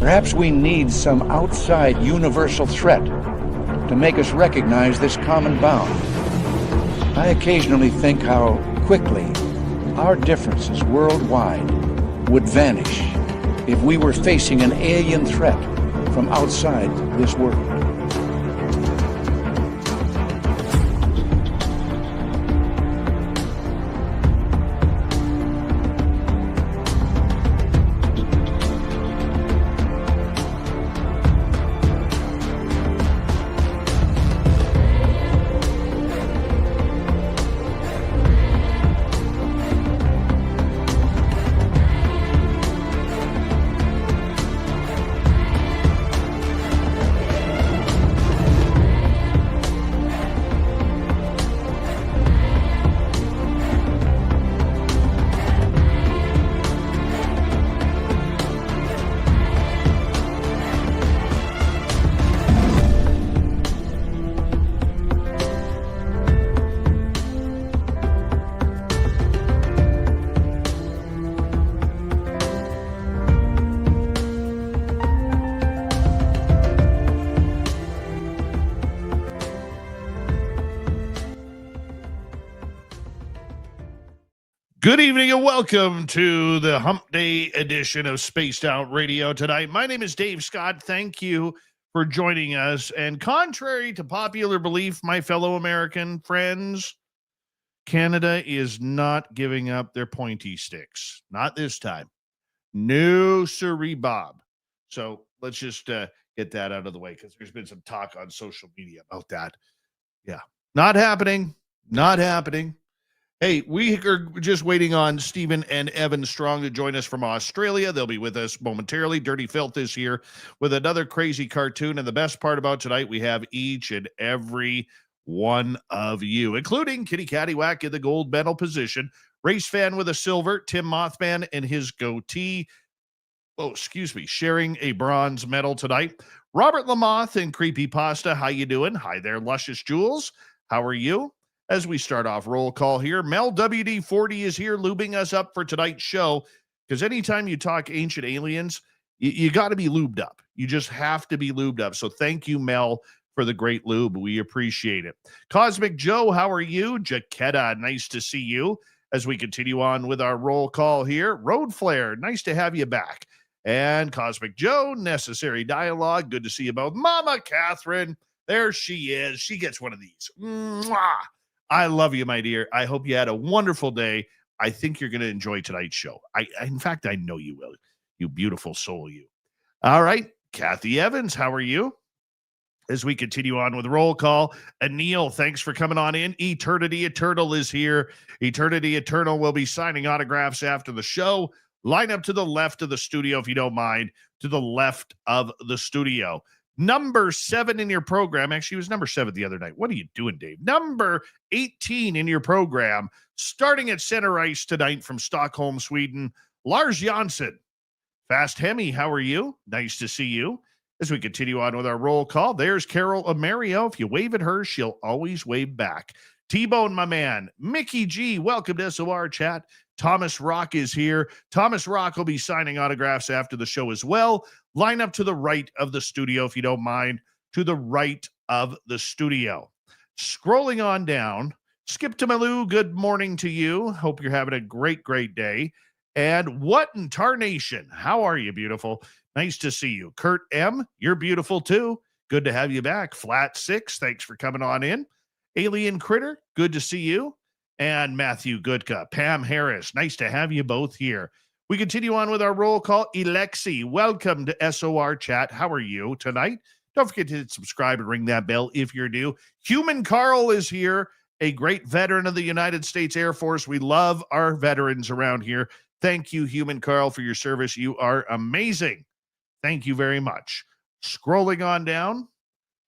Perhaps we need some outside universal threat to make us recognize this common bound. I occasionally think how quickly our differences worldwide would vanish if we were facing an alien threat from outside this world. Good evening and welcome to the Hump Day edition of Spaced Out Radio tonight. My name is Dave Scott. Thank you for joining us. And contrary to popular belief, my fellow American friends, Canada is not giving up their pointy sticks. Not this time. No siree, Bob. So let's just get that out of the way because there's been some talk on social media about that. Yeah, not happening. Not happening. Hey, we are just waiting on Stephen and Evan Strong to join us from Australia. They'll be with us momentarily. Dirty Filth is here with another crazy cartoon. And the best part about tonight, we have each and every one of you, including Kitty Caddywhack in the gold medal position, Race Fan with a silver, Tim Mothman and his goatee. Sharing a bronze medal tonight. Robert Lamoth and Creepy Pasta. How you doing? Hi there, Luscious Jules. How are you? As we start off roll call here, Mel WD-40 is here lubing us up for tonight's show, because anytime you talk ancient aliens, you got to be lubed up. You just have to be lubed up. So thank you, Mel, for the great lube. We appreciate it. Cosmic Joe, how are you? Jaquetta, nice to see you. As we continue on with our roll call here, Road Flare, nice to have you back. And Cosmic Joe, Necessary Dialogue, good to see you both. Mama Catherine, there she is. She gets one of these. Mwah! I love you, my dear. I hope you had a wonderful day. I think you're going to enjoy tonight's show. In fact, I know you will. You beautiful soul, you. All right. Kathy Evans, how are you? As we continue on with roll call, Anil, thanks for coming on in. Eternity Eternal is here. Eternity Eternal will be signing autographs after the show. Line up to the left of the studio, if you don't mind, to the left of the studio. Number 7 in your program. Actually, it was number 7 the other night. What are you doing, Dave? Number 18 in your program. Starting at center ice tonight from Stockholm, Sweden, Lars Jansson. Fast Hemi, how are you? Nice to see you. As we continue on with our roll call, there's Carol Amario. If you wave at her, she'll always wave back. T-Bone, my man. Mickey G, welcome to SOR Chat. Thomas Rock is here. Thomas Rock will be signing autographs after the show as well. Line up to the right of the studio, if you don't mind, to the right of the studio. Scrolling on down, Skip to Malou, good morning to you. Hope you're having a great, great day. And what in tarnation? How are you, beautiful? Nice to see you. Kurt M., you're beautiful too. Good to have you back. Flat 6, thanks for coming on in. Alien Critter, good to see you. And Matthew Goodka, Pam Harris, nice to have you both here. We continue on with our roll call. Alexi, welcome to SOR Chat. How are you tonight? Don't forget to hit subscribe and ring that bell if you're new. Human Carl is here, a great veteran of the United States Air Force. We love our veterans around here. Thank you, Human Carl, for your service. You are amazing. Thank you very much. Scrolling on down.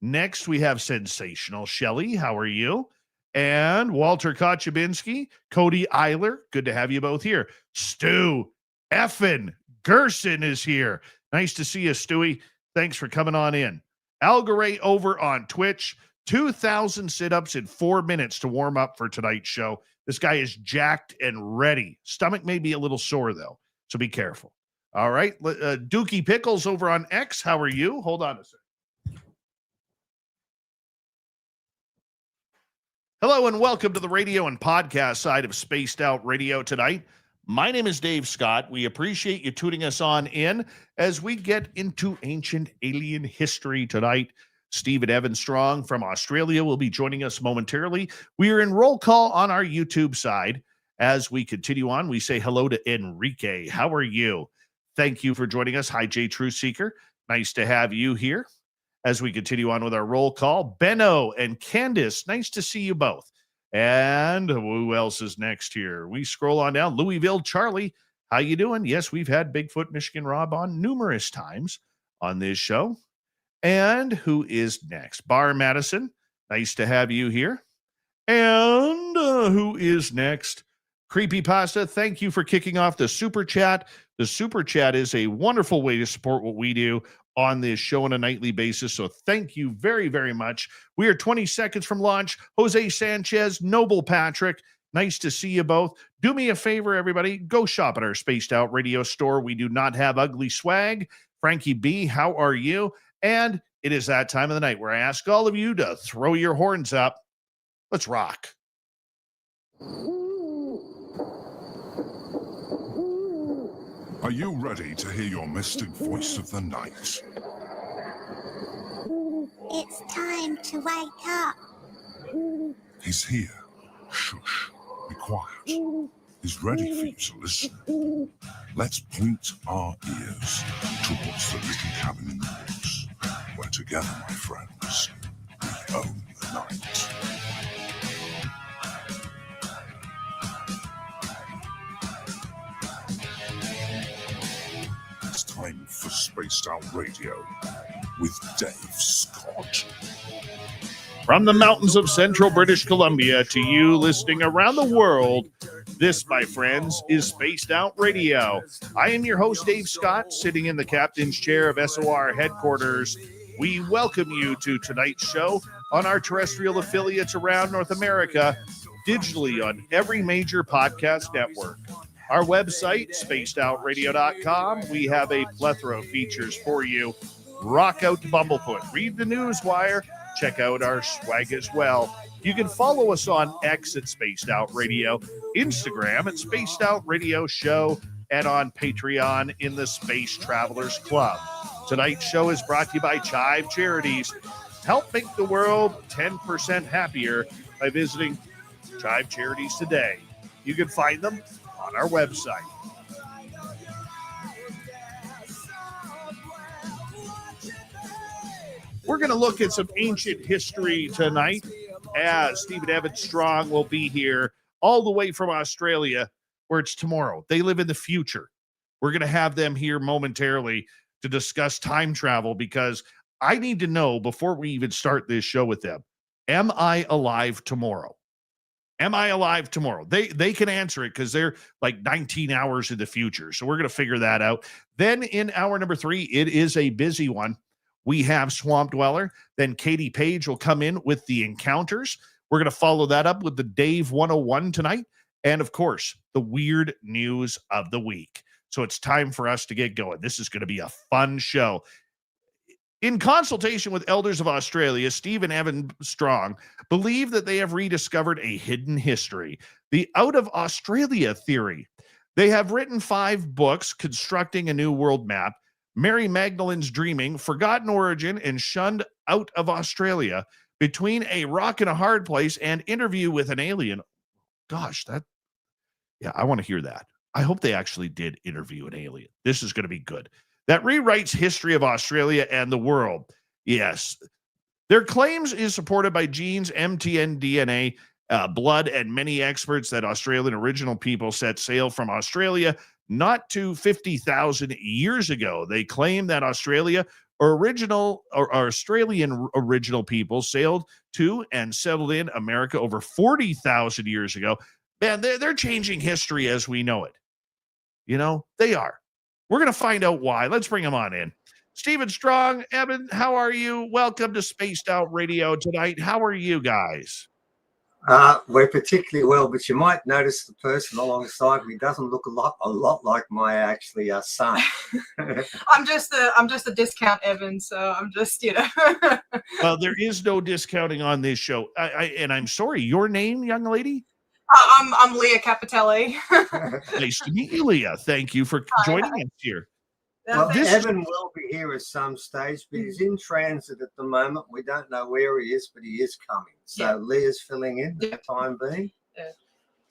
Next, we have Sensational Shelley. How are you? And Walter Kochabinski, Cody Eiler. Good to have you both here. Stu Effin Gerson is here. Nice to see you, Stewie. Thanks for coming on in. Algaray over on Twitch. 2,000 sit-ups in 4 minutes to warm up for tonight's show. This guy is jacked and ready. Stomach may be a little sore, though, so be careful. All right. Dookie Pickles over on X. How are you? Hold on a second. Hello and welcome to the radio and podcast side of Spaced Out Radio tonight. My name is Dave Scott. We appreciate you tuning us on in as we get into ancient alien history tonight. Stephen Evan Strong from Australia will be joining us momentarily. We are in roll call on our YouTube side. As we continue on, we say hello to Enrique. How are you? Thank you for joining us. Hi, Jay Truthseeker. Nice to have you here. As we continue on with our roll call, Benno and Candice, nice to see you both. And who else is next here? We scroll on down. Louisville Charlie, how you doing? Yes, we've had Bigfoot Michigan Rob on numerous times on this show. And who is next? Bar Madison, nice to have you here. And who is next? Creepypasta, thank you for kicking off the Super Chat. The Super Chat is a wonderful way to support what we do on this show on a nightly basis. So thank you very, very much. We are 20 seconds from launch. Jose Sanchez, Noble Patrick, nice to see you both. Do me a favor, everybody. Go shop at our Spaced Out Radio store. We do not have ugly swag. Frankie B, how are you? And it is that time of the night where I ask all of you to throw your horns up. Let's rock. Are you ready to hear your mystic voice of the night? It's time to wake up. He's here. Shush. Be quiet. He's ready for you to listen. Let's point our ears towards the little cabin in the woods, where together, my friends, we own the night. It's time for Spaced Out Radio with Dave Scott. From the mountains of central British Columbia to you listening around the world, this, my friends, is Spaced Out Radio. I am your host, Dave Scott, sitting in the captain's chair of SOR headquarters. We welcome you to tonight's show on our terrestrial affiliates around North America, digitally on every major podcast network. Our website, spacedoutradio.com, we have a plethora of features for you. Rock out to Bumblefoot, read the newswire, check out our swag as well. You can follow us on X at Spaced Out Radio, Instagram at Spaced Out Radio Show, and on Patreon in the Space Travelers Club. Tonight's show is brought to you by Chive Charities. Help make the world 10% happier by visiting Chive Charities today. You can find them on our website. We're going to look at some ancient history tonight, as Stephen Evan Strong will be here all the way from Australia, where it's tomorrow. They live in the future. We're going to have them here momentarily to discuss time travel, because I need to know before we even start this show with them, am I alive tomorrow? Am I alive tomorrow? They can answer it because they're like 19 hours in the future. So we're going to figure that out. Then in hour number 3, it is a busy one. We have Swamp Dweller. Then Katie Page will come in with the encounters. We're going to follow that up with the Dave 101 tonight. And of course, the weird news of the week. So it's time for us to get going. This is going to be a fun show. In consultation with elders of Australia, Stephen Evan Strong believe that they have rediscovered a hidden history, the out of Australia theory. They have written 5 books constructing a new world map: Mary Magdalene's Dreaming, Forgotten Origin, and Shunned Out of Australia, Between a Rock and a Hard Place, and Interview with an Alien. Gosh, I want to hear that. I hope they actually did interview an alien. This is going to be good. That rewrites history of Australia and the world. Yes. Their claims is supported by genes, MTN DNA, blood, and many experts that Australian original people set sail from Australia not to 50,000 years ago. They claim that Australian original people sailed to and settled in America over 40,000 years ago. Man, they're changing history as we know it. You know, they are. We're going to find out why. Let's bring him on in. Stephen Strong, Evan, how are you? Welcome to Spaced Out Radio tonight. How are you guys? We're particularly well, but you might notice the person alongside me doesn't look a lot like my actually son. I'm just a discount Evan, so I'm just, Well, there is no discounting on this show. And I'm sorry, your name, young lady? I'm Lea Kapiteli. Nice to meet you, Leah. Thank you for joining us here. Well, This- Evan will be here at some stage, but he's in transit at the moment. We don't know where he is, but he is coming. So Leah's filling in for the time being.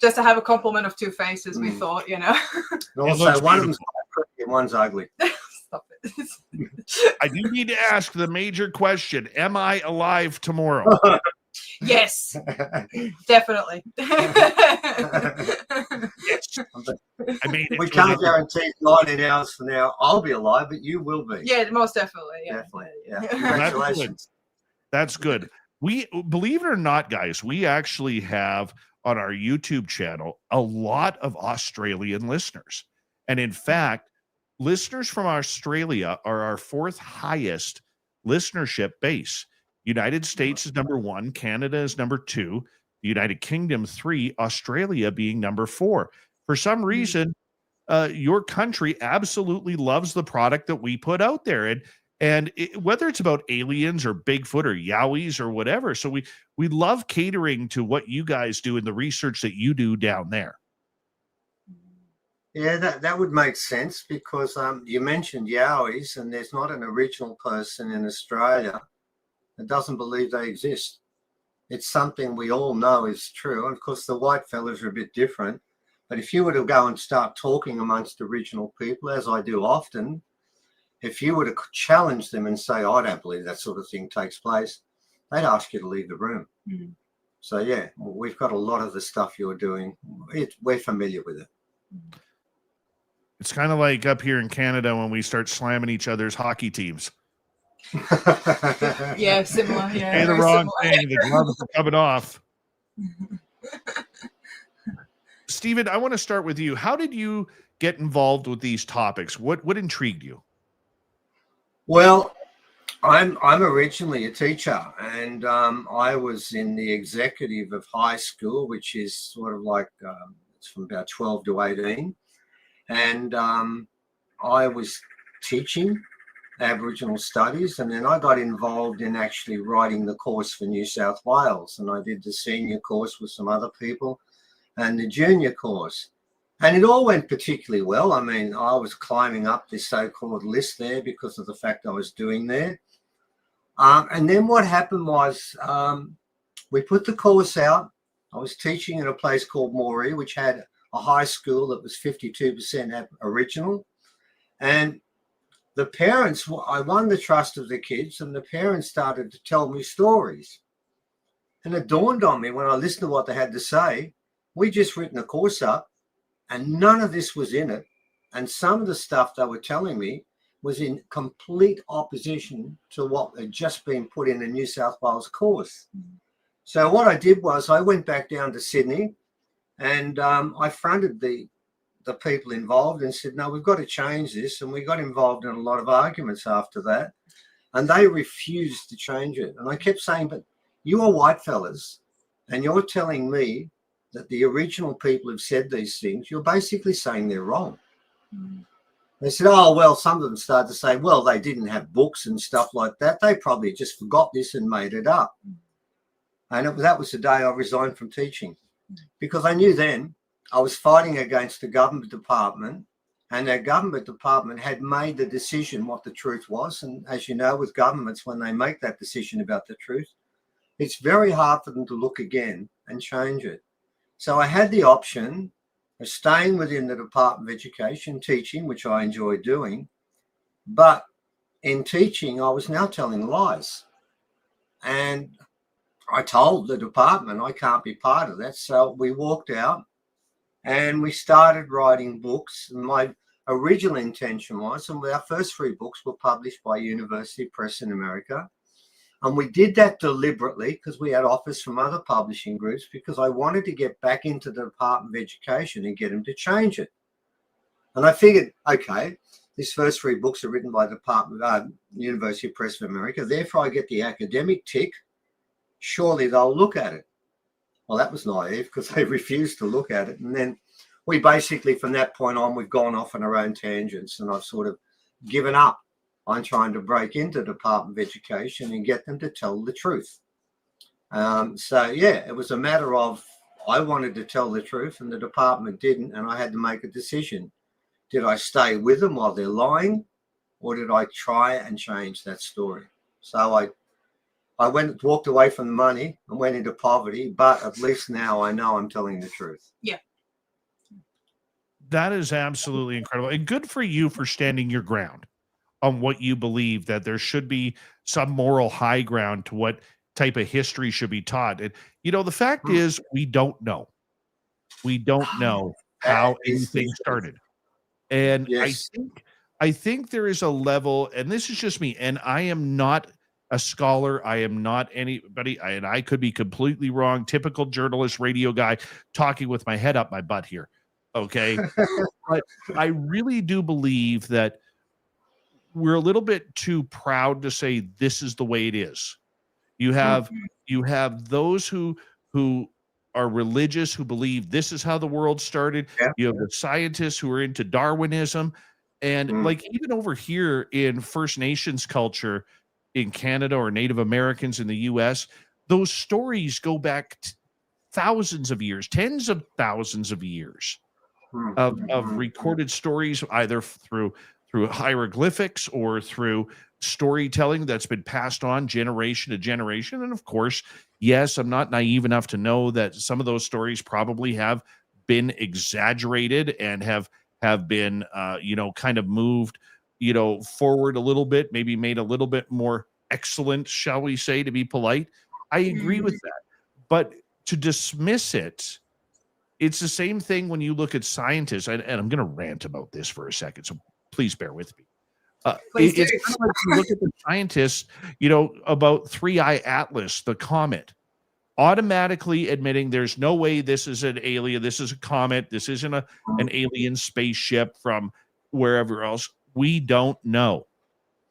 Just to have a complement of two faces, we thought, And also, one of them's pretty and one's ugly. Stop it. I do need to ask the major question. Am I alive tomorrow? Yes, definitely. Yes. I made it. We can't guarantee 19 hours from now I'll be alive, but you will be. Yeah, most definitely. Yeah. Definitely. Yeah. Well, Congratulations. That's good. We, believe it or not, guys, we actually have on our YouTube channel a lot of Australian listeners. And in fact, listeners from Australia are our fourth highest listenership base. United States is number 1, Canada is number 2, the United Kingdom 3, Australia being number 4. For some reason, your country absolutely loves the product that we put out there. And whether it's about aliens or Bigfoot or Yowies or whatever. So we love catering to what you guys do and the research that you do down there. Yeah, that would make sense because you mentioned Yowies, and there's not an original person in Australia that doesn't believe they exist. It's something we all know is true. And of course, the white fellas are a bit different. But if you were to go and start talking amongst original people, as I do often, if you were to challenge them and say, I don't believe that sort of thing takes place, they'd ask you to leave the room. Mm-hmm. So, yeah, we've got a lot of the stuff you're doing. We're familiar with it. It's kind of like up here in Canada when we start slamming each other's hockey teams. Yeah, similar. Yeah, say the wrong thing, the gloves are coming off. Stephen, I want to start with you. How did you get involved with these topics? What intrigued you? Well, I'm originally a teacher, and I was in the executive of high school, which is sort of like it's from about 12 to 18, and I was teaching Aboriginal studies, and then I got involved in actually writing the course for New South Wales, and I did the senior course with some other people and the junior course, and it all went particularly well. I mean, I was climbing up this so-called list there because of the fact I was doing there, and then what happened was we put the course out. I was teaching in a place called Moree, which had a high school that was 52% Aboriginal, and the parents, I won the trust of the kids, and the parents started to tell me stories. And it dawned on me when I listened to what they had to say, we just written a course up and none of this was in it. And some of the stuff they were telling me was in complete opposition to what had just been put in the New South Wales course. Mm-hmm. So what I did was I went back down to Sydney and I fronted the people involved and said, no, we've got to change this. And we got involved in a lot of arguments after that. And they refused to change it. And I kept saying, but you are white fellas and you're telling me that the original people have said these things. You're basically saying they're wrong. Mm. They said, oh, well, some of them started to say, well, they didn't have books and stuff like that. They probably just forgot this and made it up. And that was the day I resigned from teaching because I knew then I was fighting against the government department, and that government department had made the decision what the truth was. And as you know, with governments, when they make that decision about the truth, it's very hard for them to look again and change it. So I had the option of staying within the Department of Education, teaching, which I enjoy doing. But in teaching, I was now telling lies. And I told the department I can't be part of that. So we walked out. And we started writing books. And my original intention was, and our first 3 books were published by University Press in America. And we did that deliberately because we had offers from other publishing groups because I wanted to get back into the Department of Education and get them to change it. And I figured, okay, these first 3 books are written by the University Press of America. Therefore, I get the academic tick. Surely they'll look at it. Well, that was naive because they refused to look at it. And then we basically, from that point on, we've gone off on our own tangents, and I've sort of given up on trying to break into the Department of Education and get them to tell the truth. So, yeah, it was a matter of I wanted to tell the truth and the department didn't, and I had to make a decision. Did I stay with them while they're lying, or did I try and change that story? So I walked away from the money and went into poverty, but at least now I know I'm telling the truth. Yeah. That is absolutely incredible. And good for you for standing your ground on what you believe, that there should be some moral high ground to what type of history should be taught. And, the fact is we don't know. We don't know how anything started. And yes. I think there is a level, and this is just me, and I am not a scholar. I am not anybody, and I could be completely wrong. Typical journalist, radio guy talking with my head up my butt here. Okay. But I really do believe that we're a little bit too proud to say this is the way it is. You have those who are religious, who believe this is how the world started. Yeah. You have the scientists who are into Darwinism. And like even over here in First Nations culture in Canada or Native Americans in the US, those stories go back thousands of years, tens of thousands of years of recorded stories, either through hieroglyphics or through storytelling that's been passed on generation to generation. And of course, yes, I'm not naive enough to know that some of those stories probably have been exaggerated and have been, kind of moved, forward a little bit, maybe made a little bit more excellent, shall we say, to be polite. I agree with that. But to dismiss it, it's the same thing when you look at scientists, and I'm going to rant about this for a second, so please bear with me. It's kind of like you look at the scientists, about 3-Eye Atlas, the comet, automatically admitting there's no way this is an alien, this is a comet, this isn't an alien spaceship from wherever else. We don't know.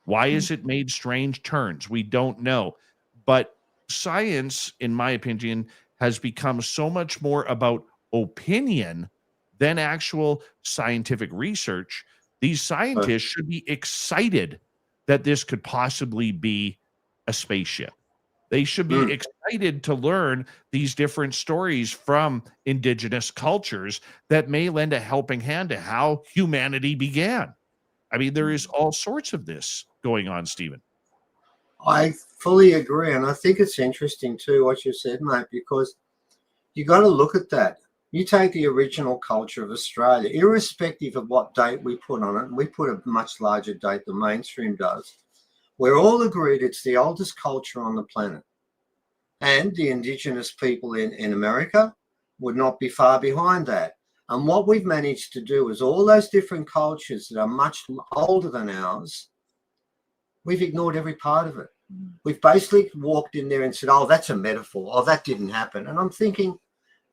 Why is it made strange turns? We don't know. But science, in my opinion, has become so much more about opinion than actual scientific research. These scientists should be excited that this could possibly be a spaceship. They should be excited to learn these different stories from indigenous cultures that may lend a helping hand to how humanity began. I mean, there is all sorts of this going on, Stephen. I fully agree. And I think it's interesting too, what you said, mate, because you got to look at that. You take the original culture of Australia, irrespective of what date we put on it, and we put a much larger date than mainstream does. We're all agreed it's the oldest culture on the planet. And the indigenous people in America would not be far behind that. And what we've managed to do is all those different cultures that are much older than ours, we've ignored every part of it. We've basically walked in there and said, oh, that's a metaphor. Oh, that didn't happen. And I'm thinking,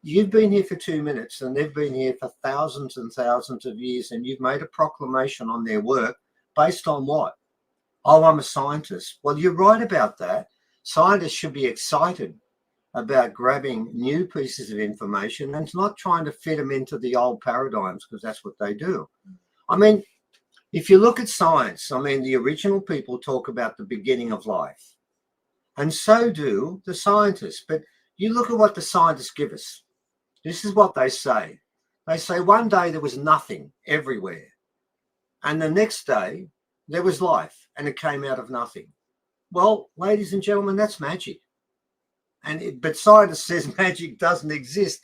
you've been here for 2 minutes and they've been here for thousands and thousands of years, and you've made a proclamation on their work based on what? Oh, I'm a scientist. Well, you're right about that. Scientists should be excited about grabbing new pieces of information and not trying to fit them into the old paradigms, because that's what they do. I mean, if you look at science, I mean, the original people talk about the beginning of life, and so do the scientists. But you look at what the scientists give us. This is what they say. They say one day there was nothing everywhere, and the next day there was life, and it came out of nothing. Well, ladies and gentlemen, that's magic. But science says magic doesn't exist,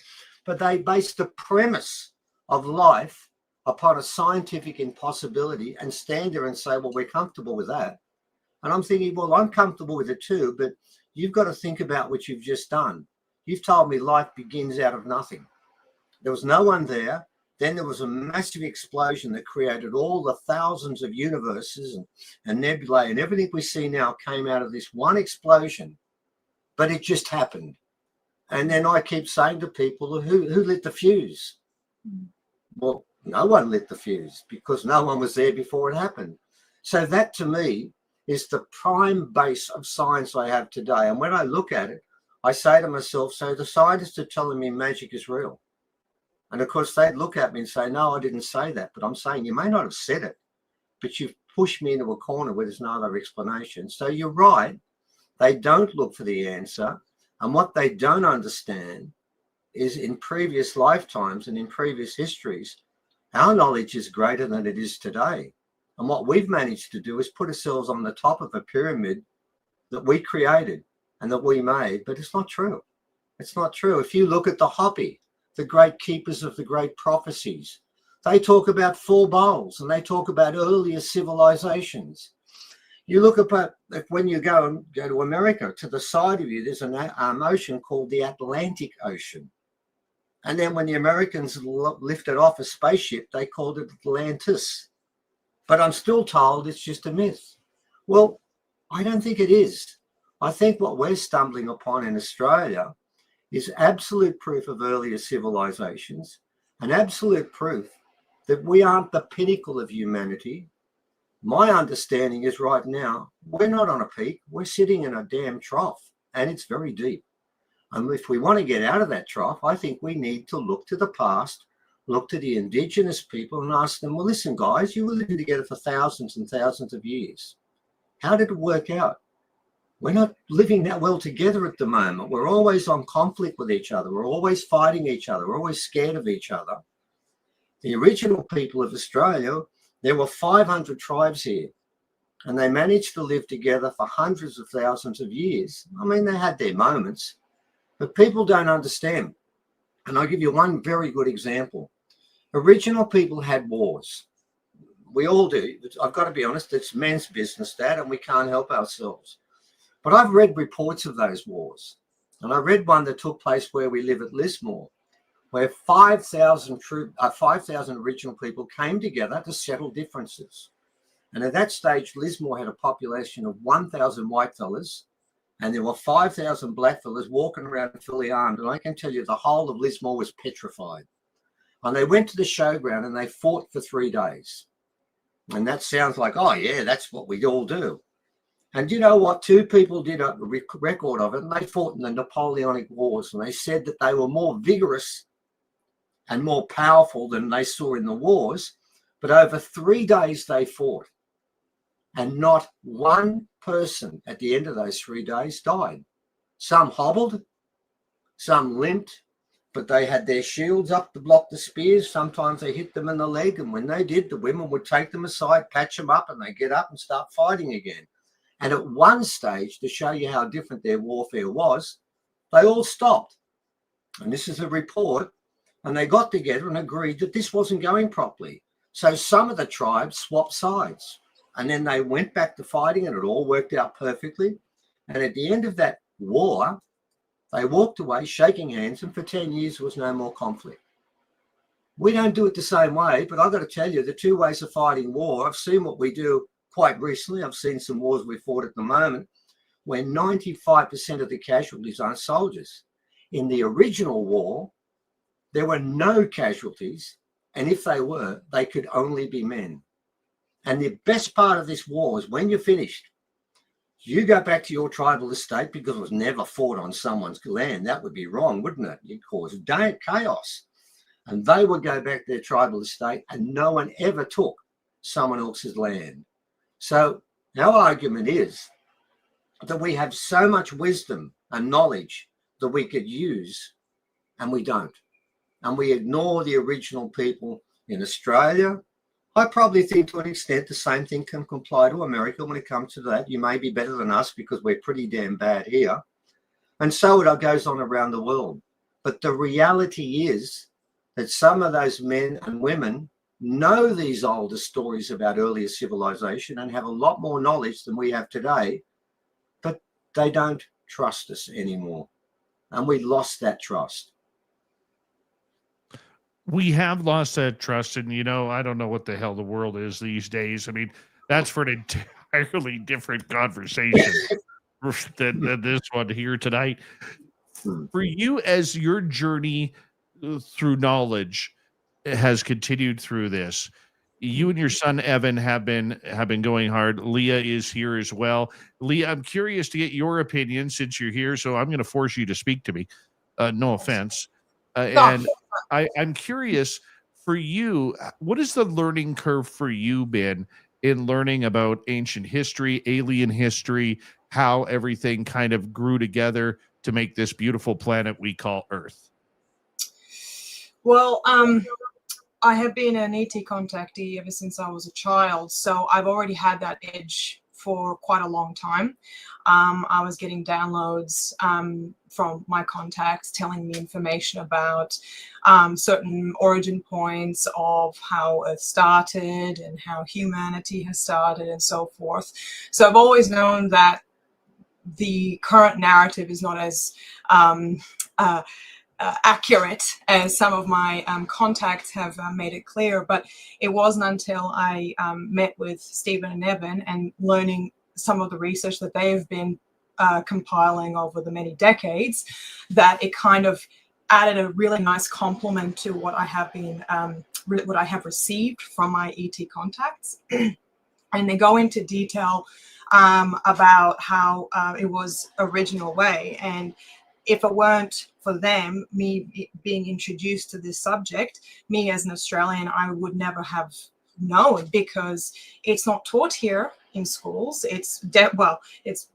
but they base the premise of life upon a scientific impossibility and stand there and say, well, we're comfortable with that. And I'm thinking, well, I'm comfortable with it too, but you've got to think about what you've just done. You've told me life begins out of nothing. There was no one there. Then there was a massive explosion that created all the thousands of universes and nebulae, and everything we see now came out of this one explosion, but it just happened. And then I keep saying to people, who lit the fuse? Well, no one lit the fuse because no one was there before it happened. So that to me is the prime base of science I have today. And when I look at it, I say to myself, so the scientists are telling me magic is real. And of course, they'd look at me and say, no, I didn't say that. But I'm saying you may not have said it, but you've pushed me into a corner where there's no other explanation. So you're right. They don't look for the answer. And what they don't understand is in previous lifetimes and in previous histories, our knowledge is greater than it is today. And what we've managed to do is put ourselves on the top of a pyramid that we created and that we made, but it's not true. It's not true. If you look at the Hopi, the great keepers of the great prophecies, they talk about 4 bowls and they talk about earlier civilizations. You look at when you go to America, to the side of you, there's an ocean called the Atlantic Ocean. And then when the Americans lifted off a spaceship, they called it Atlantis. But I'm still told it's just a myth. Well, I don't think it is. I think what we're stumbling upon in Australia is absolute proof of earlier civilizations and absolute proof that we aren't the pinnacle of humanity. My understanding is right now, we're not on a peak. We're sitting in a damn trough, and it's very deep. And if we want to get out of that trough, I think we need to look to the past, look to the indigenous people and ask them, well, listen, guys, you were living together for thousands and thousands of years. How did it work out? We're not living that well together at the moment. We're always on conflict with each other. We're always fighting each other. We're always scared of each other. The original people of Australia, there were 500 tribes here, and they managed to live together for hundreds of thousands of years. I mean, they had their moments, but people don't understand. And I'll give you one very good example. Original people had wars. We all do. I've got to be honest, it's men's business, that, and we can't help ourselves. But I've read reports of those wars. And I read one that took place where we live at Lismore, where 5,000 original people came together to settle differences. And at that stage, Lismore had a population of 1,000 white fellas, and there were 5,000 black fellas walking around fully armed. And I can tell you the whole of Lismore was petrified. And they went to the showground and they fought for 3 days. And that sounds like, oh yeah, that's what we all do. And you know what? 2 people did a record of it, and they fought in the Napoleonic Wars, and they said that they were more vigorous and more powerful than they saw in the wars. But over 3 days they fought, and not one person at the end of those 3 days died. Some hobbled, some limped, but they had their shields up to block the spears. Sometimes they hit them in the leg, and when they did, the women would take them aside, patch them up, and they get up and start fighting again. And at one stage, to show you how different their warfare was, they all stopped. And this is a report. And they got together and agreed that this wasn't going properly. So some of the tribes swapped sides. And then they went back to fighting, and it all worked out perfectly. And at the end of that war, they walked away shaking hands, and for 10 years there was no more conflict. We don't do it the same way, but I've got to tell you, the 2 ways of fighting war, I've seen what we do quite recently. I've seen some wars we fought at the moment where 95% of the casualties are soldiers. In the original war, there were no casualties, and if they were, they could only be men. And the best part of this war is when you're finished, you go back to your tribal estate, because it was never fought on someone's land. That would be wrong, wouldn't it? You'd cause chaos. And they would go back to their tribal estate, and no one ever took someone else's land. So our argument is that we have so much wisdom and knowledge that we could use, and we don't. And we ignore the original people in Australia. I probably think to an extent the same thing can apply to America when it comes to that. You may be better than us because we're pretty damn bad here. And so it goes on around the world. But the reality is that some of those men and women know these older stories about earlier civilization and have a lot more knowledge than we have today, but they don't trust us anymore. And we lost that trust. We have lost that trust, and I don't know what the hell the world is these days. I mean, that's for an entirely different conversation than this one here tonight. For you, as your journey through knowledge has continued through this, You and your son Evan have been going hard. Lea is here as well. Lea, I'm curious to get your opinion since you're here, so I'm going to force you to speak to me. No offense. And I'm curious for you, what has the learning curve for you been in learning about ancient history, alien history, how everything kind of grew together to make this beautiful planet we call Earth? Well, I have been an ET contactee ever since I was a child, so I've already had that edge for quite a long time. I was getting downloads from my contacts telling me information about certain origin points of how Earth started and how humanity has started and so forth. So I've always known that the current narrative is not as accurate as some of my contacts have made it clear, but it wasn't until I met with Stephen and Evan and learning some of the research that they have been compiling over the many decades that it kind of added a really nice complement to what I have been what I have received from my ET contacts. And they go into detail about how it was original way. And if it weren't for them, me being introduced to this subject, me as an Australian, I would never have known, because it's not taught here in schools. It's it's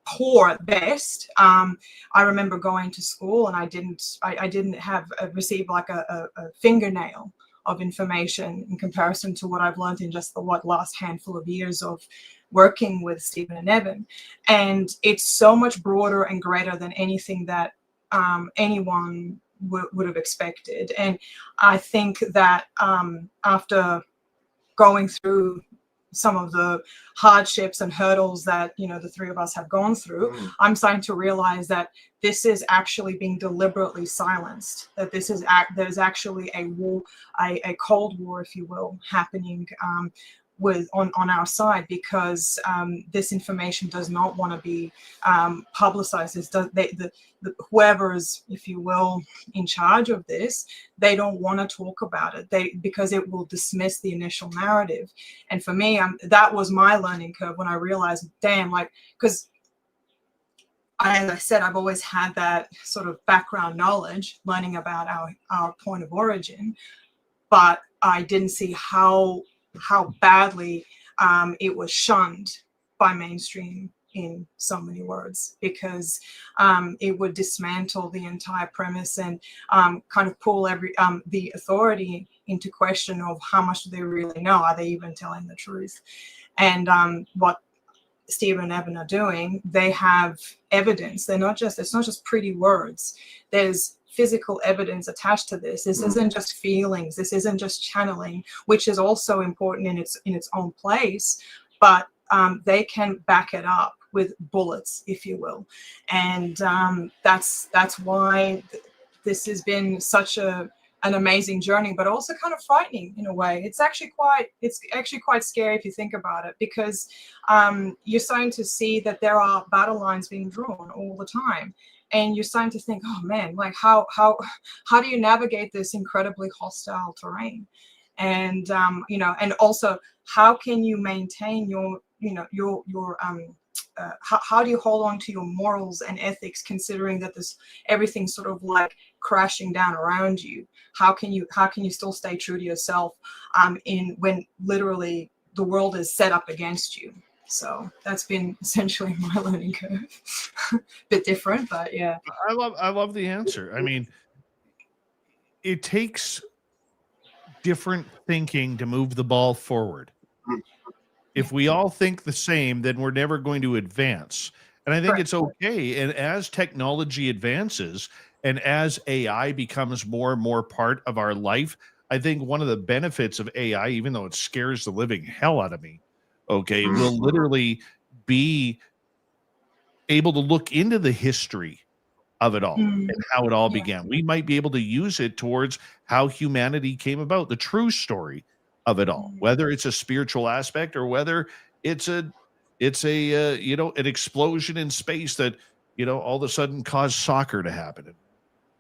poor at best. I remember going to school and I didn't have received like a fingernail of information in comparison to what I've learned in just the last handful of years of working with Stephen and Evan. And it's so much broader and greater than anything that anyone would have expected. And I think that after going through some of the hardships and hurdles that, you know, the three of us have gone through, I'm starting to realize that this is actually being deliberately silenced, that this is there's actually a war, a Cold War, if you will, happening on our side, because this information does not want to be publicized. Whoever is, if you will, in charge of this, they don't want to talk about it, because it will dismiss the initial narrative. And for me, that was my learning curve when I realized, damn, like, because as I said, I've always had that sort of background knowledge, learning about our point of origin, but I didn't see how badly it was shunned by mainstream, in so many words, because it would dismantle the entire premise and kind of pull the authority into question of how much do they really know? Are they even telling the truth? And what Steve and Evan are doing, they have evidence. It's not just pretty words. There's physical evidence attached to this. This isn't just feelings. This isn't just channeling, which is also important in its own place, but they can back it up with bullets, if you will. And that's why this has been such an amazing journey, but also kind of frightening in a way. It's actually quite scary if you think about it, because you're starting to see that there are battle lines being drawn all the time. And you're starting to think, oh man, like how do you navigate this incredibly hostile terrain? And and also how can you maintain how do you hold on to your morals and ethics, considering that everything's sort of like crashing down around you? How can you still stay true to yourself when literally the world is set up against you? So that's been essentially my learning curve. Bit different, but yeah. I love the answer. I mean, it takes different thinking to move the ball forward. If we all think the same, then we're never going to advance. And I think it's okay. And as technology advances and as AI becomes more and more part of our life, I think one of the benefits of AI, even though it scares the living hell out of me, okay, will literally be able to look into the history of it all and how it all began. We might be able to use it towards how humanity came about, the true story of it all, whether it's a spiritual aspect or whether it's an explosion in space that, all of a sudden caused soccer to happen.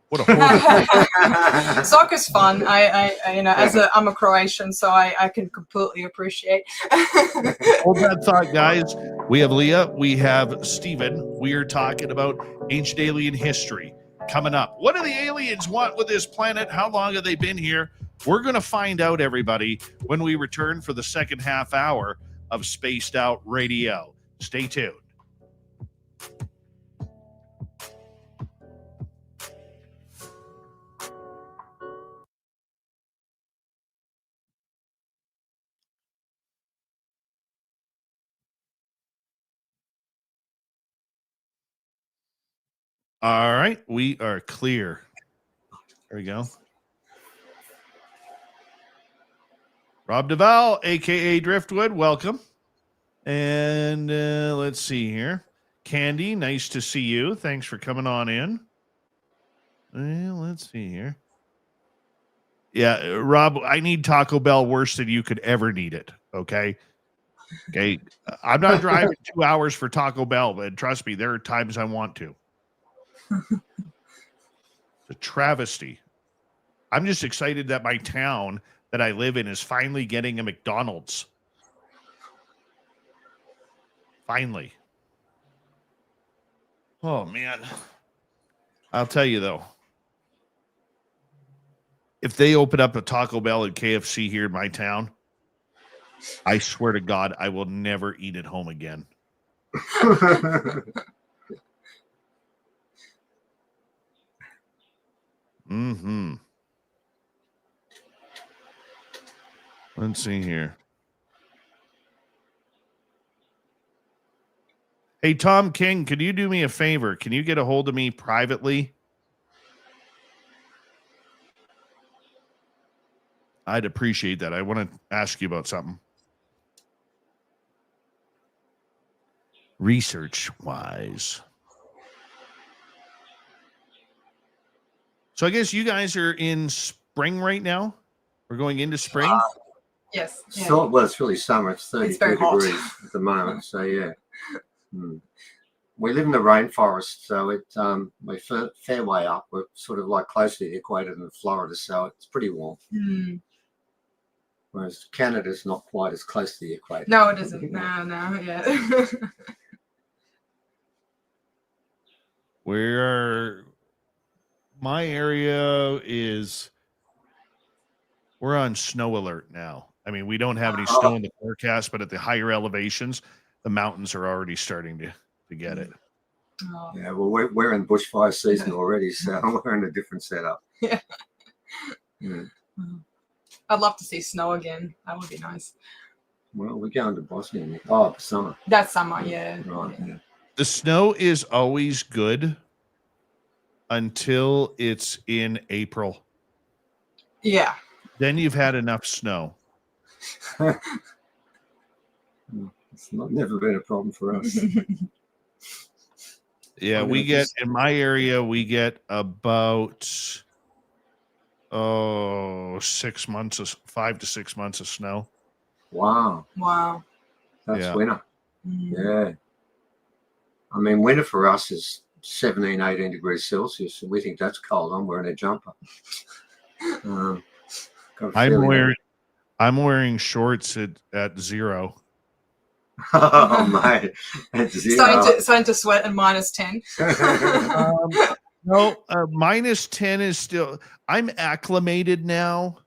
What a horrible. Soccer's fun. I you know, I'm a Croatian, so I can completely appreciate. Hold that thought, guys. We have Leah, we have Stephen. We are talking about ancient alien history coming up. What do the aliens want with this planet? How long have they been here? We're going to find out, everybody, when we return for the second half hour of Spaced Out Radio. Stay tuned. All right, we are clear. There we go. Rob Duvall, aka Driftwood, welcome. And let's see here. Candy, nice to see you. Thanks for coming on in. Let's see here. Yeah, Rob, I need Taco Bell worse than you could ever need it. Okay. Okay. I'm not driving 2 hours for Taco Bell, but trust me, there are times I want to. It's a travesty. I'm just excited that my town that I live in is finally getting a McDonald's. Finally. Oh, man. I'll tell you, though. If they open up a Taco Bell and KFC here in my town, I swear to God, I will never eat at home again. Mm-hmm. Let's see here. Hey, Tom King, could you do me a favor? Can you get a hold of me privately? I'd appreciate that. I want to ask you about something. Research-wise. So I guess you guys are in spring right now? We're going into spring? Yes. Yeah. So, well, it's really summer. It's 32 very hot. degrees at the moment. So, yeah. We live in the rainforest, so we're fair way up. We're sort of like close to the equator in Florida, so it's pretty warm. Whereas Canada's not quite as close to the equator. No, it isn't. No, yeah. My area is, we're on snow alert now. I mean, we don't have any snow in the forecast, but at the higher elevations, the mountains are already starting to get it. Oh. Yeah, well, we're in bushfire season already, so we're in a different setup. Yeah. Yeah. I'd love to see snow again. That would be nice. Well, we're going to Bosnia. Oh, summer. That summer, yeah. Right. Yeah. The snow is always good until it's in April. Yeah. Then you've had enough snow. It's never been a problem for us. Yeah, we get, in my area, we get about 5 to 6 months of snow. Wow. That's winter. Yeah. I mean, winter for us is 17, 18 degrees Celsius, and we think that's cold. I'm wearing a jumper. I'm wearing shorts at 0. Oh, mate. It's 0. Starting to sweat at -10. No, -10 is still, I'm acclimated now.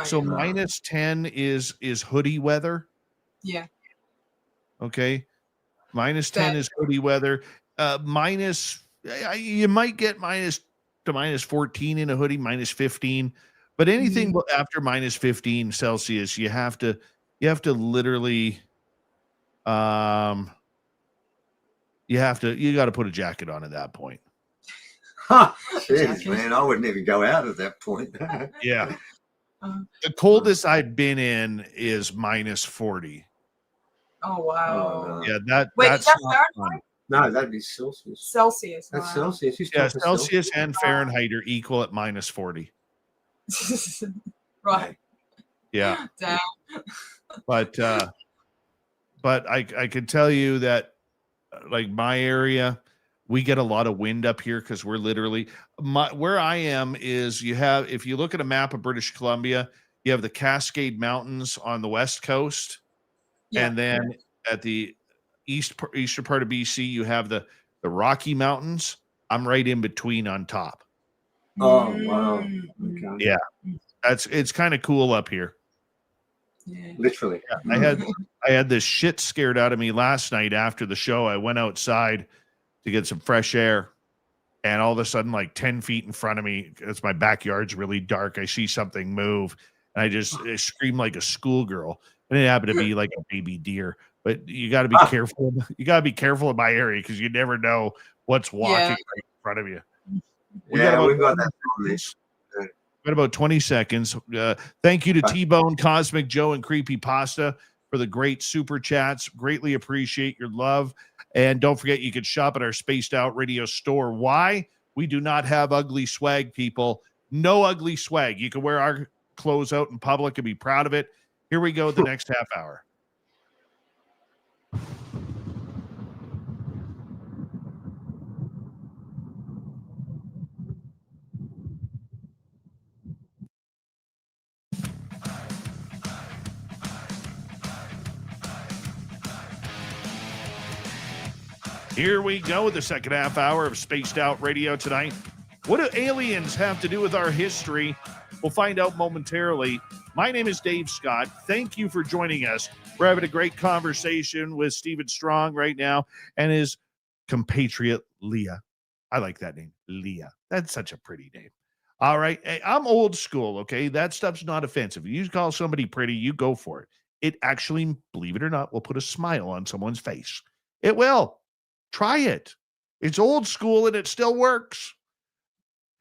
So -10 is hoodie weather. Yeah. Okay. -10 is hoodie weather. You might get minus to -14 in a hoodie, -15, but anything after -15 Celsius, you have to literally, you got to put a jacket on at that point. Jeez, man, I wouldn't even go out at that point. Yeah. The coldest I've been in is -40. Oh, wow. Oh, no. Yeah, that's Fahrenheit? No, that'd be Celsius. Celsius. That's wow. Celsius. Yeah, Celsius and Fahrenheit are equal at -40. Right. Yeah. Damn. But I could tell you that, like, my area, We get a lot of wind up here because we're literally where I am is if you look at a map of British Columbia, you have the Cascade Mountains on the west coast, and then at the eastern part of BC, you have the Rocky Mountains. I'm right in between on top. Oh wow! Okay. Yeah, it's kind of cool up here. Yeah. Literally. Yeah, I had this shit scared out of me last night after the show. I went outside to get some fresh air, and all of a sudden, like 10 feet in front of me, it's my backyard's really dark. I see something move, and I scream like a schoolgirl. And it happened to be like a baby deer. But you got to be careful. You got to be careful in my area because you never know what's walking right in front of you. We've got that on this. Got about 20 seconds. Thank you to T-Bone, Cosmic Joe, and Creepy Pasta for the great super chats. Greatly appreciate your love. And don't forget, you can shop at our Spaced Out Radio store. Why? We do not have ugly swag, people. No ugly swag. You can wear our clothes out in public and be proud of it. Here we go, the next half hour. Here we go with the second half hour of Spaced Out Radio tonight. What do aliens have to do with our history? We'll find out momentarily. My name is Dave Scott. Thank you for joining us. We're having a great conversation with Stephen Strong right now and his compatriot, Lea. I like that name, Lea. That's such a pretty name. All right. Hey, I'm old school, okay? That stuff's not offensive. If you call somebody pretty, you go for it. It actually, believe it or not, will put a smile on someone's face. It will. Try it. It's old school and it still works.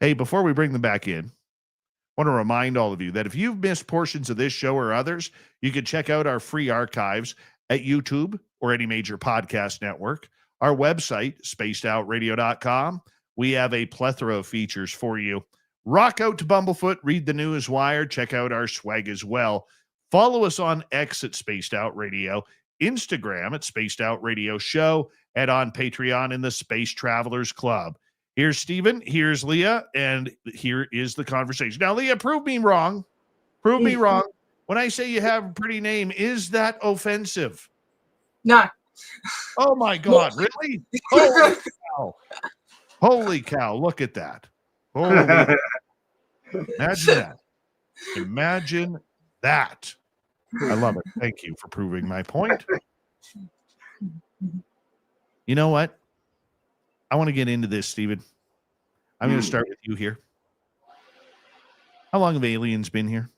Hey, before we bring them back in, I want to remind all of you that if you've missed portions of this show or others, you can check out our free archives at YouTube or any major podcast network. Our website, spacedoutradio.com. We have a plethora of features for you. Rock out to Bumblefoot, read the news wire, check out our swag as well. Follow us on X at Spaced Out Radio, Instagram at Spaced Out Radio Show, and on Patreon in the Space Travelers Club. Here's Stephen, here's Lea, and here is the conversation. Now, Lea, prove me wrong. Prove me wrong. When I say you have a pretty name, is that offensive? No. Oh, my God. Really? Holy cow. Holy cow. Look at that. Holy Imagine that. Imagine that. I love it. Thank you for proving my point. You know what? I want to get into this, Stephen. I'm going to start with you here. How long have aliens been here?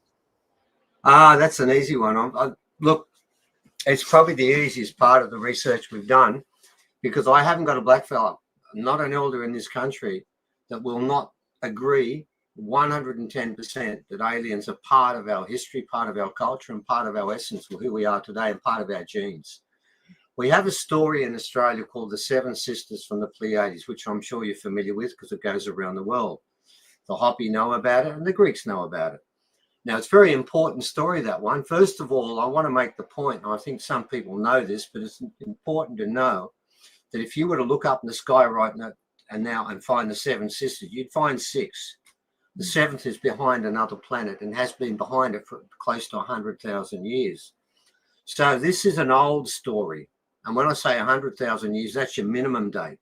That's an easy one. Look, it's probably the easiest part of the research we've done because I haven't got a blackfella, not an elder in this country, that will not agree 110% that aliens are part of our history, part of our culture, and part of our essence of who we are today and part of our genes. We have a story in Australia called the Seven Sisters from the Pleiades, which I'm sure you're familiar with because it goes around the world. The Hopi know about it and the Greeks know about it. Now, it's a very important story, that one. First of all, I want to make the point, and I think some people know this, but it's important to know that if you were to look up in the sky right now and find the Seven Sisters, you'd find six. The seventh is behind another planet and has been behind it for close to 100,000 years. So this is an old story. And when I say 100,000 years, that's your minimum date.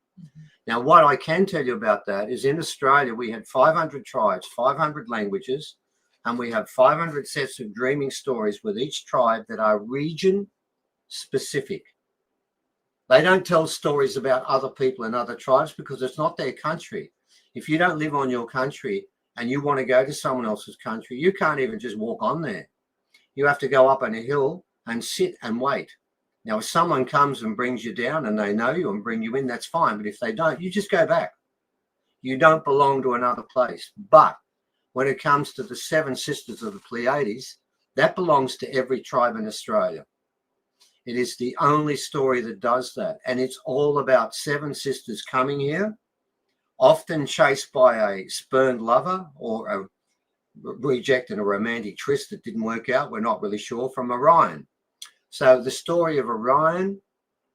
Now, what I can tell you about that is in Australia, we had 500 tribes, 500 languages, and we have 500 sets of dreaming stories with each tribe that are region specific. They don't tell stories about other people and other tribes because it's not their country. If you don't live on your country and you want to go to someone else's country, you can't even just walk on there. You have to go up on a hill and sit and wait. Now, if someone comes and brings you down and they know you and bring you in, that's fine. But if they don't, you just go back. You don't belong to another place. But when it comes to the Seven Sisters of the Pleiades, that belongs to every tribe in Australia. It is the only story that does that. And it's all about seven sisters coming here, often chased by a spurned lover or a reject in a romantic tryst that didn't work out. We're not really sure, from Orion. So the story of Orion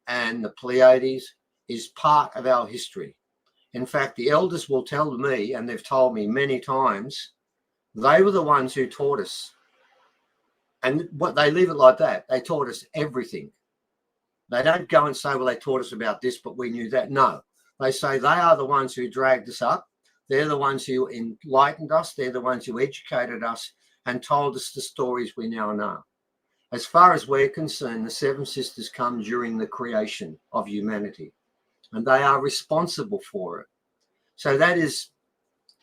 and the Pleiades is part of our history. In fact, the elders will tell me, and they've told me many times, they were the ones who taught us. And what they leave it like that. They taught us everything. They don't go and say, well, they taught us about this, but we knew that. No, they say they are the ones who dragged us up. They're the ones who enlightened us. They're the ones who educated us and told us the stories we now know. As far as we're concerned, the Seven Sisters come during the creation of humanity, and they are responsible for it. So that is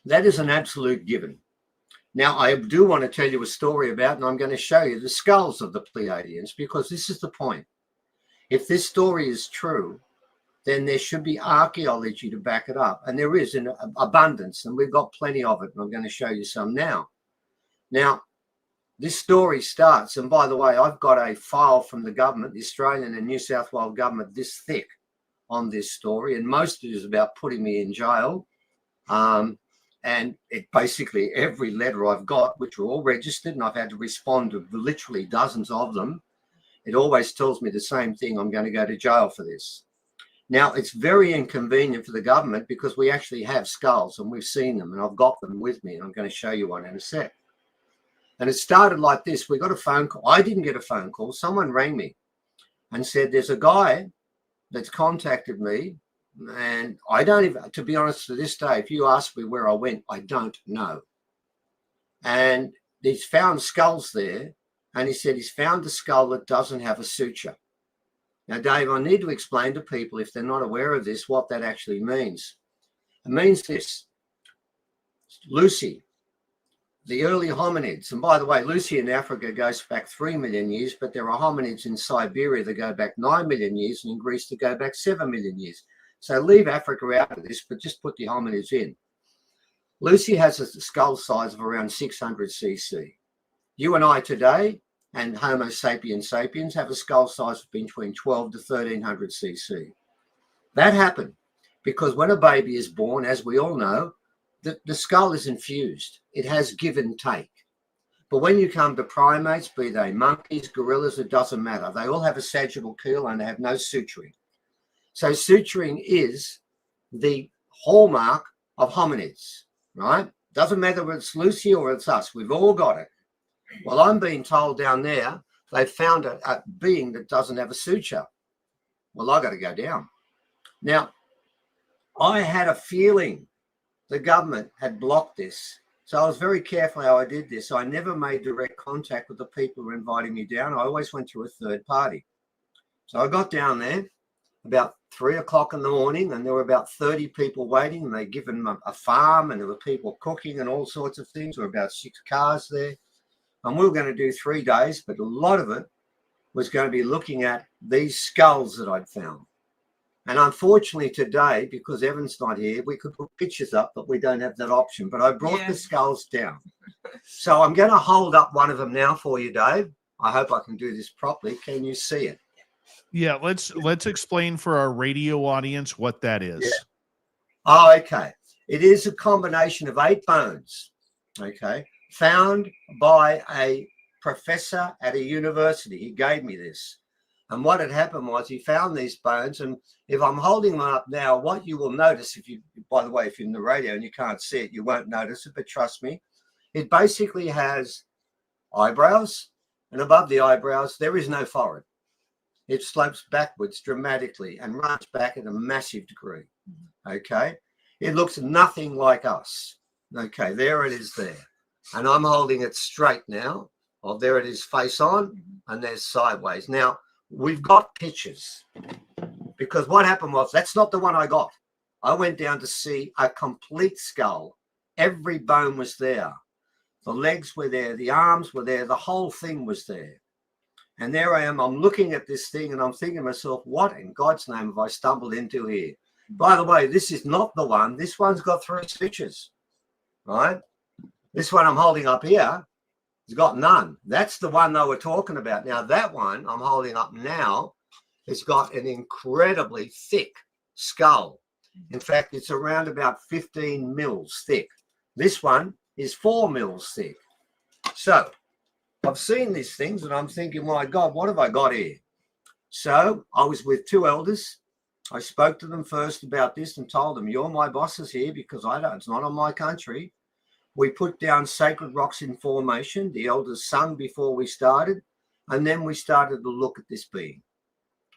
an absolute given. Now, I do want to tell you a story about, and I'm going to show you the skulls of the Pleiadians, because this is the point. If this story is true, then there should be archaeology to back it up. And there is in abundance, and we've got plenty of it. And I'm going to show you some now. Now, this story starts, and by the way, I've got a file from the government, the Australian and New South Wales government, this thick on this story. And most of it is about putting me in jail. And it basically, every letter I've got, which are all registered, and I've had to respond to literally dozens of them, it always tells me the same thing. I'm going to go to jail for this. Now, it's very inconvenient for the government because we actually have skulls and we've seen them, and I've got them with me, and I'm going to show you one in a sec. And it started like this. We got a phone call. I didn't get a phone call. Someone rang me and said, there's a guy that's contacted me, and I don't even, to be honest, to this day, if you ask me where I went, I don't know. And he's found skulls there, and he said he's found a skull that doesn't have a suture. Now, Dave, I need to explain to people, if they're not aware of this, what that actually means. It means this. Lucy, the early hominids, and by the way, Lucy in Africa goes back 3 million years, but there are hominids in Siberia that go back 9 million years, and in Greece that go back 7 million years. So leave Africa out of this, but just put the hominids in. Lucy has a skull size of around 600 cc. You and I today, and Homo sapiens sapiens, have a skull size of between 12 to 1300 cc. That happened because when a baby is born, as we all know, the skull is infused. It has give and take. But when you come to primates, be they monkeys, gorillas, it doesn't matter. They all have a sagittal keel and they have no suturing. So suturing is the hallmark of hominids, right? Doesn't matter whether it's Lucy or it's us. We've all got it. Well, I'm being told down there they found a being that doesn't have a suture. Well, I got to go down. Now, I had a feeling the government had blocked this. So I was very careful how I did this. I never made direct contact with the people who were inviting me down. I always went through a third party. So I got down there about 3 o'clock in the morning, and there were about 30 people waiting, and they'd given them a farm, and there were people cooking and all sorts of things. There were about 6 cars there. And we were going to do 3 days, but a lot of it was going to be looking at these skulls that I'd found. And unfortunately today, because Evan's not here, we could put pictures up, but we don't have that option. But I brought the skulls down. So I'm going to hold up one of them now for you, Dave. I hope I can do this properly. Can you see it? Yeah, let's explain for our radio audience what that is. Yeah. Oh, okay. It is a combination of 8 bones, okay, found by a professor at a university. He gave me this. And what had happened was he found these bones, and if I'm holding them up now, what you will notice, if you, by the way, if you're in the radio and you can't see it, you won't notice it, but trust me, it basically has eyebrows, and above the eyebrows, there is no forehead. It slopes backwards dramatically and runs back in a massive degree, okay? It looks nothing like us. Okay, there it is there. And I'm holding it straight now. Oh, there it is face on, and there's sideways. Now, we've got pictures because what happened was, that's not the one I got. I went down to see a complete skull. Every bone was there. The legs were there. The arms were there. The whole thing was there. And there I am. I'm looking at this thing and I'm thinking to myself, what in God's name have I stumbled into here? By the way, this is not the one. This one's got 3 stitches, right? This one I'm holding up here has got none. That's the one they were talking about. Now, that one I'm holding up now has got an incredibly thick skull. In fact, it's around about 15 mils thick. This one is 4 mils thick. So I've seen these things and I'm thinking, my God, what have I got here? So I was with 2 elders I spoke to them first about this and told them, you're my bosses here because it's not on my country. We put down sacred rocks in formation. The elders sung before we started, and then we started to look at this being.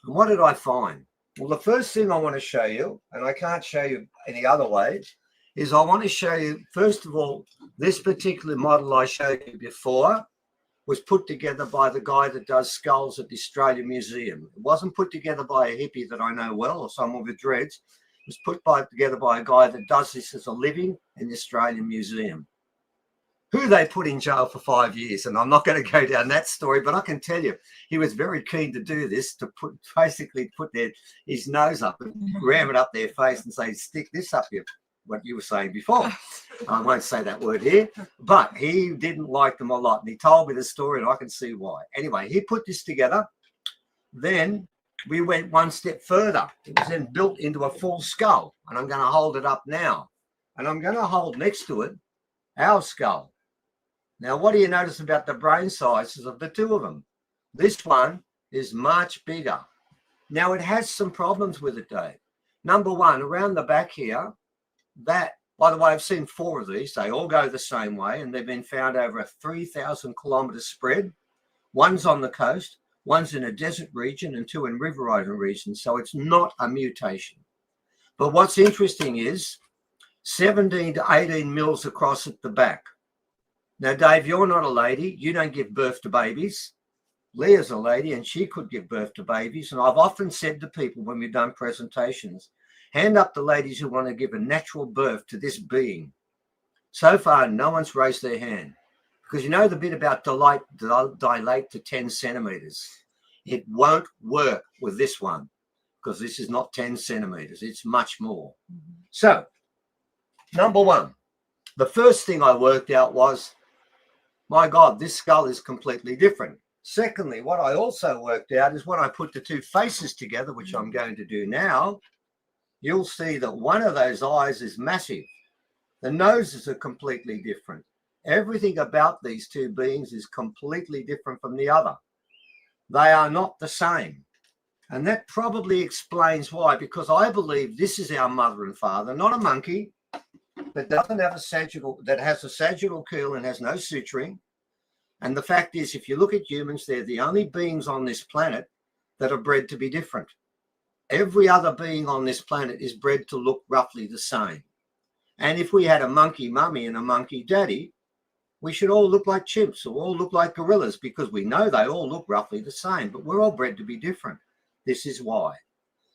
And what did I find? Well, the first thing I want to show you, and I can't show you any other way, is I want to show you, first of all, this particular model I showed you before was put together by the guy that does skulls at the Australian Museum. It wasn't put together by a hippie that I know well or someone with dreads. It was put together by a guy that does this as a living in the Australian Museum, who they put in jail for 5 years. And I'm not going to go down that story, but I can tell you, he was very keen to do this, to basically put his nose up and ram it up their face and say, stick this up here, what you were saying before. I won't say that word here, but he didn't like them a lot. And he told me the story and I can see why. Anyway, he put this together. Then we went one step further. It was then built into a full skull. And I'm going to hold it up now. And I'm going to hold next to it our skull. Now, what do you notice about the brain sizes of the two of them? This one is much bigger. Now, it has some problems with it, Dave. Number one, around the back here, that, by the way, I've seen 4 of these. They all go the same way, and they've been found over a 3,000 kilometre spread. One's on the coast, one's in a desert region, and 2 in riverine regions. So it's not a mutation. But what's interesting is 17 to 18 mils across at the back. Now, Dave, you're not a lady. You don't give birth to babies. Leah's a lady, and she could give birth to babies. And I've often said to people when we've done presentations, hand up the ladies who want to give a natural birth to this being. So far, no one's raised their hand. Because you know the bit about dilate to 10 centimetres. It won't work with this one because this is not 10 centimetres. It's much more. So, number one, the first thing I worked out was, my God, this skull is completely different. Secondly, what I also worked out is when I put the 2 faces together, which I'm going to do now, you'll see that one of those eyes is massive. The noses are completely different. Everything about these 2 beings is completely different from the other. They are not the same. And that probably explains why, because I believe this is our mother and father, not a monkey that doesn't have a sagittal, that has a sagittal curl and has no suturing. And the fact is, if you look at humans, they're the only beings on this planet that are bred to be different. Every other being on this planet is bred to look roughly the same. And if we had a monkey mummy and a monkey daddy, we should all look like chimps or all look like gorillas because we know they all look roughly the same, but we're all bred to be different. This is why.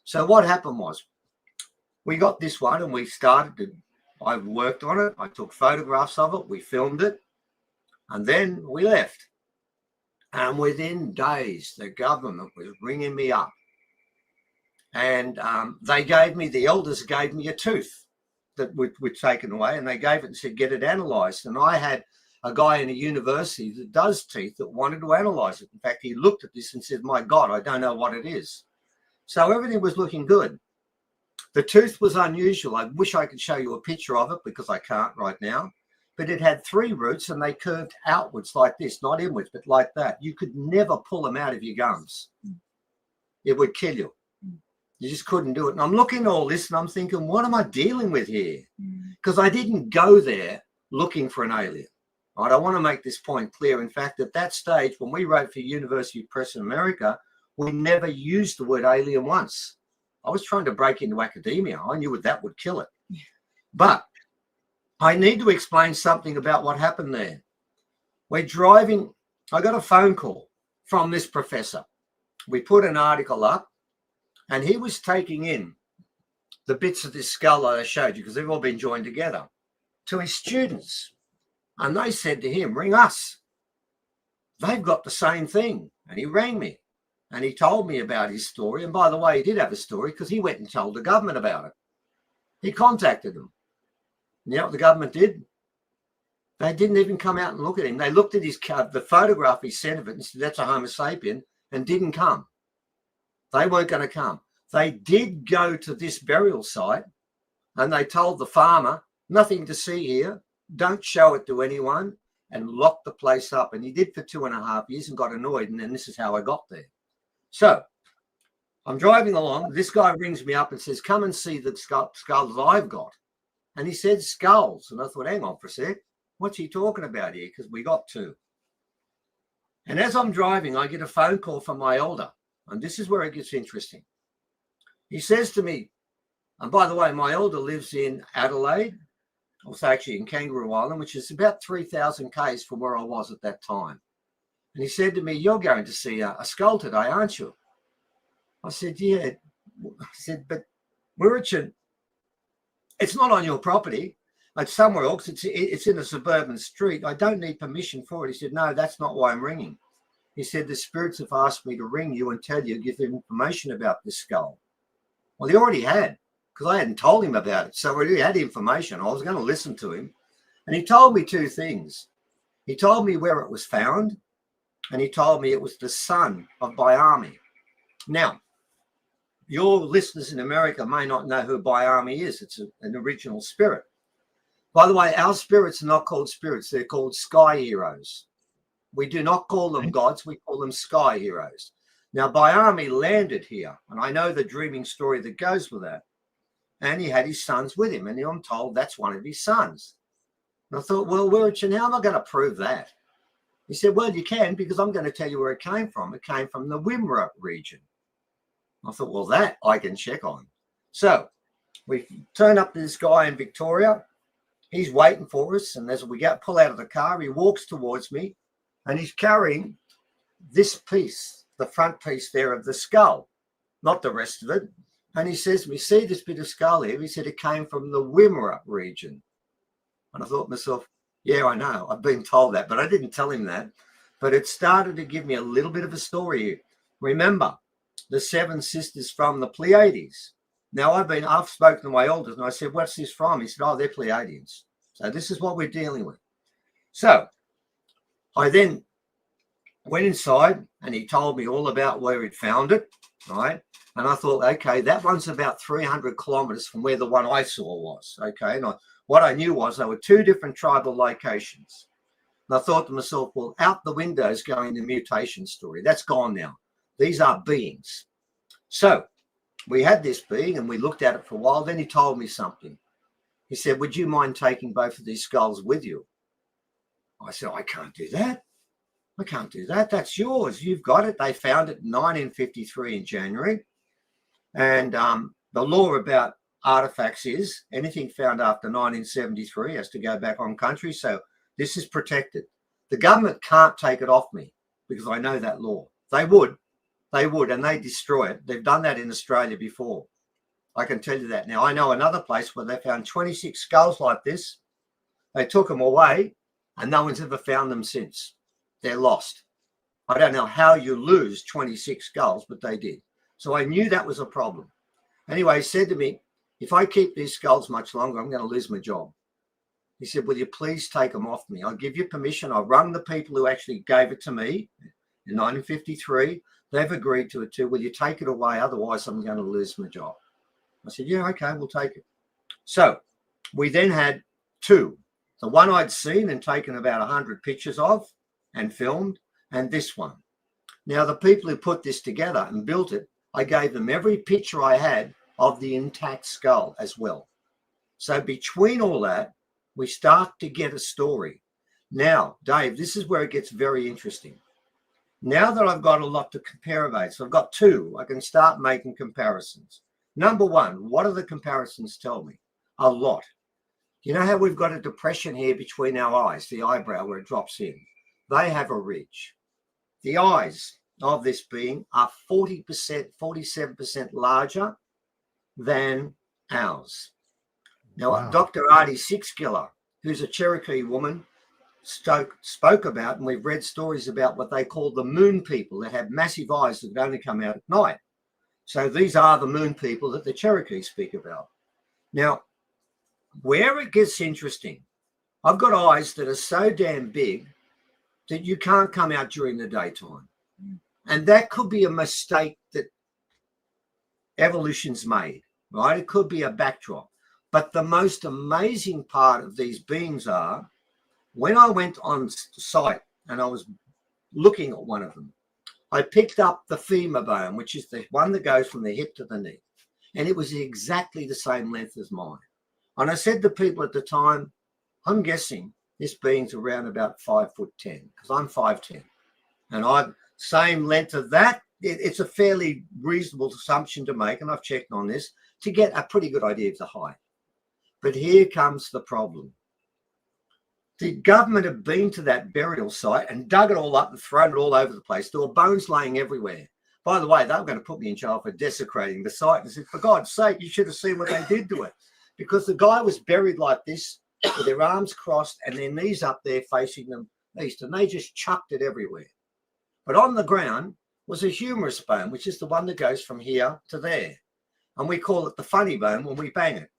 So what happened was we got this one and we started to, I worked on it. I took photographs of it. We filmed it. And then we left. And within days, the government was ringing me up. And they gave me, the elders gave me a tooth that we'd taken away, and they gave it and said, get it analysed. And I had a guy in a university that does teeth that wanted to analyse it. In fact, he looked at this and said, my God, I don't know what it is. So everything was looking good. The tooth was unusual. I wish I could show you a picture of it because I can't right now. But it had 3 roots and they curved outwards like this, not inwards, but like that. You could never pull them out of your gums. It would kill you. You just couldn't do it. And I'm looking at all this and I'm thinking, what am I dealing with here? Because I didn't go there looking for an alien. I don't want to make this point clear. In fact, at that stage, when we wrote for University Press in America, we never used the word alien once. I was trying to break into academia. I knew that would kill it. But I need to explain something about what happened there. We're driving. I got a phone call from this professor. We put an article up and he was taking in the bits of this skull that I showed you because they've all been joined together to his students. And they said to him, ring us. They've got the same thing. And he rang me and he told me about his story. And by the way, he did have a story because he went and told the government about it. He contacted them. You know what the government did? They didn't even come out and look at him. They looked at the photograph he sent of it and said, that's a Homo sapien, and didn't come. They weren't going to come. They did go to this burial site and they told the farmer, nothing to see here, don't show it to anyone, and locked the place up. And he did for 2.5 years and got annoyed. And then this is how I got there. So I'm driving along. This guy rings me up and says, come and see the skulls I've got. And he said skulls. And I thought, hang on for a sec. What's he talking about here? Because we got two. And as I'm driving, I get a phone call from my elder. And this is where it gets interesting. He says to me, and by the way, my elder lives in Adelaide, also actually in Kangaroo Island, which is about 3,000 k's from where I was at that time. And he said to me, you're going to see a skull today, aren't you? I said, yeah. I said, but Wirichin, it's not on your property. It's somewhere else. It's in a suburban street. I don't need permission for it. He said, no, that's not why I'm ringing. He said, the spirits have asked me to ring you and tell you, give them information about this skull. Well, he already had, because I hadn't told him about it. So he had information. I was going to listen to him. And he told me two things. He told me where it was found, and he told me it was the son of Biami. Now, your listeners in America may not know who Biami is. It's an original spirit. By the way, our spirits are not called spirits. They're called sky heroes. We do not call them gods. We call them sky heroes. Now, Biami landed here, and I know the dreaming story that goes with that. And he had his sons with him, and I'm told that's one of his sons. And I thought, well, Wirichin, how am I going to prove that? He said, well, you can, because I'm going to tell you where it came from. It came from the Wimmera region. I thought, well, that I can check on. So we turn up to this guy in Victoria. He's waiting for us. And as we pull out of the car, he walks towards me and he's carrying this piece, the front piece there of the skull, not the rest of it. And he says to me, see this bit of skull here? He said it came from the Wimmera region. And I thought to myself, yeah, I know. I've been told that, but I didn't tell him that. But it started to give me a little bit of a story here. Remember, the seven sisters from the Pleiades. Now, I've spoken to my elders and I said, what's this from? He said, oh, they're Pleiadians. So this is what we're dealing with. So I then went inside and he told me all about where he'd found it, right? And I thought, okay, that one's about 300 kilometers from where the one I saw was, okay? And what I knew was there were two different tribal locations. And I thought to myself, well, out the window is going the mutation story. That's gone now. These are beings. So we had this being and we looked at it for a while. Then he told me something. He said, would you mind taking both of these skulls with you? I said, I can't do that. I can't do that. That's yours. You've got it. They found it in 1953 in January. And the law about artifacts is anything found after 1973 has to go back on country. So this is protected. The government can't take it off me because I know that law. They would, and they destroy it. They've done that in Australia before. I can tell you that. Now, I know another place where they found 26 skulls like this. They took them away and no one's ever found them since. They're lost. I don't know how you lose 26 skulls, but they did. So I knew that was a problem. Anyway, he said to me, if I keep these skulls much longer, I'm going to lose my job. He said, will you please take them off me? I'll give you permission. I rung the people who actually gave it to me in 1953. They've agreed to it too. Will you take it away? Otherwise, I'm going to lose my job. I said, yeah, okay, we'll take it. So we then had two. The one I'd seen and taken about 100 pictures of and filmed, and this one. Now, the people who put this together and built it, I gave them every picture I had of the intact skull as well. So between all that, we start to get a story. Now, Dave, this is where it gets very interesting. Now that I've got a lot to compare about, so I've got two, I can start making comparisons. Number one, what do the comparisons tell me? A lot. You know how we've got a depression here between our eyes, the eyebrow where it drops in? They have a ridge. The eyes of this being are 40%, 47% larger than ours. Now, wow. Dr. Artie Sixkiller, who's a Cherokee woman, spoke about, and we've read stories about what they call the moon people that have massive eyes that only come out at night. So these are the moon people that the Cherokee speak about. Now, where it gets interesting, I've got eyes that are so damn big that you can't come out during the daytime. And that could be a mistake that evolution's made, right? It could be a backdrop. But the most amazing part of these beings are, when I went on site and I was looking at one of them, I picked up the femur bone, which is the one that goes from the hip to the knee, and it was exactly the same length as mine. And I said to people at the time, I'm guessing this being's around about 5'10", because I'm 5'10", and I'm same length of that. It's a fairly reasonable assumption to make, and I've checked on this to get a pretty good idea of the height. But here comes the problem. The government have been to that burial site and dug it all up and thrown it all over the place. There were bones laying everywhere. By the way, they were going to put me in jail for desecrating the site. And I said, for God's sake, you should have seen what they did to it. Because the guy was buried like this, with their arms crossed and their knees up there facing them east. And they just chucked it everywhere. But on the ground was a humerus bone, which is the one that goes from here to there. And we call it the funny bone when we bang it.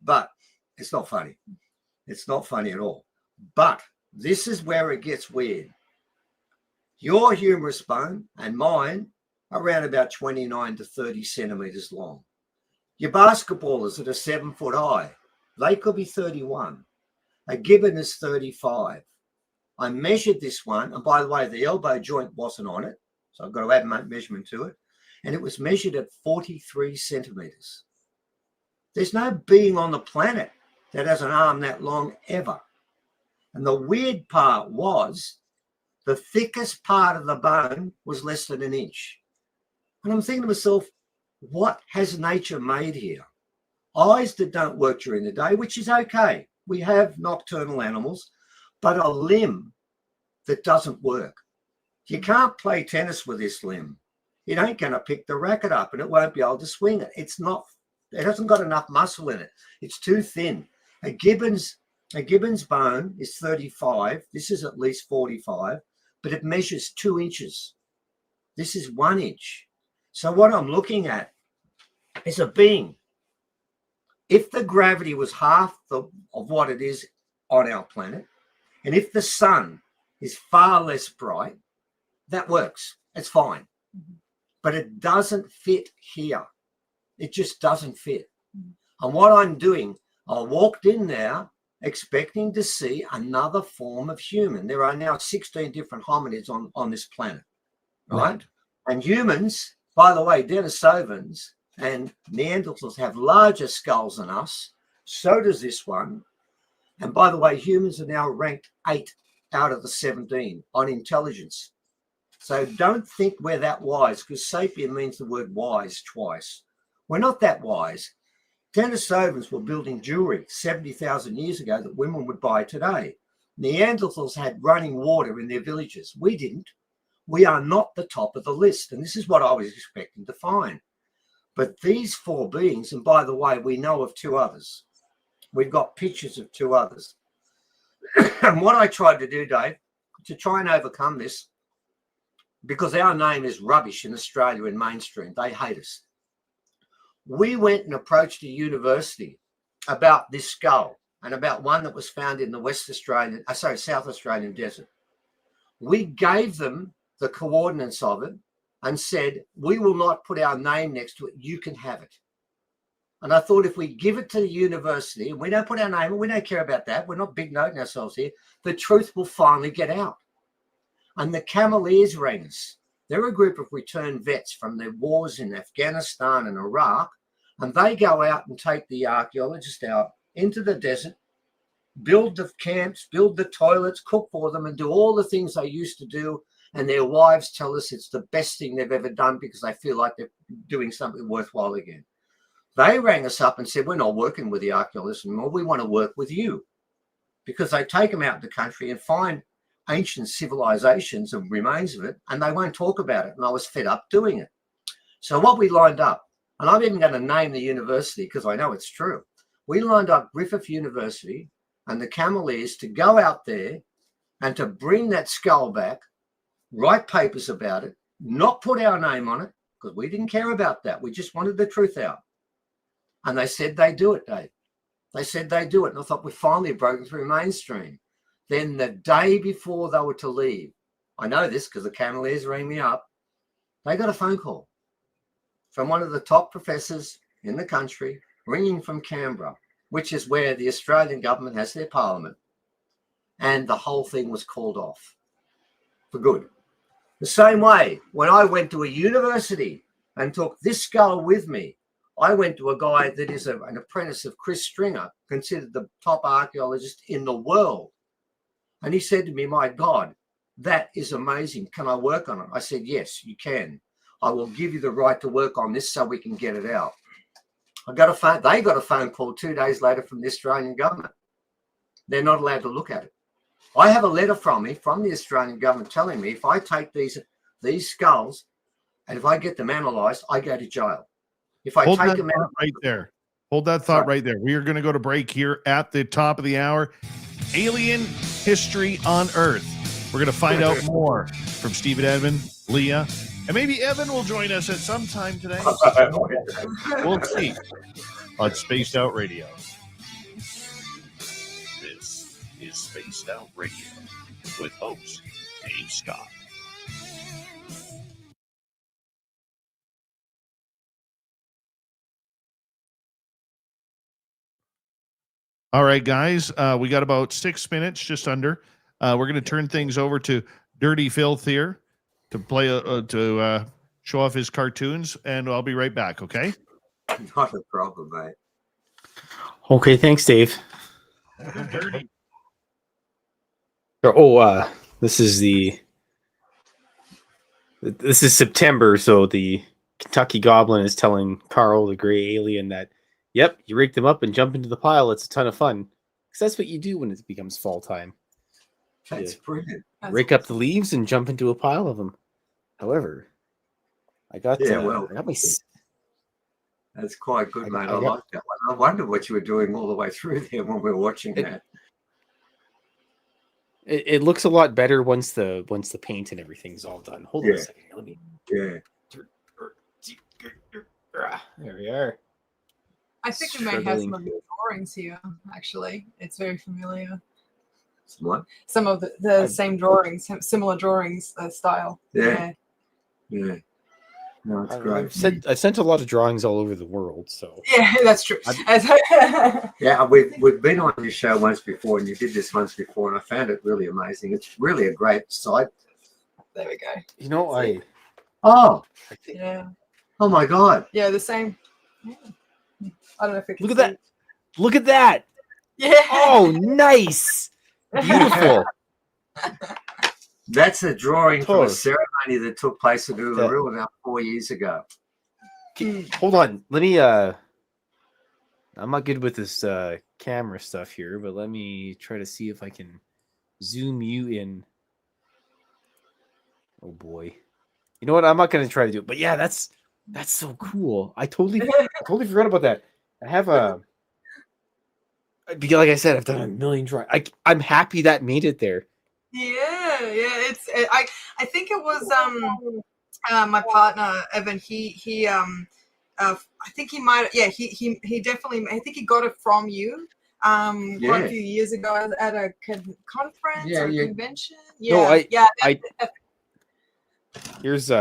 But it's not funny. It's not funny at all. But this is where it gets weird. Your humerus bone and mine are around about 29 to 30 centimeters long. Your basketballers that are 7 foot high, they could be 31. A gibbon is 35. I measured this one, and by the way, the elbow joint wasn't on it, so I've got to add measurement to it, and it was measured at 43 centimeters. There's no being on the planet that has an arm that long ever. And the weird part was the thickest part of the bone was less than an inch. And I'm thinking to myself, what has nature made here? Eyes that don't work during the day, which is okay. We have nocturnal animals, but a limb that doesn't work. You can't play tennis with this limb. It ain't going to pick the racket up and it won't be able to swing it. It hasn't got enough muscle in it. It's too thin. A gibbon's bone is 35. This is at least 45, but it measures 2 inches. This is 1 inch. So what I'm looking at is a being. If the gravity was half of what it is on our planet, and if the sun is far less bright, that works. It's fine. But it doesn't fit here. It just doesn't fit. And what I'm doing, I walked in there expecting to see another form of human. There are now 16 different hominids on this planet, right? And humans, by the way, Denisovans and Neanderthals have larger skulls than us. So does this one. And by the way, humans are now ranked 8 out of the 17 on intelligence. So don't think we're that wise, because sapien means the word wise twice. We're not that wise. Denisovans were building jewelry 70,000 years ago that women would buy today. Neanderthals had running water in their villages. We didn't. We are not the top of the list. And this is what I was expecting to find. But these 4 beings, and by the way, we know of 2 others. We've got pictures of 2 others. And what I tried to do, Dave, to try and overcome this, because our name is rubbish in Australia in mainstream, they hate us. We went and approached a university about this skull and about one that was found in the South Australian desert. We gave them the coordinates of it and said, we will not put our name next to it. You can have it. And I thought if we give it to the university and we don't put our name, and we don't care about that, we're not big noting ourselves here, the truth will finally get out. And the Cameleers rang us. They're a group of returned vets from their wars in Afghanistan and Iraq, and they go out and take the archaeologists out into the desert, build the camps, build the toilets, cook for them, and do all the things they used to do. And their wives tell us it's the best thing they've ever done because they feel like they're doing something worthwhile again. They rang us up and said, we're not working with the archaeologists anymore. We want to work with you. Because they take them out in the country and find ancient civilizations and remains of it, and they won't talk about it. And I was fed up doing it. So what we lined up, and I'm even going to name the university because I know it's true. We lined up Griffith University and the Cameleers to go out there and to bring that skull back, write papers about it, not put our name on it, because we didn't care about that. We just wanted the truth out. And they said they do it, Dave. They said they do it. And I thought, we've finally broken through mainstream. Then the day before they were to leave, I know this because the Cameleers rang me up, they got a phone call from one of the top professors in the country, ringing from Canberra, which is where the Australian government has their parliament. And the whole thing was called off for good. The same way, when I went to a university and took this skull with me, I went to a guy that is an apprentice of Chris Stringer, considered the top archaeologist in the world. And he said to me, my God, that is amazing. Can I work on it? I said, yes, you can. I will give you the right to work on this so we can get it out. They got a phone call 2 days later from the Australian government. They're not allowed to look at it. I have a letter from the Australian government telling me if I take these skulls and if I get them analysed, I go to jail. If I Hold take that them thought right there. Hold that thought right there. We are going to go to break here at the top of the hour. Alien history on Earth. We're going to find out more from Steve and Evan, Lea, and maybe Evan will join us at some time today. We'll see on Spaced Out Radio. This is Spaced Out Radio with host Dave Scott. All right, guys, we got about 6 minutes, just under. We're going to turn things over to Dirty Filth here to play to show off his cartoons, and I'll be right back. Okay? Not a problem, mate. Okay, thanks, Dave. Dirty. This is September, so the Kentucky Goblin is telling Carl, the gray alien, that, yep, you rake them up and jump into the pile. It's a ton of fun. Because that's what you do when it becomes fall time. That's brilliant. Rake up the leaves and jump into a pile of them. However, I got my... That's quite good, mate. I like that one. I wonder what you were doing all the way through there when we were watching that. It looks a lot better once the paint and everything's all done. Hold on a second. Let me. Yeah. There we are. I think we may have some of the drawings here. Actually, it's very familiar. Some of the same drawings, similar drawings style. Yeah. No, it's great. I've sent a lot of drawings all over the world, so yeah, that's true. Yeah, we've been on your show once before, and you did this once before, and I found it really amazing. It's really a great site. There we go. You know, I think, yeah. Oh my God. Yeah, the same. Yeah. I don't know if we can look at that. Look at that. Yeah. Oh, nice. Beautiful. That's a drawing from a ceremony that took place at Uluru about 4 years ago. Hold on. Let me I'm not good with this camera stuff here, but let me try to see if I can zoom you in. Oh boy. You know what? I'm not gonna try to do it, but yeah, that's so cool. I totally forgot about that. I have like I said, I've done a million drawings. I'm happy that made it there. Yeah. I think it was my partner Evan. I think he might. Yeah, he definitely. I think he got it from you. Quite a few years ago at a conference or a convention. Yeah, no, here's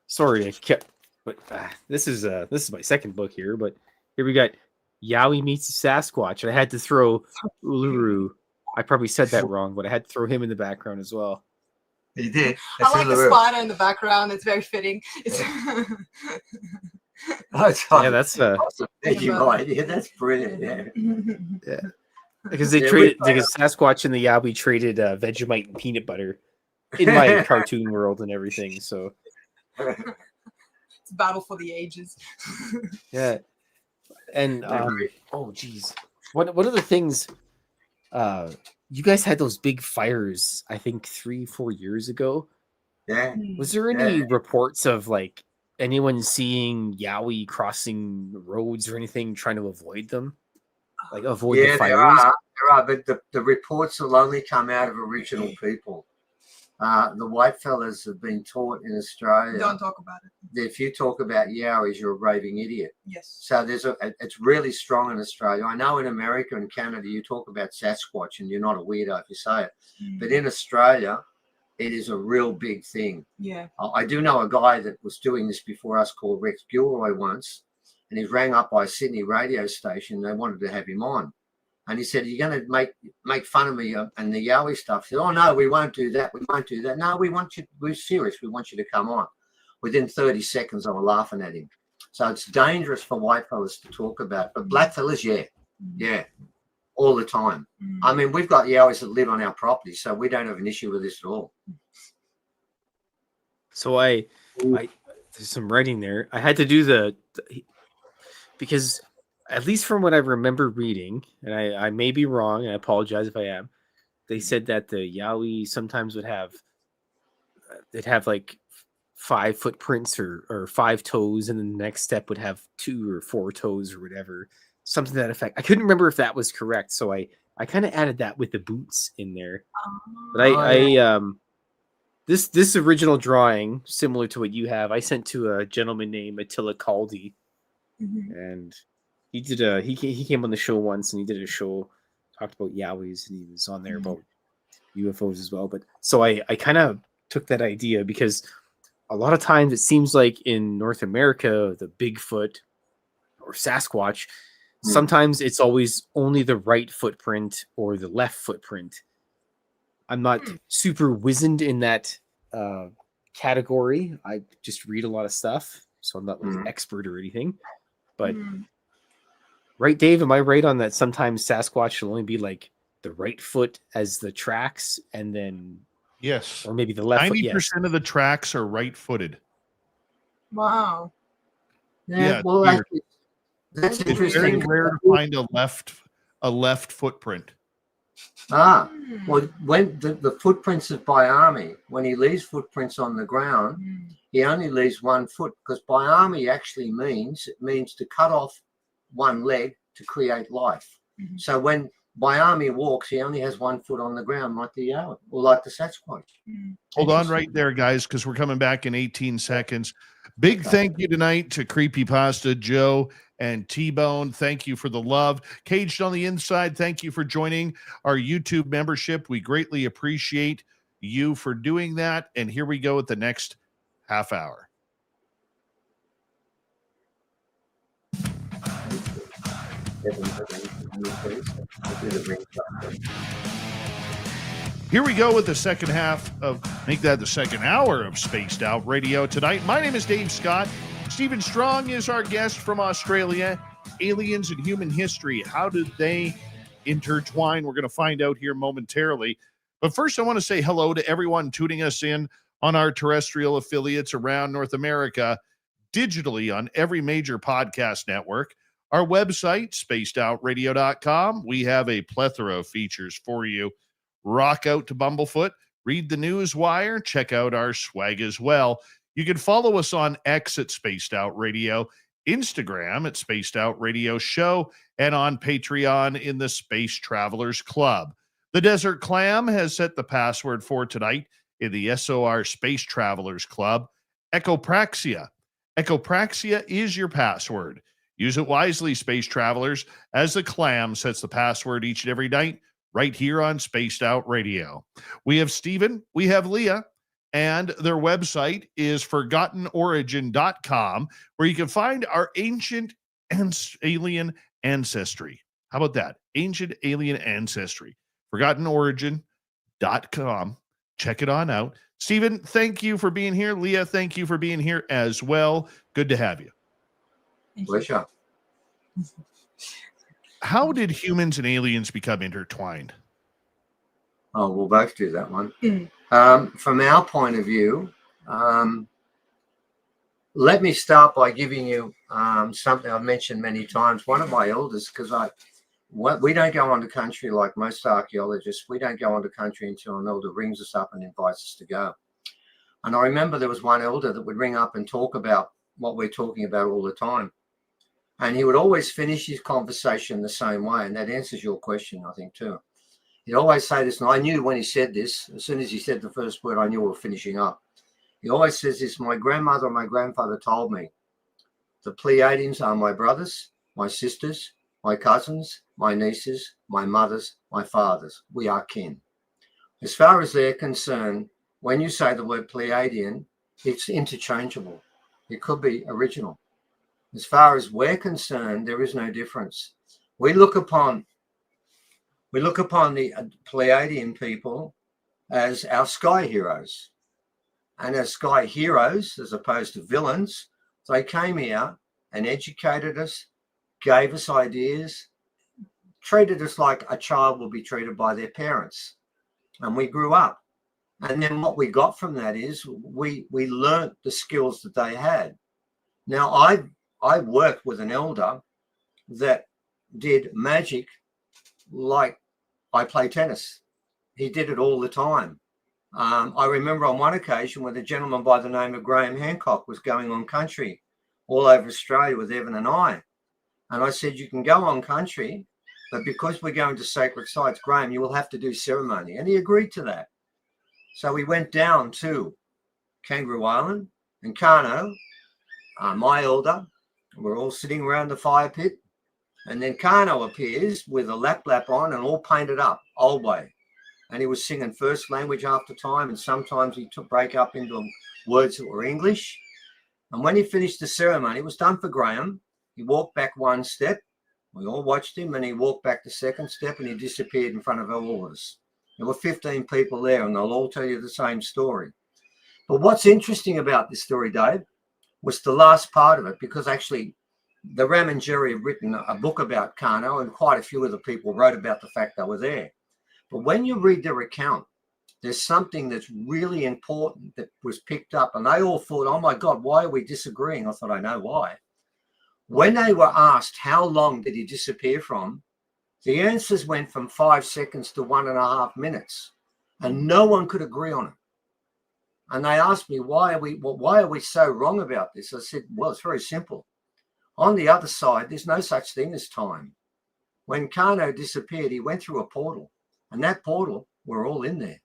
sorry, I kept. But this is my second book here. But here we got Yowie meets Sasquatch. And I had to throw Uluru. I probably said that wrong, but I had to throw him in the background as well. You did. I like the spider in the background. It's very fitting. Yeah, that's awesome. Yeah, that's brilliant. Yeah. Because because Sasquatch and the Yowie traded Vegemite and peanut butter in my cartoon world and everything. So it's a battle for the ages. Yeah. And oh geez. One of the things you guys had those big fires, I think 3-4 years ago. Yeah. Was there any reports of like anyone seeing Yowie crossing roads or anything, trying to avoid them? Like avoid the fires? There are, but the reports will only come out of Aboriginal people. The white fellas have been taught in Australia. Don't talk about it. If you talk about Yowies, you're a raving idiot. Yes. So it's really strong in Australia. I know in America and Canada, you talk about Sasquatch and you're not a weirdo if you say it. But in Australia, it is a real big thing. Yeah. I do know a guy that was doing this before us called Rex Gilroy once, and he rang up by a Sydney radio station. They wanted to have him on. And he said, "You're going to make fun of me and the Yowie stuff." He said, "Oh no, we won't do that. We won't do that. No, we want you. We're serious. We want you to come on." Within 30 seconds, I was laughing at him. So it's dangerous for white fellas to talk about, but black fellas, yeah, all the time. I mean, we've got Yowies that live on our property, so we don't have an issue with this at all. So I there's some writing there. I had to do because at least from what I remember reading, and I may be wrong, and I apologize if I am, they said that the Yowie sometimes would have they'd have like 5 footprints or 5 toes, and then the next step would have 2 or 4 toes or whatever, something to that effect. I couldn't remember if that was correct, so I kind of added that with the boots in there. But this original drawing, similar to what you have, I sent to a gentleman named Attila Caldi, and he did he came on the show once, and he did a show, talked about Yowies, and he was on there about UFOs as well. But so I kind of took that idea, because a lot of times it seems like in North America, the Bigfoot or Sasquatch, sometimes it's always only the right footprint or the left footprint. I'm not super wizened in that category. I just read a lot of stuff, so I'm not like an expert or anything. But right, Dave, am I right on that? Sometimes Sasquatch will only be like the right foot as the tracks, and then Yes, or maybe the left. 90% of the tracks are right-footed. Wow. Yeah, well, that's It's interesting. very rare to find a left footprint. Well, when the footprints of Biami, when he leaves footprints on the ground, he only leaves 1 foot, because Biami actually means to cut off 1 leg to create life. So when Biami walks, he only has 1 foot on the ground, like the Yowie or like the Sasquatch. Hold on right there, guys, because we're coming back in 18 seconds. Big thank you tonight to Creepypasta Joe and T-Bone. Thank you for the love. Caged on the Inside, thank you for joining our YouTube membership. We greatly appreciate you for doing that. And here we go with the next half hour. Here we go with the second half of, make that the second hour of Spaced Out Radio tonight. My name is Dave Scott. Stephen Strong is our guest from Australia. Aliens and human history. How did they intertwine? We're going to find out here momentarily. But first, I want to say hello to everyone tuning us in on our terrestrial affiliates around North America, digitally on every major podcast network. Our website, spacedoutradio.com. We have a plethora of features for you. Rock out to Bumblefoot, read the news wire, check out our swag as well. You can follow us on X at Spaced Out Radio, Instagram at Spaced Out Radio Show, and on Patreon in the Space Travelers Club. The Desert Clam has set the password for tonight in the SOR Space Travelers Club. Echopraxia. Echopraxia is your password. Use it wisely, Space Travelers, as the Clam sets the password each and every night right here on Spaced Out Radio. We have Stephen, we have Lea, and their website is forgottenorigin.com, where you can find our ancient alien ancestry. How about that? Ancient alien ancestry. Forgottenorigin.com. Check it on out. Stephen, thank you for being here. Lea, thank you for being here as well. Good to have you. Pleasure. How did humans and aliens become intertwined? Oh, we'll both do that one. From our point of view, let me start by giving you something I've mentioned many times. One of my elders, because we don't go onto country like most archaeologists. We don't go onto country until an elder rings us up and invites us to go. And I remember there was one elder that would ring up and talk about what we're talking about all the time. And he would always finish his conversation the same way. And that answers your question, I think, too. He'd always say this, and I knew when he said this, as soon as he said the first word, I knew we were finishing up. He always says this: my grandmother and my grandfather told me the Pleiadians are my brothers, my sisters, my cousins, my nieces, my mothers, my fathers. We are kin. As far as they're concerned, when you say the word Pleiadian, it's interchangeable. It could be original. As far as we're concerned, there is no difference. We look upon We look upon the Pleiadian people as our sky heroes. And as sky heroes, as opposed to villains, they came here and educated us, gave us ideas, treated us like a child will be treated by their parents. And we grew up. And then what we got from that is we learnt the skills that they had. Now, I worked with an elder that did magic like I play tennis. He did it all the time. I remember on one occasion when a gentleman by the name of Graham Hancock was going on country all over Australia with Evan and I. And I said, you can go on country, but because we're going to sacred sites, Graham, you will have to do ceremony. And he agreed to that. So we went down to Kangaroo Island and Kano, my elder. We're all sitting around the fire pit. And then Kano appears with a lap on and all painted up, old way. And he was singing first language after time. And sometimes he took break up into words that were English. And when he finished the ceremony, it was done for Graham. He walked back one step. We all watched him, and he walked back the second step, and he disappeared in front of all of us. There were 15 people there, and they'll all tell you the same story. But what's interesting about this story, Dave, was the last part of it, because actually the Ram and Jerry have written a book about Kano, and quite a few other people wrote about the fact they were there. But when you read their account, there's something that's really important that was picked up, and they all thought, oh my God, why are we disagreeing? I thought, I know why. When they were asked how long did he disappear from, the answers went from 5 seconds to 1.5 minutes, and no one could agree on it. And they asked me, why are we so wrong about this? I said, well, it's very simple. On the other side, there's no such thing as time. When Kano disappeared, he went through a portal, and that portal, we're all in there.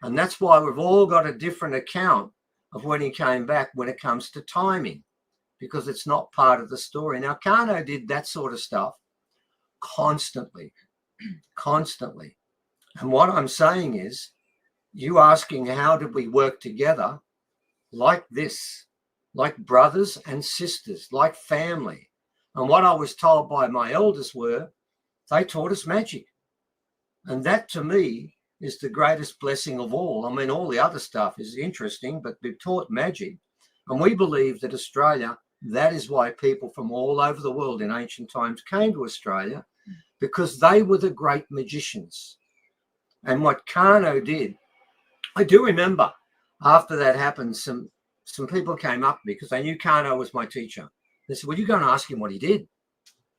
And that's why we've all got a different account of when he came back when it comes to timing, because it's not part of the story. Now, Kano did that sort of stuff constantly. And what I'm saying is, you asking how did we work together like this, like brothers and sisters, like family. And what I was told by my elders were, they taught us magic. And that to me is the greatest blessing of all. I mean, all the other stuff is interesting, but they've taught magic. And we believe that Australia, that is why people from all over the world in ancient times came to Australia, because they were the great magicians. And what Kano did, I do remember after that happened, some people came up to me because they knew Kano was my teacher. They said, well, you're going to ask him what he did?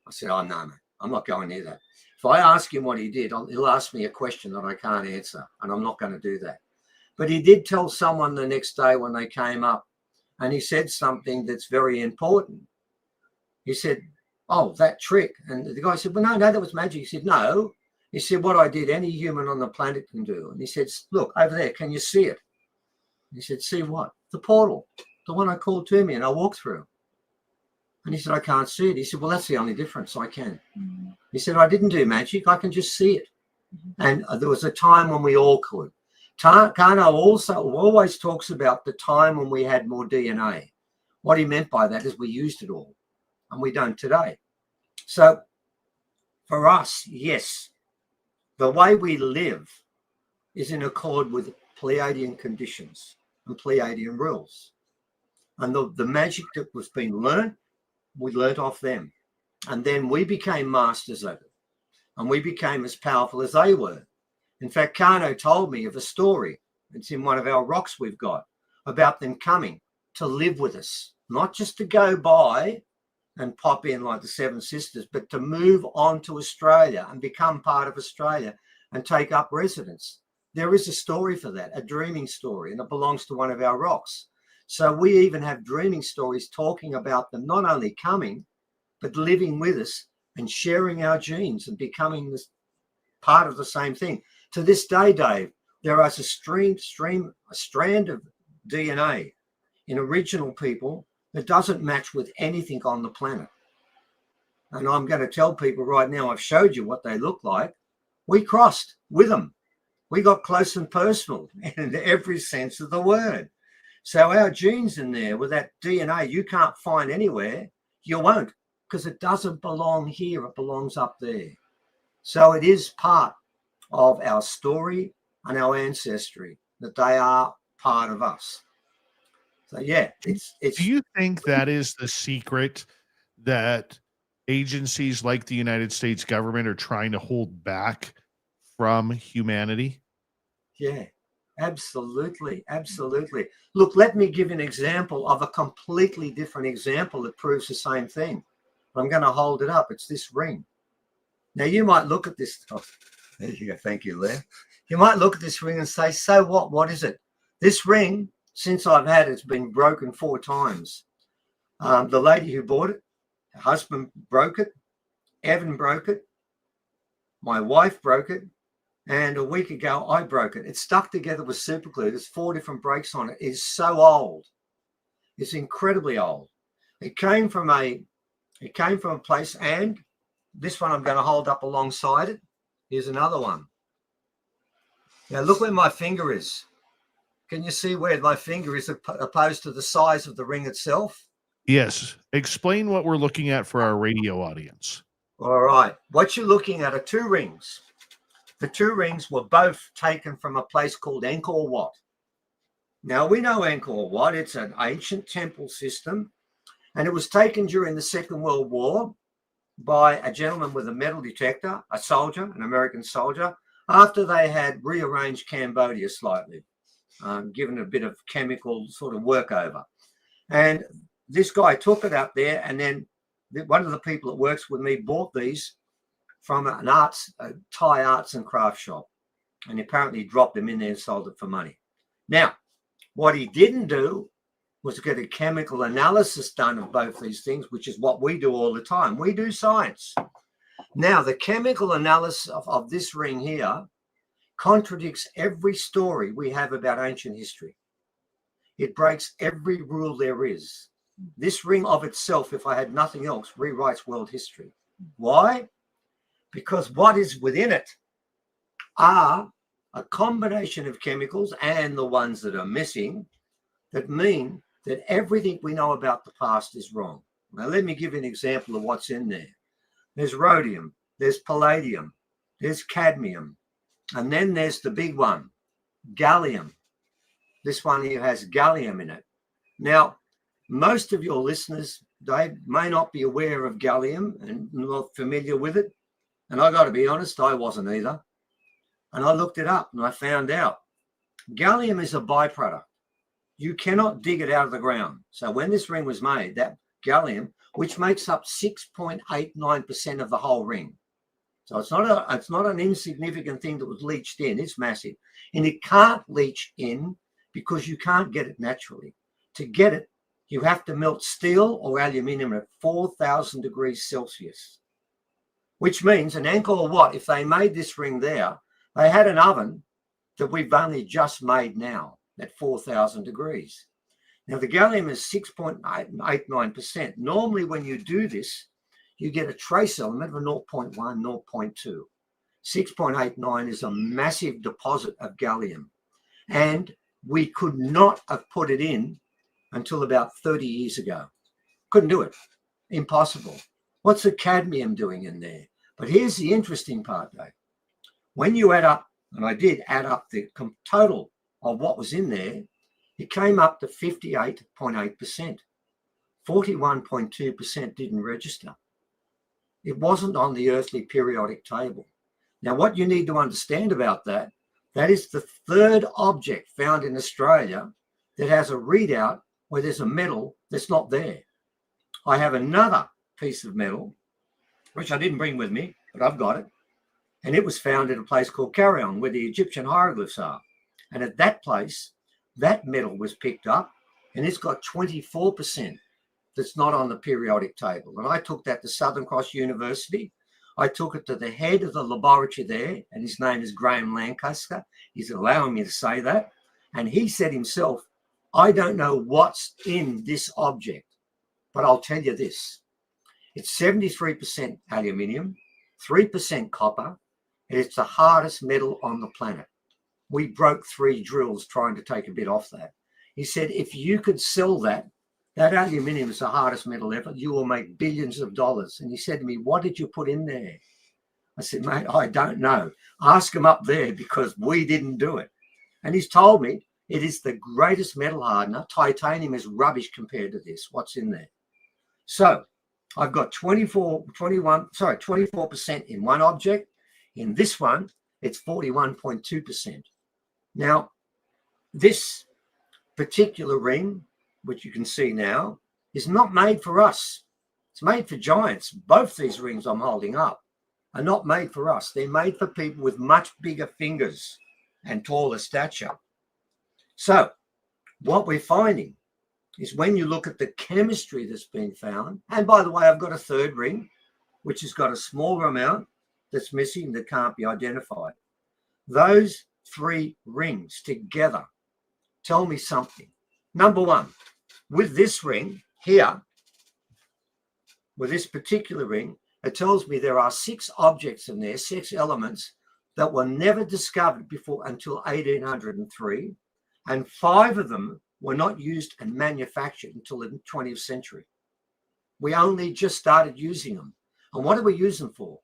I said, oh, no, man, I'm not going near that. If I ask him what he did, he'll ask me a question that I can't answer, and I'm not going to do that. But he did tell someone the next day when they came up, and he said something that's very important. He said, oh, that trick. And the guy said, well, no, that was magic. He said, no. He said, what I did, any human on the planet can do. And he said, look, over there, can you see it? He said, see what? The portal, the one I called to me and I walked through. And he said, I can't see it. He said, well, that's the only difference. I can. Mm-hmm. He said, I didn't do magic. I can just see it. Mm-hmm. And there was a time when we all could. Kano also always talks about the time when we had more DNA. What he meant by that is we used it all, and we don't today. So for us, yes, the way we live is in accord with Pleiadian conditions and Pleiadian rules. And the magic that was being learned, we learnt off them. And then we became masters of it. And we became as powerful as they were. In fact, Kano told me of a story. It's in one of our rocks we've got, about them coming to live with us, not just to go by and pop in like the Seven Sisters, but to move on to Australia and become part of Australia and take up residence. There is a story for that, a dreaming story, and it belongs to one of our rocks. So we even have dreaming stories talking about them not only coming, but living with us and sharing our genes and becoming this part of the same thing. To this day, Dave, there is a strand of DNA in original people that doesn't match with anything on the planet. And I'm going to tell people right now, I've showed you what they look like. We crossed with them. We got close and personal in every sense of the word. So our genes in there with that DNA you can't find anywhere, you won't, because it doesn't belong here. It belongs up there. So it is part of our story and our ancestry that they are part of us. So yeah, it's. Do you think that is the secret that agencies like the United States government are trying to hold back from humanity? Yeah, absolutely. Absolutely. Look, let me give you an example of a completely different example that proves the same thing. I'm going to hold it up. It's this ring. Now, you might look at this. Oh, there you go. Thank you, Lea. You might look at this ring and say, so what? What is it? This ring, since I've had it, it's been broken 4 times. The lady who bought it, her husband broke it. Evan broke it. My wife broke it. And a week ago, I broke it. It's stuck together with super glue. There's 4 different breaks on it. It's so old. It's incredibly old. It came from a place, and this one I'm going to hold up alongside it. Here's another one. Now look where my finger is. Can you see where my finger is opposed to the size of the ring itself? Yes. Explain what we're looking at for our radio audience. All right. What you're looking at are 2 rings. The 2 rings were both taken from a place called Angkor Wat. Now, we know Angkor Wat. It's an ancient temple system, and it was taken during the Second World War by a gentleman with a metal detector, a soldier, an American soldier, after they had rearranged Cambodia slightly, given a bit of chemical sort of workover. And this guy took it up there, and then one of the people that works with me bought these from a Thai arts and craft shop, and apparently dropped them in there and sold it for money. Now, what he didn't do was get a chemical analysis done of both these things, which is what we do all the time. We do science. Now, the chemical analysis of this ring here contradicts every story we have about ancient history. It breaks every rule there is. This ring of itself, if I had nothing else, rewrites world history. Why? Because what is within it are a combination of chemicals, and the ones that are missing, that mean that everything we know about the past is wrong. Now, let me give you an example of what's in there. There's rhodium, there's palladium, there's cadmium, and then there's the big one, gallium. This one here has gallium in it. Now, most of your listeners, they may not be aware of gallium and not familiar with it. And I got to be honest, I wasn't either. And I looked it up and I found out gallium is a byproduct. You cannot dig it out of the ground. So when this ring was made, that gallium, which makes up 6.89% of the whole ring. So it's not an insignificant thing that was leached in. It's massive. And it can't leach in because you can't get it naturally. To get it, you have to melt steel or aluminium at 4,000 degrees Celsius. Which means in Angkor Wat, if they made this ring there, they had an oven that we've only just made now at 4,000 degrees. Now, the gallium is 6.89%. Normally, when you do this, you get a trace element of a 0.1, 0.2. 6.89 is a massive deposit of gallium. And we could not have put it in until about 30 years ago. Couldn't do it. Impossible. What's the cadmium doing in there? But here's the interesting part, though. When you add up, and I did add up the total of what was in there, it came up to 58.8%. 41.2% didn't register. It wasn't on the earthly periodic table. Now, what you need to understand about that is the 3rd object found in Australia that has a readout where there's a metal that's not there. I have another piece of metal, which I didn't bring with me, but I've got it. And it was found at a place called Carrion, where the Egyptian hieroglyphs are. And at that place, that metal was picked up, and it's got 24% that's not on the periodic table. And I took that to Southern Cross University. I took it to the head of the laboratory there, and his name is Graham Lancaster. He's allowing me to say that. And he said himself, I don't know what's in this object, but I'll tell you this. It's 73% aluminium, 3% copper, and it's the hardest metal on the planet. We broke 3 drills trying to take a bit off that. He said, if you could sell that aluminium is the hardest metal ever, you will make billions of dollars. And he said to me, what did you put in there? I said, mate, I don't know. Ask him up there because we didn't do it. And he's told me it is the greatest metal hardener. Titanium is rubbish compared to this. What's in there? So I've got 24% in one object. In this one, it's 41.2%. Now, this particular ring, which you can see now, is not made for us. It's made for giants. Both these rings I'm holding up are not made for us. They're made for people with much bigger fingers and taller stature. So what we're finding is when you look at the chemistry that's been found, and by the way, I've got a third ring, which has got a smaller amount that's missing that can't be identified. Those three rings together tell me something. Number one, with this ring here, with this particular ring, it tells me there are 6 objects in there, 6 elements that were never discovered before until 1803, and 5 of them were not used and manufactured until the 20th century. We only just started using them. And what do we use them for?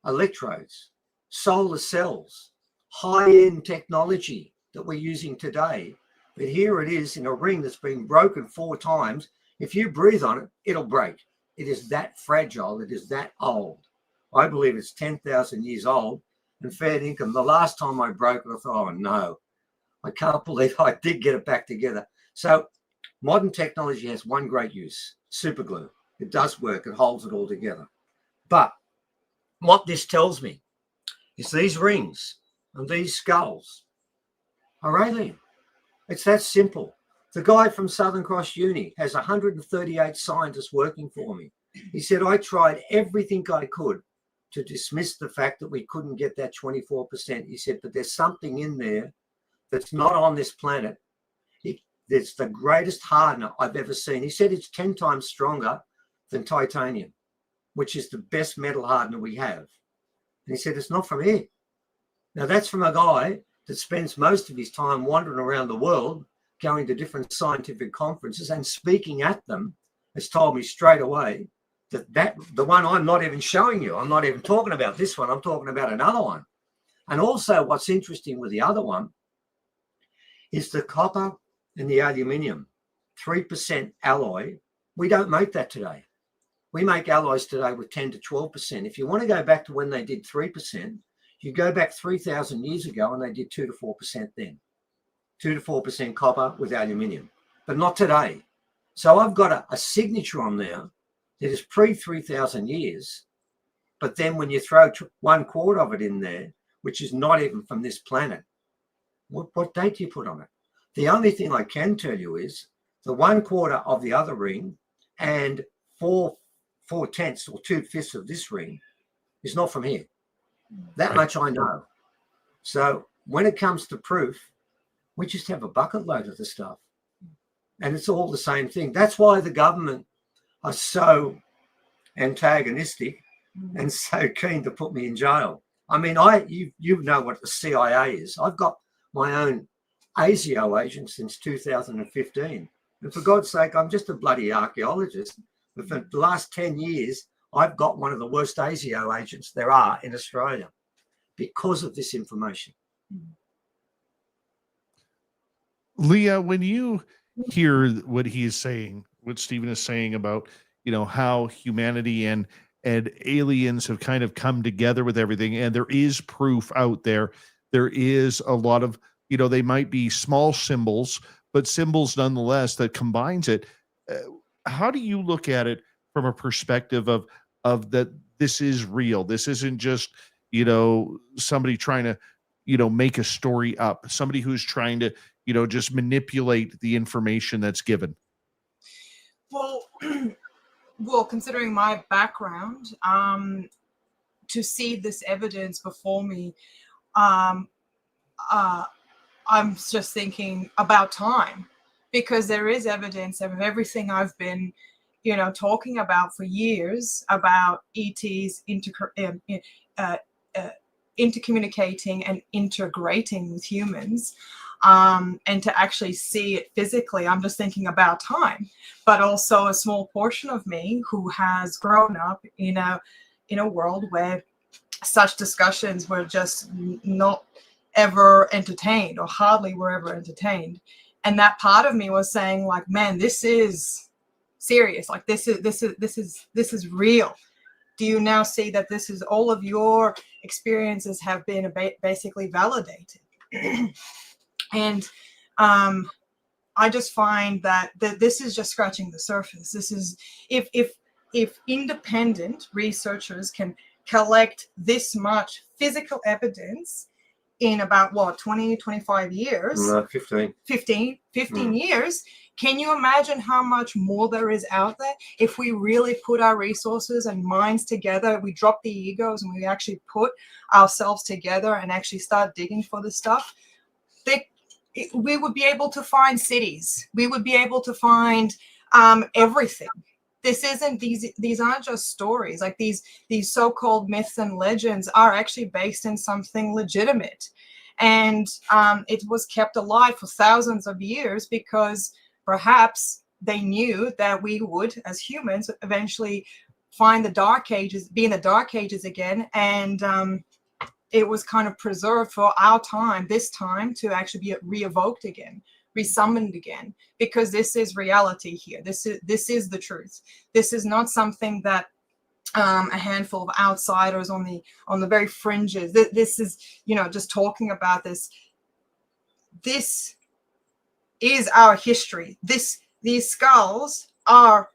Electrodes, solar cells, high-end technology that we're using today. But here it is in a ring that's been broken 4 times. If you breathe on it, it'll break. It is that fragile. It is that old. I believe it's 10,000 years old. And fair income, the last time I broke it, I thought, oh no, I can't believe I did get it back together. So modern technology has one great use, super glue. It does work. It holds it all together. But what this tells me is these rings and these skulls are alien. It's that simple. The guy from Southern Cross Uni has 138 scientists working for me. He said, I tried everything I could to dismiss the fact that we couldn't get that 24%. He said, but there's something in there that's not on this planet. It's the greatest hardener I've ever seen. He said it's 10 times stronger than titanium, which is the best metal hardener we have. And he said, it's not from here. Now, that's from a guy that spends most of his time wandering around the world, going to different scientific conferences and speaking at them, has told me straight away that the one I'm not even showing you, I'm not even talking about this one, I'm talking about another one. And also what's interesting with the other one is the copper and the aluminium, 3% alloy. We don't make that today. We make alloys today with 10 to 12%. If you want to go back to when they did 3%, you go back 3,000 years ago and they did 2 to 4% then. 2 to 4% copper with aluminium, but not today. So I've got a signature on there that is pre 3,000 years, but then when you throw 1/4 of it in there, which is not even from this planet, what date do you put on it? The only thing I can tell you is the 1/4 of the other ring and 4/10 or 2/5 of this ring is not from here. That much I know. So when it comes to proof, we just have a bucket load of the stuff. And it's all the same thing. That's why the government are so antagonistic and so keen to put me in jail. I mean, you know what the CIA is. I've got my own ASIO agent since 2015. And for God's sake, I'm just a bloody archaeologist. But for the last 10 years, I've got one of the worst ASIO agents there are in Australia because of this information. Lea, when you hear what he is saying, what Stephen is saying about, how humanity and aliens have kind of come together with everything, and there is proof out there. There is a lot of, they might be small symbols, but symbols nonetheless that combines it. How do you look at it from a perspective of that this is real? This isn't just, somebody trying to, make a story up, somebody who's trying to, just manipulate the information that's given. Well, considering my background, to see this evidence before me, I'm just thinking about time, because there is evidence of everything I've been, talking about for years about ETs intercommunicating and integrating with humans. And to actually see it physically, I'm just thinking about time, but also a small portion of me who has grown up in a world where such discussions were just not ever entertained, or hardly were ever entertained. And that part of me was saying, like, man, this is serious. Like, this is real. Do you now see that this is all of your experiences have been basically validated? And I just find that this is just scratching the surface. This is, if independent researchers can collect this much physical evidence in about, what, 20, 25 years? 15 years. Can you imagine how much more there is out there if we really put our resources and minds together? We drop the egos and we actually put ourselves together and actually start digging for this stuff. We would be able to find cities. We would be able to find everything. This isn't, these aren't just stories. Like, these so-called myths and legends are actually based in something legitimate. And it was kept alive for thousands of years because perhaps they knew that we would, as humans, eventually find the dark ages, be in the dark ages again. And it was kind of preserved for our time, this time, to actually be re-evoked again, resummoned again, because this is reality here. This is the truth. This is not something that a handful of outsiders on the very fringes. This is, just talking about this. This is our history. These skulls are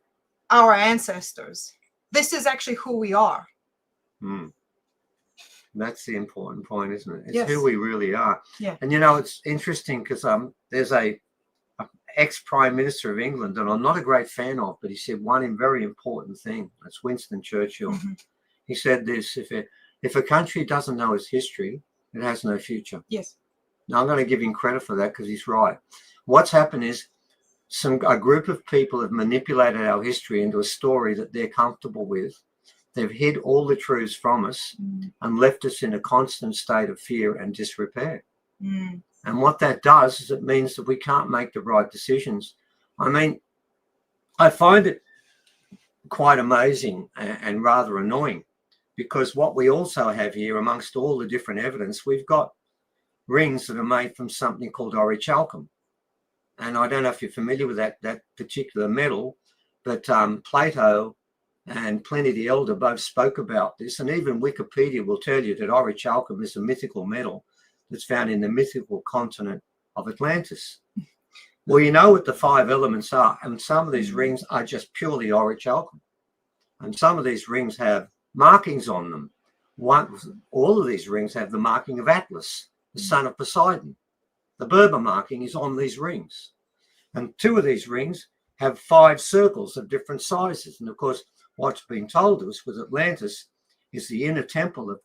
our ancestors. This is actually who we are. That's the important point, isn't it? It's Yes. who we really are. Yeah. And it's interesting because there's a ex-Prime Minister of England that I'm not a great fan of, but he said one very important thing. That's Winston Churchill. Mm-hmm. He said this: if a country doesn't know its history, it has no future. Yes. Now, I'm going to give him credit for that because he's right. What's happened is a group of people have manipulated our history into a story that they're comfortable with. They've hid all the truths from us and left us in a constant state of fear and disrepair. And what that does is it means that we can't make the right decisions. I mean, I find it quite amazing and rather annoying, because what we also have here, amongst all the different evidence, we've got rings that are made from something called orichalcum. And I don't know if you're familiar with that particular metal, but Plato and Pliny the Elder both spoke about this. And even Wikipedia will tell you that orichalcum is a mythical metal that's found in the mythical continent of Atlantis. Well, you know what the 5 elements are, and some of these rings are just purely orichalcum. And some of these rings have markings on them. All of these rings have the marking of Atlas, the son of Poseidon. The Berber marking is on these rings. And 2 of these rings have 5 circles of different sizes. And of course, what's been told us with Atlantis is the inner temple of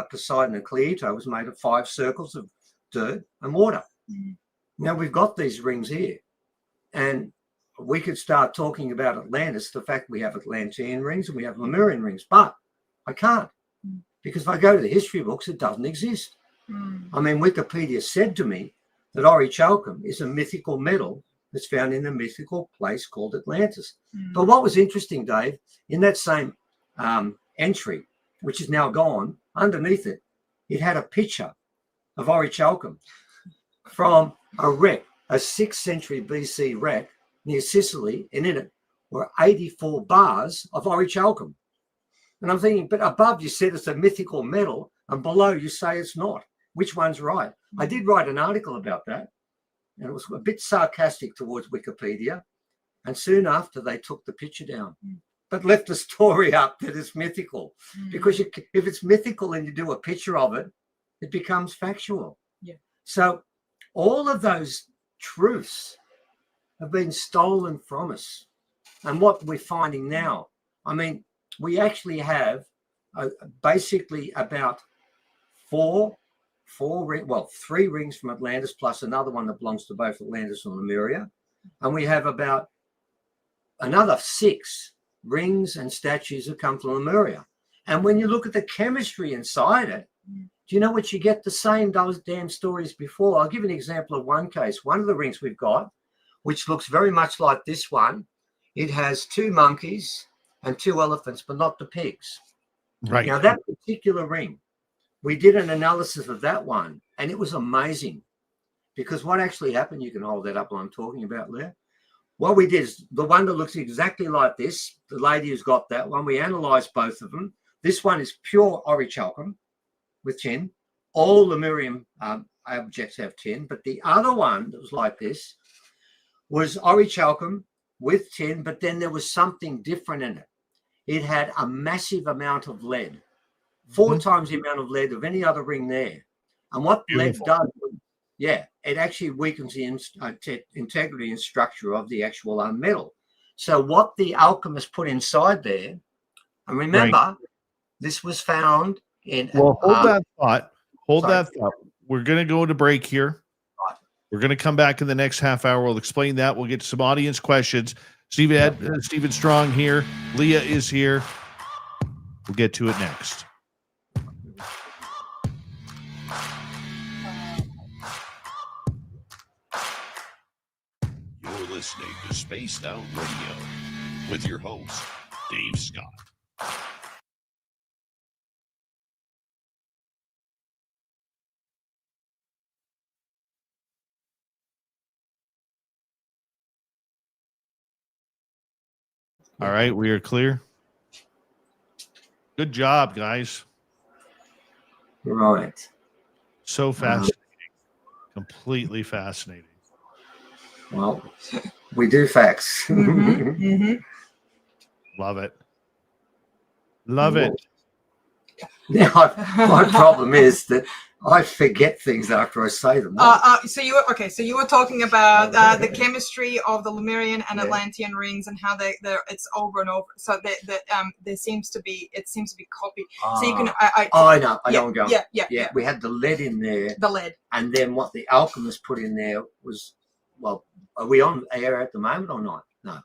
Poseidon and Cleito was made of 5 circles of dirt and water. Now we've got these rings here, and we could start talking about Atlantis, the fact we have Atlantean rings and we have Lemurian rings, but I can't, because if I go to the history books, it doesn't exist. I mean, Wikipedia said to me that orichalcum is a mythical metal that's found in a mythical place called Atlantis. But what was interesting, Dave, in that same entry, which is now gone, underneath it, it had a picture of orichalcum from a wreck, a 6th century BC wreck near Sicily, and in it were 84 bars of orichalcum. And I'm thinking, but above you said it's a mythical metal, and below you say it's not. Which one's right? I did write an article about that, and it was a bit sarcastic towards Wikipedia. And soon after, they took the picture down, but left the story up that it's mythical. Because if it's mythical and you do a picture of it, it becomes factual. Yeah. So all of those truths have been stolen from us. And what we're finding now, I mean, we actually have basically about 3 rings from Atlantis, plus another one that belongs to both Atlantis and Lemuria. And we have about another 6 rings and statues that come from Lemuria. And when you look at the chemistry inside it, do you know what you get? The same those damn stories before. I'll give an example of one case. One of the rings we've got, which looks very much like this one, it has 2 monkeys and 2 elephants, but not the pigs. Right. Now, that particular ring we did an analysis of that one, and it was amazing. Because what actually happened, you can hold that up while I'm talking about there. What we did is the one that looks exactly like this, the lady who's got that one, we analysed both of them. This one is pure orichalcum with tin. All Lemurian objects have tin, but the other one that was like this was orichalcum with tin, but then there was something different in it. It had a massive amount of lead, 4 times the amount of lead of any other ring there. And what lead does, it actually weakens the integrity and structure of the actual metal. So what the alchemist put inside there, and remember, this was found in... Well, hold that thought. Hold that thought. We're going to go to break here. We're going to come back in the next half hour. We'll explain that. We'll get to some audience questions. Stephen Strong here. Lea is here. We'll get to it next. You're listening to Spaced Out Radio with your host, Dave Scott. All right, we are clear. Good job, guys. Right. So fascinating. Completely fascinating. Well, we do facts. Love it. Love it. Now, my problem is that I forget things after I say them. So you were talking about the chemistry of the Lemurian and Atlantean rings and how it's over and over. So there seems to be copied. So you can. I know. I know. I'm going. Yeah. We had the lead in there. The lead. And then what the alchemist put in there was, well, are we on air at the moment or not? No.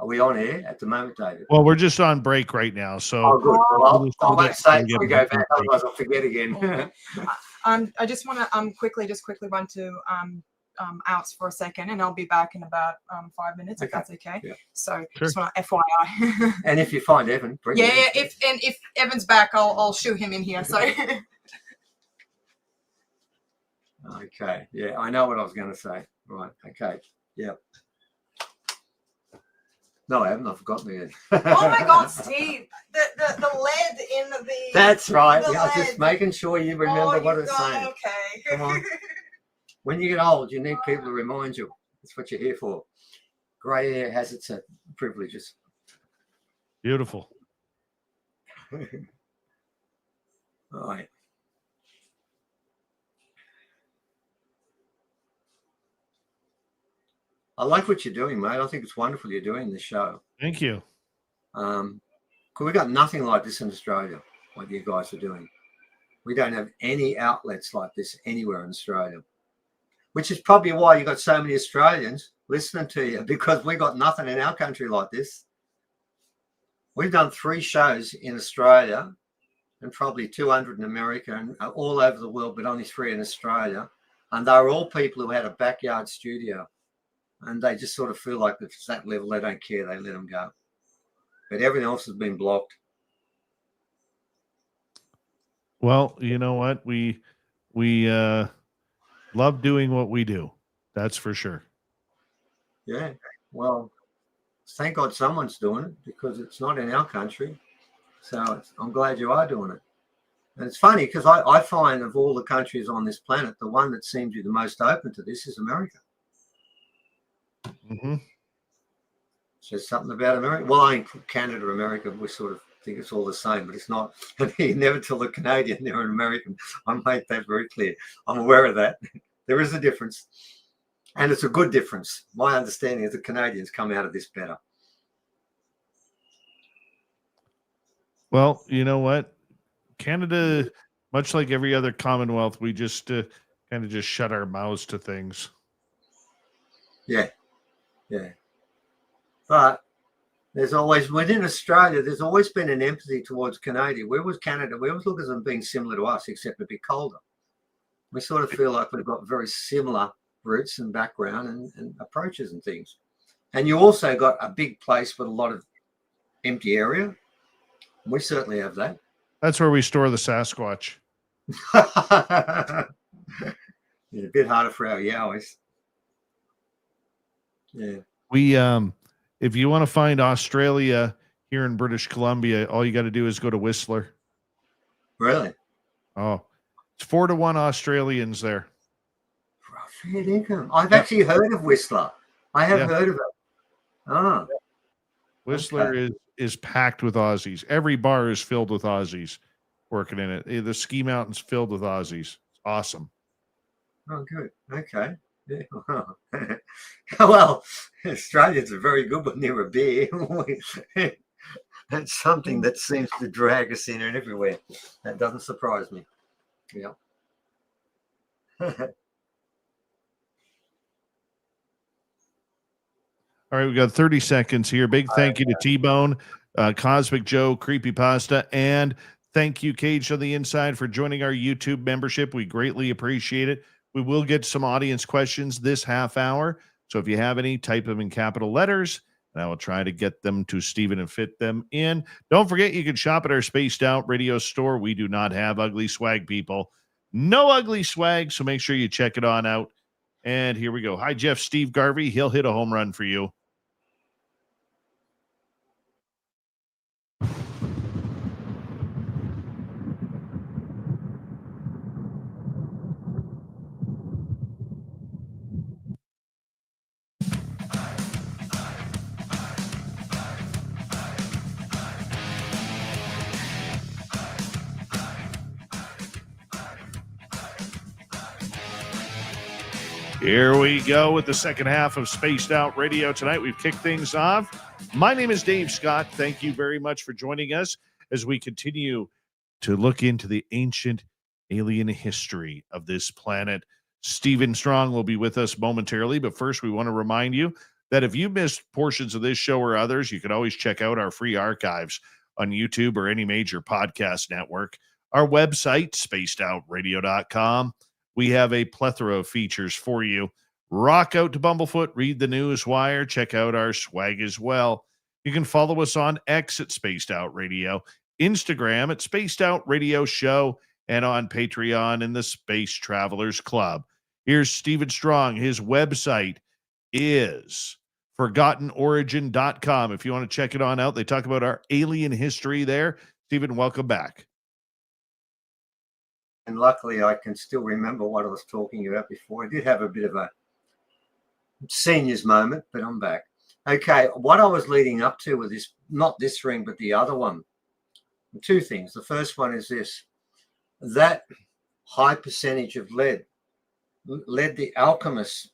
Are we on air at the moment, David? Well, we're just on break right now. So good. Well, I won't say it till we go back, otherwise I'll forget again. I just want to quickly run to outs for a second, and I'll be back in about 5 minutes, if that's okay. Yeah. So just want to FYI. And if you find Evan, bring him in. If Evan's back, I'll shoot him in here. So. Okay. Yeah, I know what I was going to say. Right. Okay. Yeah. No, I haven't. I've forgotten again. Oh my God, Steve! The lead in the. That's right. Yeah, I was just making sure you remember what it's saying. Okay. Come on. When you get old, you need people to remind you. That's what you're here for. Grey hair has its privileges. Beautiful. All right. I like what you're doing, mate. I think it's wonderful you're doing this show. Thank you. Because we've got nothing like this in Australia, what you guys are doing. We don't have any outlets like this anywhere in Australia, which is probably why you got so many Australians listening to you, because we got nothing in our country like this. We've done 3 shows in Australia and probably 200 in America and all over the world, but only 3 in Australia. And they were all people who had a backyard studio. And they just sort of feel like if it's that level, they don't care. They let them go. But everything else has been blocked. Well, you know what? We love doing what we do. That's for sure. Yeah. Well, thank God someone's doing it, because it's not in our country. So I'm glad you are doing it. And it's funny because I find of all the countries on this planet, the one that seems to be the most open to this is America. Mm-hmm. Says something about America. Well, I think Canada, America, we sort of think it's all the same, but it's not. You never tell a Canadian they're an American. I make that very clear. I'm aware of that. There is a difference, and it's a good difference. My understanding is the Canadians come out of this better. Well, you know what? Canada, much like every other Commonwealth, we just kind of just shut our mouths to things. Yeah. But there's always, within Australia, there's always been an empathy towards Canada. Where was Canada? We always look at them being similar to us, except a bit colder. We sort of feel like we've got very similar roots and background and approaches and things. And you also got a big place with a lot of empty area. We certainly have that. That's where we store the Sasquatch. It's a bit harder for our Yowies. Yeah. We if you want to find Australia here in British Columbia, all you got to do is go to Whistler. Really? Oh, it's 4-1 Australians there. Fair dinkum. I've actually heard of Whistler. I have Yeah. heard of it. Ah. Whistler is packed with Aussies. Every bar is filled with Aussies working in it. The ski mountain's filled with Aussies. It's awesome. Oh, good. Okay. Yeah. Well, Australians are very good when they're a beer. That's something that seems to drag us in and everywhere. That doesn't surprise me. Yeah. All right, we got 30 seconds here. Big thank you to T-Bone, Cosmic Joe, Creepypasta, and thank you, Cage on the Inside, for joining our YouTube membership. We greatly appreciate it. We will get some audience questions this half hour. So if you have any, type them in capital letters, and I will try to get them to Stephen and fit them in. Don't forget, you can shop at our Spaced Out Radio store. We do not have ugly swag, people. No ugly swag, so make sure you check it on out. And here we go. Hi, Jeff. Steve Garvey. He'll hit a home run for you. Here we go with the second half of Spaced Out Radio tonight. We've kicked things off. My name is Dave Scott. Thank you very much for joining us as we continue to look into the ancient alien history of this planet. Stephen Strong will be with us momentarily, but first we want to remind you that if you missed portions of this show or others, you can always check out our free archives on YouTube or any major podcast network. Our website, spacedoutradio.com. We have a plethora of features for you. Rock out to Bumblefoot, read the news wire, check out our swag as well. You can follow us on X at Spaced Out Radio, Instagram at Spaced Out Radio Show, and on Patreon in the Space Travelers Club. Here's Stephen Strong. His website is forgottenorigin.com. If you want to check it on out, they talk about our alien history there. Stephen, welcome back. And luckily, I can still remember what I was talking about before. I did have a bit of a seniors moment, but I'm back. Okay, what I was leading up to with this, not this ring, but the other one, two things. The first one is this: that high percentage of lead led the alchemists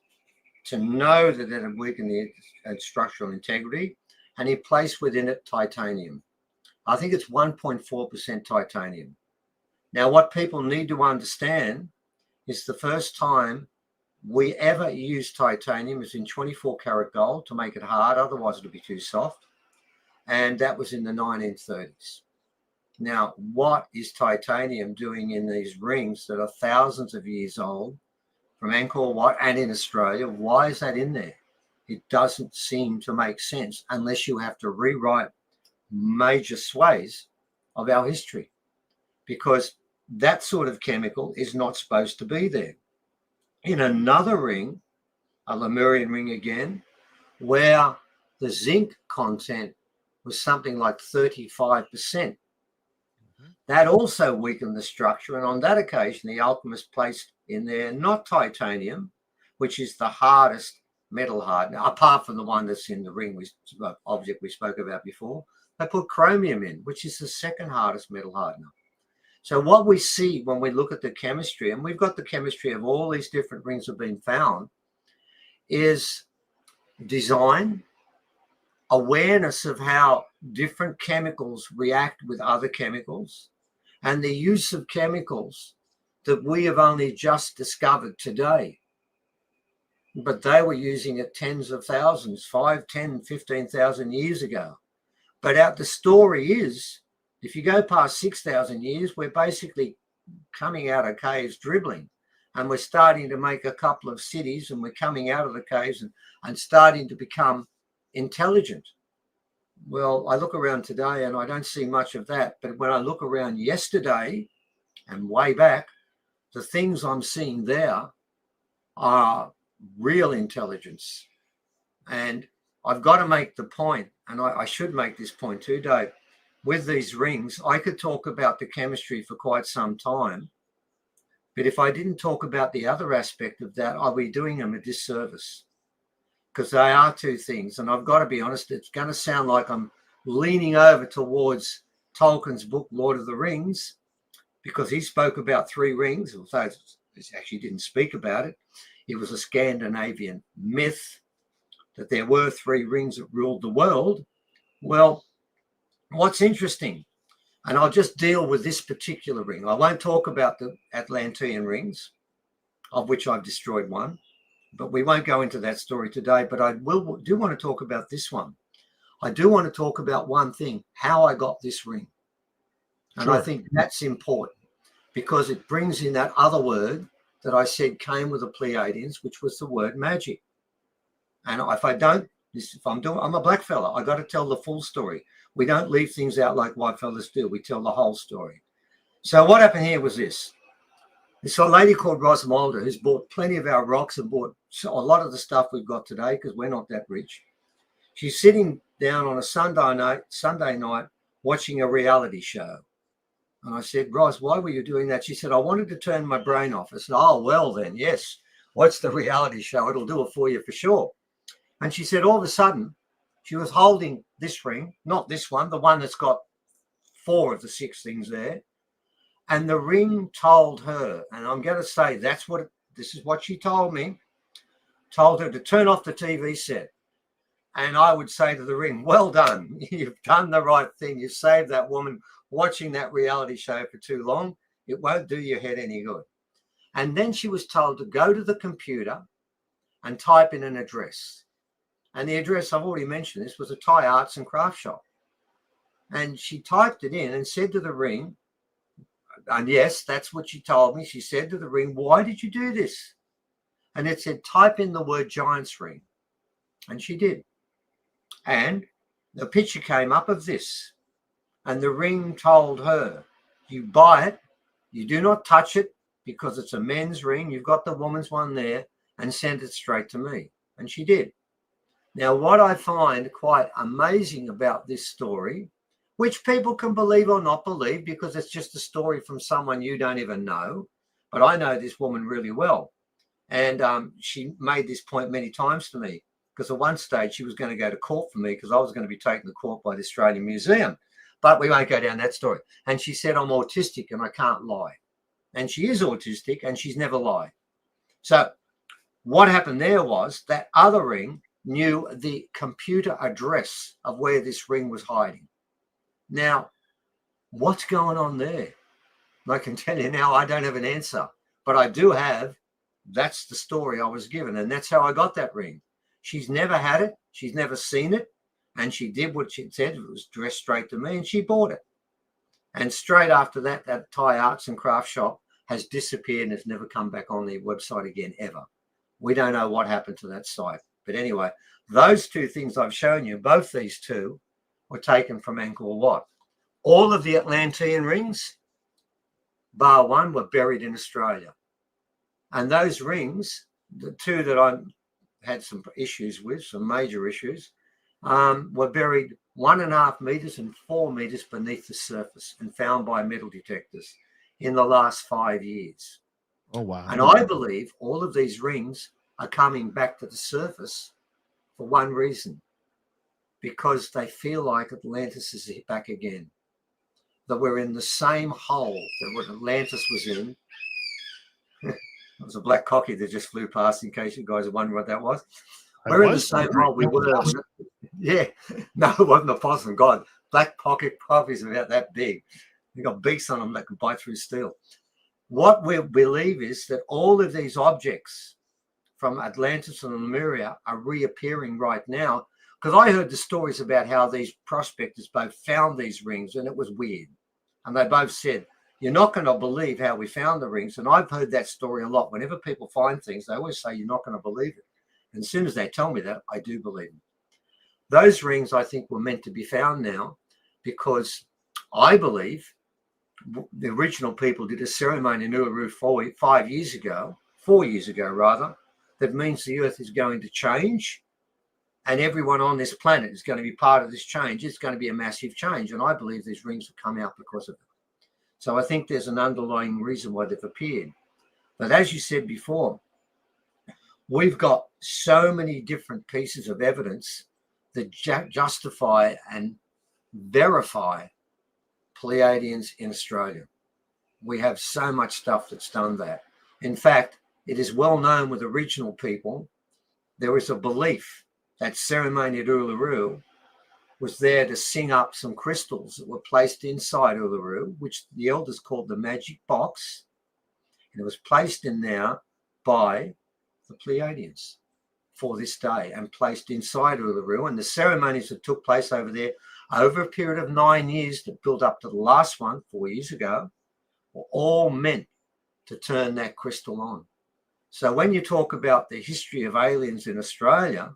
to know that it had weakened the structural integrity, and he placed within it titanium. I think it's 1.4% titanium. Now, what people need to understand is the first time we ever used titanium was in 24 karat gold to make it hard, otherwise it would be too soft. And that was in the 1930s. Now, what is titanium doing in these rings that are thousands of years old from Angkor Wat and in Australia? Why is that in there? It doesn't seem to make sense unless you have to rewrite major sways of our history, because that sort of chemical is not supposed to be there. In another ring, a Lemurian ring again, where the zinc content was something like 35%. That also weakened the structure. And on that occasion, the alchemist placed in there not titanium, which is the hardest metal hardener, apart from the one that's in the ring object we spoke about before. They put chromium in, which is the second hardest metal hardener. So what we see when we look at the chemistry, and we've got the chemistry of all these different rings have been found, is design, awareness of how different chemicals react with other chemicals, and the use of chemicals that we have only just discovered today. But they were using it tens of thousands, 5, 10, 15,000 years ago. But the story is, if you go past 6,000 years, we're basically coming out of caves dribbling, and we're starting to make a couple of cities, and we're coming out of the caves and starting to become intelligent. Well, I look around today and I don't see much of that. But when I look around yesterday and way back, the things I'm seeing there are real intelligence. And I've got to make the point, and I should make this point too, Dave. With these rings, I could talk about the chemistry for quite some time. But if I didn't talk about the other aspect of that, I'll be doing them a disservice, because they are two things. And I've got to be honest, it's going to sound like I'm leaning over towards Tolkien's book, Lord of the Rings, because he spoke about 3 rings, although he actually didn't speak about it. It was a Scandinavian myth that there were 3 rings that ruled the world. Well, what's interesting, and I'll just deal with this particular ring. I won't talk about the Atlantean rings, of which I've destroyed one, but we won't go into that story today. But I do want to talk about this one. I do want to talk about one thing, how I got this ring. And I think that's important, because it brings in that other word that I said came with the Pleiadians, which was the word magic. And if I'm a black fella, I got to tell the full story. We don't leave things out like white fellas do. We tell the whole story. So what happened here was this. It's a lady called Rosmalda who's bought plenty of our rocks and bought a lot of the stuff we've got today, because we're not that rich. She's sitting down on a Sunday night watching a reality show. And I said, Ros, why were you doing that? She said, I wanted to turn my brain off. I said, oh, well then, yes. What's the reality show? It'll do it for you for sure. And she said, all of a sudden, she was holding this ring, not this one, the one that's got 4 of the 6 things there. And the ring told her, and I'm going to say this is what she told me, told her to turn off the TV set. And I would say to the ring, well done. You've done the right thing. You've saved that woman watching that reality show for too long. It won't do your head any good. And then she was told to go to the computer and type in an address. And the address, I've already mentioned this, was a Thai arts and craft shop. And she typed it in and said to the ring, and yes, that's what she told me. She said to the ring, why did you do this? And it said, type in the word giant's ring. And she did. And the picture came up of this. And the ring told her, you buy it, you do not touch it, because it's a men's ring. You've got the woman's one there, and send it straight to me. And she did. Now, what I find quite amazing about this story, which people can believe or not believe, because it's just a story from someone you don't even know, but I know this woman really well. And she made this point many times to me, because at one stage she was going to go to court for me, because I was going to be taken to court by the Australian Museum. But we won't go down that story. And she said, I'm autistic and I can't lie. And she is autistic and she's never lied. So what happened there was that other ring knew the computer address of where this ring was hiding. Now, what's going on there? I can tell you now, I don't have an answer, but I do have, that's the story I was given, and that's how I got that ring. She's never had it, she's never seen it, and she did what she said. It was dressed straight to me, and she bought it. And straight after that, that Thai arts and craft shop has disappeared and has never come back on their website again, ever. We don't know what happened to that site. But anyway, those 2 things I've shown you, both these 2 were taken from Angkor Wat. All of the Atlantean rings, bar one, were buried in Australia. And those rings, the 2 that I had some issues with, some major issues, were buried 1.5 meters and 4 meters beneath the surface and found by metal detectors in the last 5 years. Oh, wow. And I believe all of these rings are coming back to the surface for one reason, because they feel like Atlantis is back again, that we're in the same hole that what Atlantis was in. It was a black cocky that just flew past, in case you guys are wondering what that was. We're in the same hole we were. Yeah, no, it wasn't a possum. God, black pocket cockies are about that big. They got beaks on them that can bite through steel. What we believe is that all of these objects from Atlantis and Lemuria are reappearing right now, because I heard the stories about how these prospectors both found these rings, and it was weird. And they both said, you're not going to believe how we found the rings. And I've heard that story a lot. Whenever people find things, they always say, you're not going to believe it. And as soon as they tell me that, I do believe it. Those rings, I think, were meant to be found now, because I believe the original people did a ceremony in Uluru 4 years ago rather, that means the earth is going to change, and everyone on this planet is going to be part of this change. It's going to be a massive change, and I believe these rings have come out because of it. So I think there's an underlying reason why they've appeared. But as you said before, we've got so many different pieces of evidence that justify and verify Pleiadians in Australia. We have so much stuff that's done that. In fact, it is well known with original people, there is a belief that ceremony at Uluru was there to sing up some crystals that were placed inside Uluru, which the elders called the magic box. And it was placed in there by the Pleiadians for this day and placed inside Uluru. And the ceremonies that took place over there over a period of 9 years that built up to the last one 4 years ago were all meant to turn that crystal on. So when you talk about the history of aliens in Australia,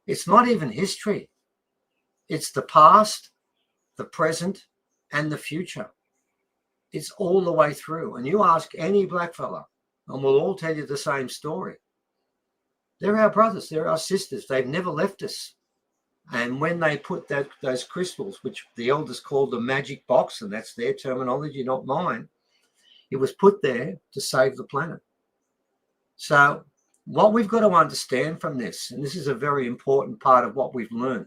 it's not even history. It's the past, the present, and the future. It's all the way through. And you ask any blackfella, and we'll all tell you the same story. They're our brothers. They're our sisters. They've never left us. And when they put those crystals, which the elders called the magic box, and that's their terminology, not mine, it was put there to save the planet. So what we've got to understand from this, and this is a very important part of what we've learned,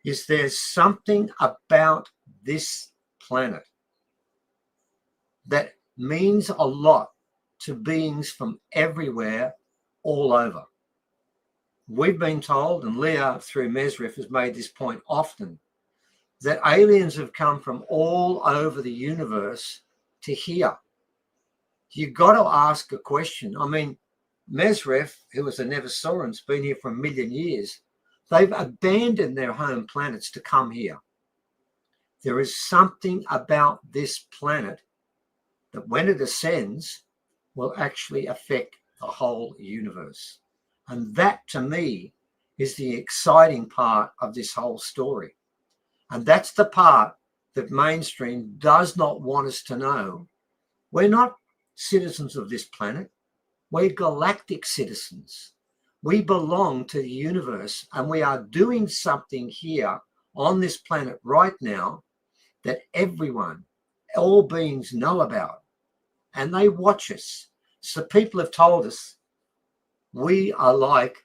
is there's something about this planet that means a lot to beings from everywhere, all over. We've been told, and Lea through Mesrith has made this point often, that aliens have come from all over the universe to here. You've got to ask a question. I mean, Mesrith, who was a Nevisoran's, been here for 1 million years. They've abandoned their home planets to come here. There is something about this planet that when it ascends will actually affect the whole universe. And that, to me, is the exciting part of this whole story. And that's the part that mainstream does not want us to know. We're not citizens of this planet. We're galactic citizens. We belong to the universe, and we are doing something here on this planet right now that everyone, all beings know about, and they watch us. So people have told us we are like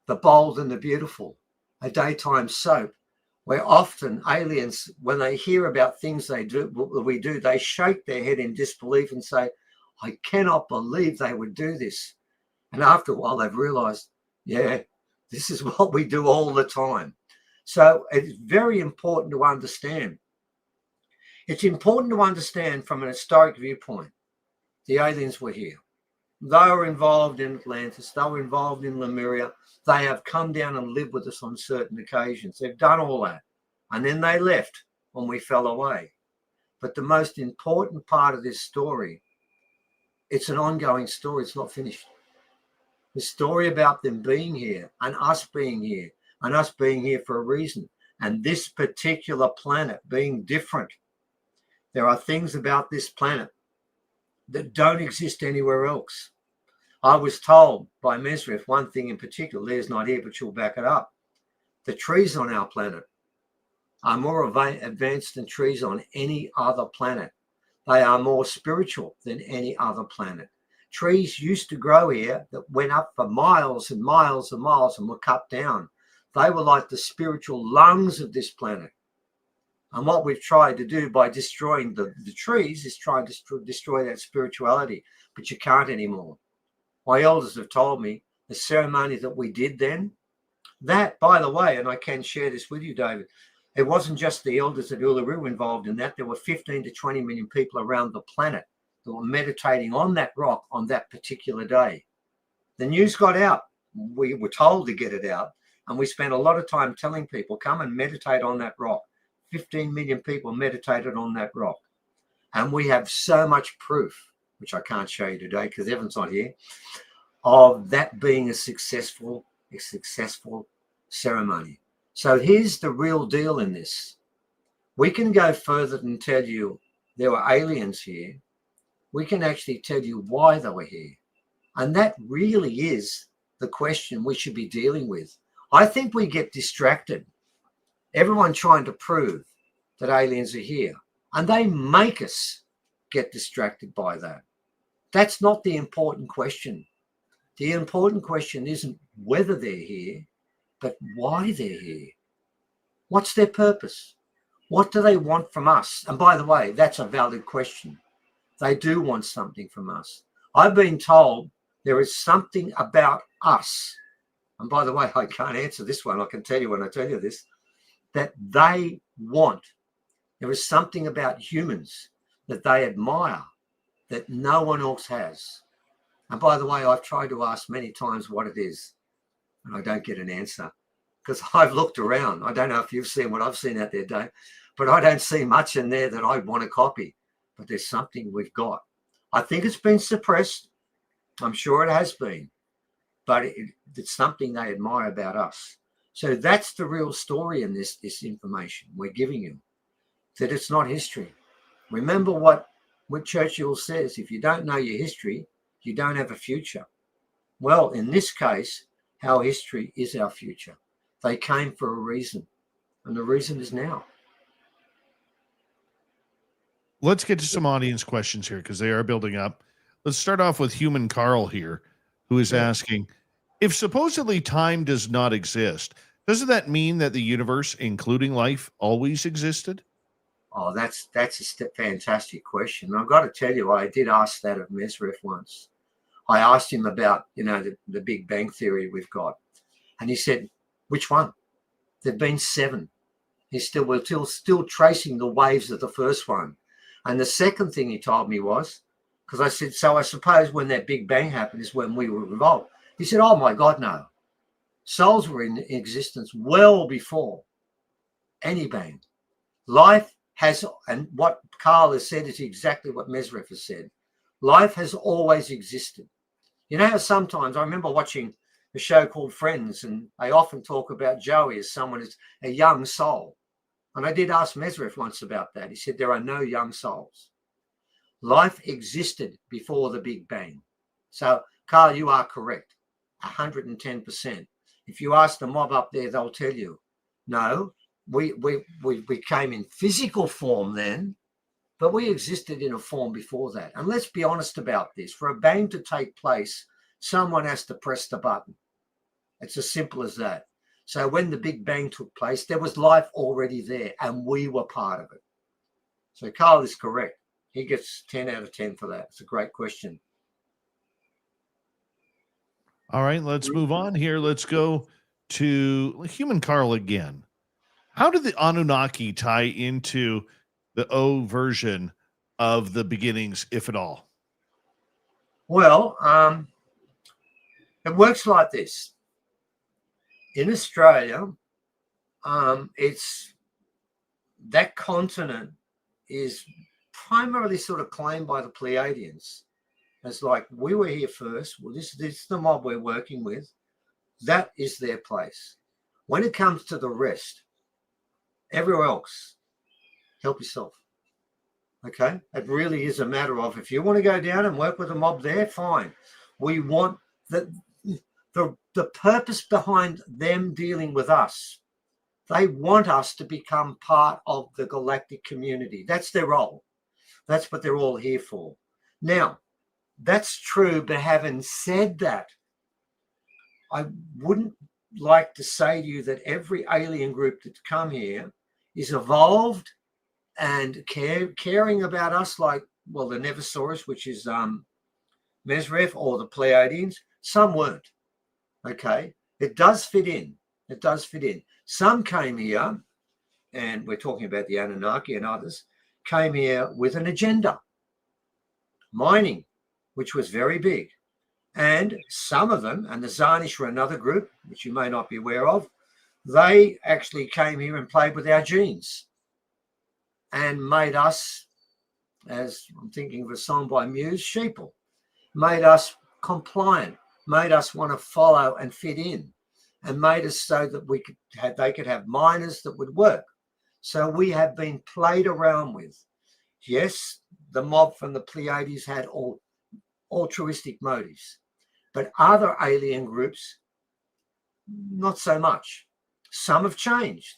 The Bold and the Beautiful, a daytime soap, where often aliens, when they hear about things we do, they shake their head in disbelief and say, I cannot believe they would do this. And after a while, they've realized, yeah, this is what we do all the time. So it's very important to understand. It's important to understand from an historic viewpoint, the aliens were here. They were involved in Atlantis. They were involved in Lemuria. They have come down and lived with us on certain occasions. They've done all that. And then they left when we fell away. But the most important part of this story, it's an ongoing story. It's not finished. The story about them being here and us being here and us being here for a reason. And this particular planet being different. There are things about this planet that don't exist anywhere else. I was told by Mesrith one thing in particular. Leah's not here, but she'll back it up. The trees on our planet are more advanced than trees on any other planet. They are more spiritual than any other planet. Trees used to grow here that went up for miles and miles and miles and were cut down. They were like the spiritual lungs of this planet. And what we've tried to do by destroying the trees is try to destroy that spirituality, but you can't anymore. My elders have told me the ceremony that we did then, that, by the way, and I can share this with you, David, it wasn't just the elders at Uluru involved in that. There were 15 to 20 million people around the planet that were meditating on that rock on that particular day. The news got out. We were told to get it out, and we spent a lot of time telling people, come and meditate on that rock. 15 million people meditated on that rock. And we have so much proof, which I can't show you today because Evan's not here, of that being a successful ceremony. So here's the real deal in this. We can go further than tell you there were aliens here. We can actually tell you why they were here. And that really is the question we should be dealing with. I think we get distracted. Everyone trying to prove that aliens are here. And they make us get distracted by that. That's not the important question. The important question isn't whether they're here, but why they're here. What's their purpose? What do they want from us? And by the way, that's a valid question. They do want something from us. I've been told there is something about us. And by the way, I can't answer this one. I can tell you when I tell you this, that they want. There is something about humans that they admire that no one else has. And by the way, I've tried to ask many times what it is, and I don't get an answer because I've looked around. I don't know if you've seen what I've seen out there, Dave, but I don't see much in there that I want to copy. But there's something we've got. I think it's been suppressed. I'm sure it has been, but it's something they admire about us. So that's the real story in this information we're giving you, that it's not history. Remember what Churchill says, if you don't know your history, you don't have a future. Well, in this case, our history is our future. They came for a reason, and the reason is now. Let's get to some audience questions here because they are building up. Let's start off with Human Carl here, who is asking, if supposedly time does not exist, doesn't that mean that the universe, including life, always existed? Oh, that's a fantastic question. I've got to tell you, I did ask that of Mesref once. I asked him about, the Big Bang Theory we've got. And he said, which one? There've been 7. We're still tracing the waves of the first one. And the second thing he told me was, because I said, so I suppose when that Big Bang happened is when we were evolved. He said, oh my God, no. Souls were in existence well before any bang. Life has, and what Carl has said is exactly what Mesref has said. Life has always existed. You know how sometimes I remember watching a show called Friends, and they often talk about Joey as someone as a young soul. And I did ask Mesref once about that. He said, there are no young souls. Life existed before the Big Bang. So, Carl, you are correct, 110%. If you ask the mob up there, they'll tell you, no, we came in physical form then, but we existed in a form before that. And let's be honest about this. For a bang to take place, someone has to press the button. It's as simple as that. So when the Big Bang took place, there was life already there, and we were part of it. So Carl is correct. He gets 10 out of 10 for that. It's a great question. All right, let's move on here. Let's go to Human Carl again. How did the Anunnaki tie into the O version of the beginnings, if at all? Well, it works like this. In Australia, it's that continent is primarily sort of claimed by the Pleiadians as like, we were here first. Well, this is the mob we're working with. That is their place. When it comes to the rest, everywhere else, help yourself. Okay? It really is a matter of, if you want to go down and work with a mob there, fine. We want the purpose behind them dealing with us. They want us to become part of the galactic community. That's their role. That's what they're all here for. Now, that's true, but having said that, I wouldn't like to say to you that every alien group that's come here is evolved and caring about us like, well, the Neversaurus, which is Mesref, or the Pleiadians. Some weren't. Okay, it does fit in. It does fit in. Some came here, and we're talking about the Anunnaki and others, came here with an agenda. Mining, which was very big. And some of them, and the Zarnish were another group, which you may not be aware of, they actually came here and played with our genes and made us, as I'm thinking of a song by Muse, sheeple, made us compliant, made us want to follow and fit in. and made us so that they could have miners that would work. So we have been played around with. Yes, the mob from the Pleiades had all altruistic motives, but other alien groups, not so much. Some have changed.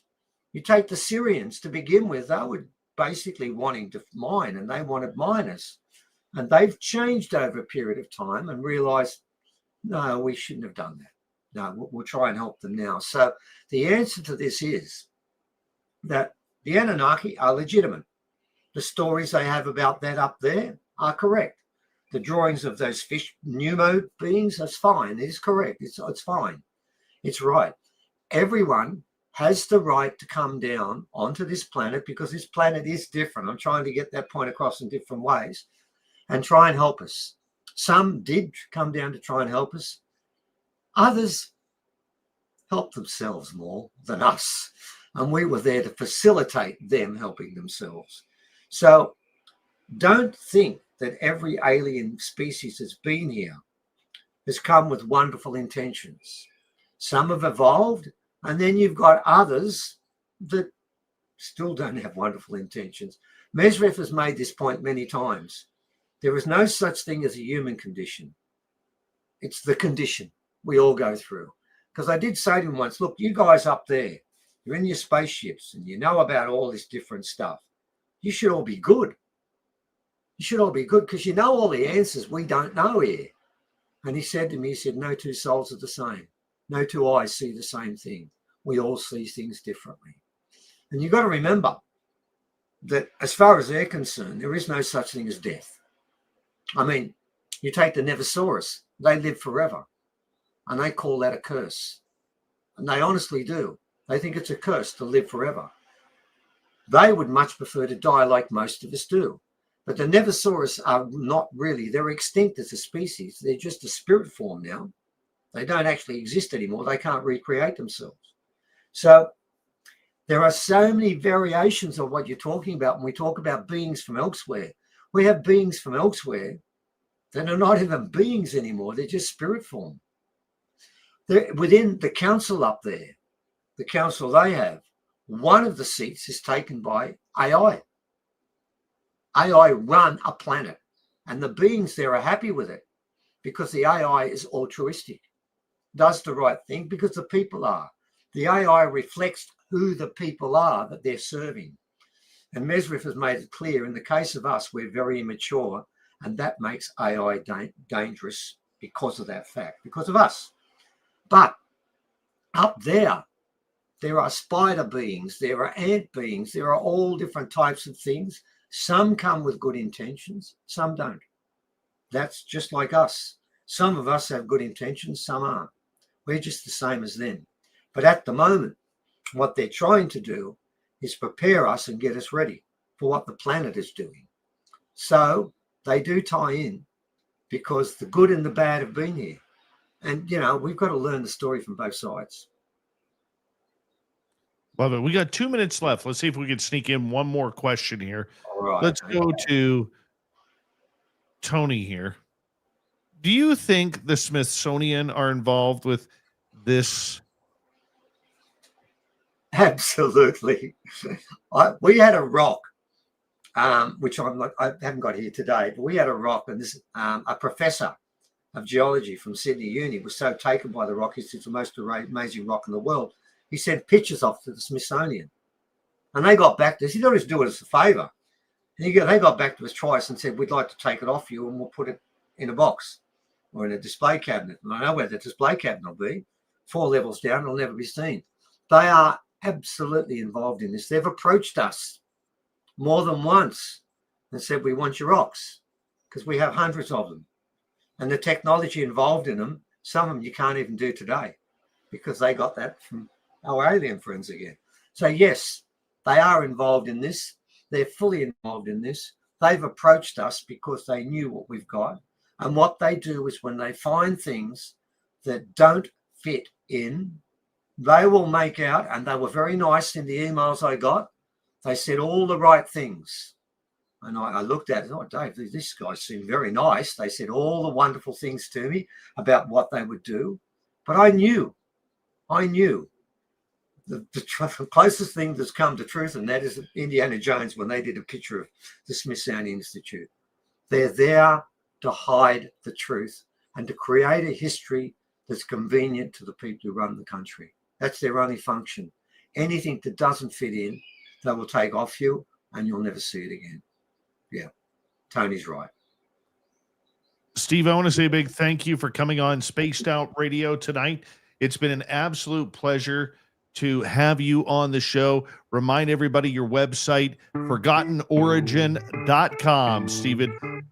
You take the Syrians to begin with, they were basically wanting to mine, and they wanted miners. And they've changed over a period of time and realized, no, we shouldn't have done that. No, we'll try and help them now. So the answer to this is that the Anunnaki are legitimate. The stories they have about that up there are correct. The drawings of those fish pneumo beings, that's fine. It is correct. It's fine. It's right. Everyone has the right to come down onto this planet because this planet is different. I'm trying to get that point across in different ways and try and help us. Some did come down to try and help us. Others helped themselves more than us. And we were there to facilitate them helping themselves. So don't think that every alien species that's been here has come with wonderful intentions. Some have evolved, and then you've got others that still don't have wonderful intentions. Mesref has made this point many times. There is no such thing as a human condition. It's the condition we all go through. Because I did say to him once, look, you guys up there, you're in your spaceships and you know about all this different stuff. You should all be good. You should all be good because you know all the answers we don't know here. And he said to me, he said, no two souls are the same. No two eyes see the same thing. We all see things differently. And you've got to remember that as far as they're concerned, there is no such thing as death. I mean, you take the Nevosaurus, they live forever. And they call that a curse. And they honestly do. They think it's a curse to live forever. They would much prefer to die like most of us do. But the Nevosaurus are not really, they're extinct as a species. They're just a spirit form now. They don't actually exist anymore. They can't recreate themselves. So there are so many variations of what you're talking about when we talk about beings from elsewhere. We have beings from elsewhere that are not even beings anymore. They're just spirit form. They're within the council up there, the council they have, one of the seats is taken by AI. AI run a planet, and the beings there are happy with it because the AI is altruistic, does the right thing because the people are. The AI reflects who the people are that they're serving. And Mesref has made it clear, in the case of us, we're very immature, and that makes AI dangerous because of that fact, because of us. But up there are spider beings, there are ant beings, there are all different types of things. Some come with good intentions, some don't. That's just like us. Some of us have good intentions, some aren't. We're just the same as them. But at the moment, what they're trying to do is prepare us and get us ready for what the planet is doing. So they do tie in because the good and the bad have been here. And, you know, we've got to learn the story from both sides. Love it. We got 2 minutes left. Let's see if we can sneak in one more question here. All right. Let's go to Tony here. Do you think the Smithsonian are involved with this? Absolutely. We had a rock, which I haven't got here today, but we had a rock, and this a professor of geology from Sydney Uni was so taken by the rock. He said it's the most amazing rock in the world. He sent pictures off to the Smithsonian, and they got back to us. He thought he was doing us a favour. They got back to us twice and said, we'd like to take it off you and we'll put it in a box or in a display cabinet. And I know where the display cabinet will be. 4 levels down, it'll never be seen. They are absolutely involved in this. They've approached us more than once and said, we want your rocks because we have hundreds of them. And the technology involved in them, some of them you can't even do today because they got that from our alien friends again. So yes, they are involved in this. They're fully involved in this. They've approached us because they knew what we've got. And what they do is when they find things that don't fit in, they will make out, and they were very nice in the emails I got. They said all the right things. And I looked at it, oh, Dave, this guy seemed very nice. They said all the wonderful things to me about what they would do. But I knew I knew the closest thing that's come to truth, and that is Indiana Jones when they did a picture of the Smithsonian Institute. They're there to hide the truth and to create a history that's convenient to the people who run the country. That's their only function. Anything that doesn't fit in, they will take off you and you'll never see it again. Yeah, Tony's right. Steve, I want to say a big thank you for coming on Spaced Out Radio tonight. It's been an absolute pleasure to have you on the show. Remind everybody your website, forgottenorigin.com. Stephen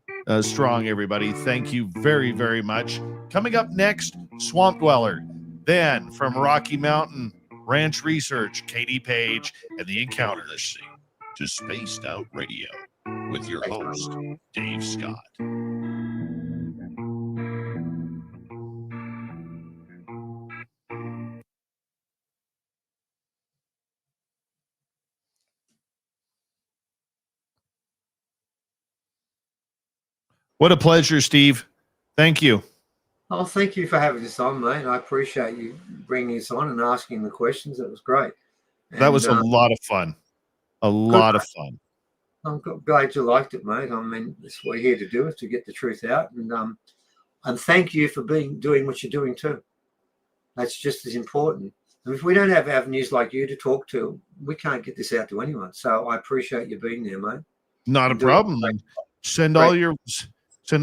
Strong, everybody. Thank you very, very much. Coming up next, Swamp Dweller. Then from Rocky Mountain Ranch Research, Katie Page and the Encounters. Listening to Spaced Out Radio with your host, Dave Scott. What a pleasure, Steve. Thank you. Oh, thank you for having us on, mate. I appreciate you bringing us on and asking the questions. That was great. That was a lot of fun. A lot of fun. I'm glad you liked it, mate. I mean, that's what we're here to do, is to get the truth out. And thank you for doing what you're doing too. That's just as important. And if we don't have avenues like you to talk to, we can't get this out to anyone. So I appreciate you being there, mate. Not a problem. Send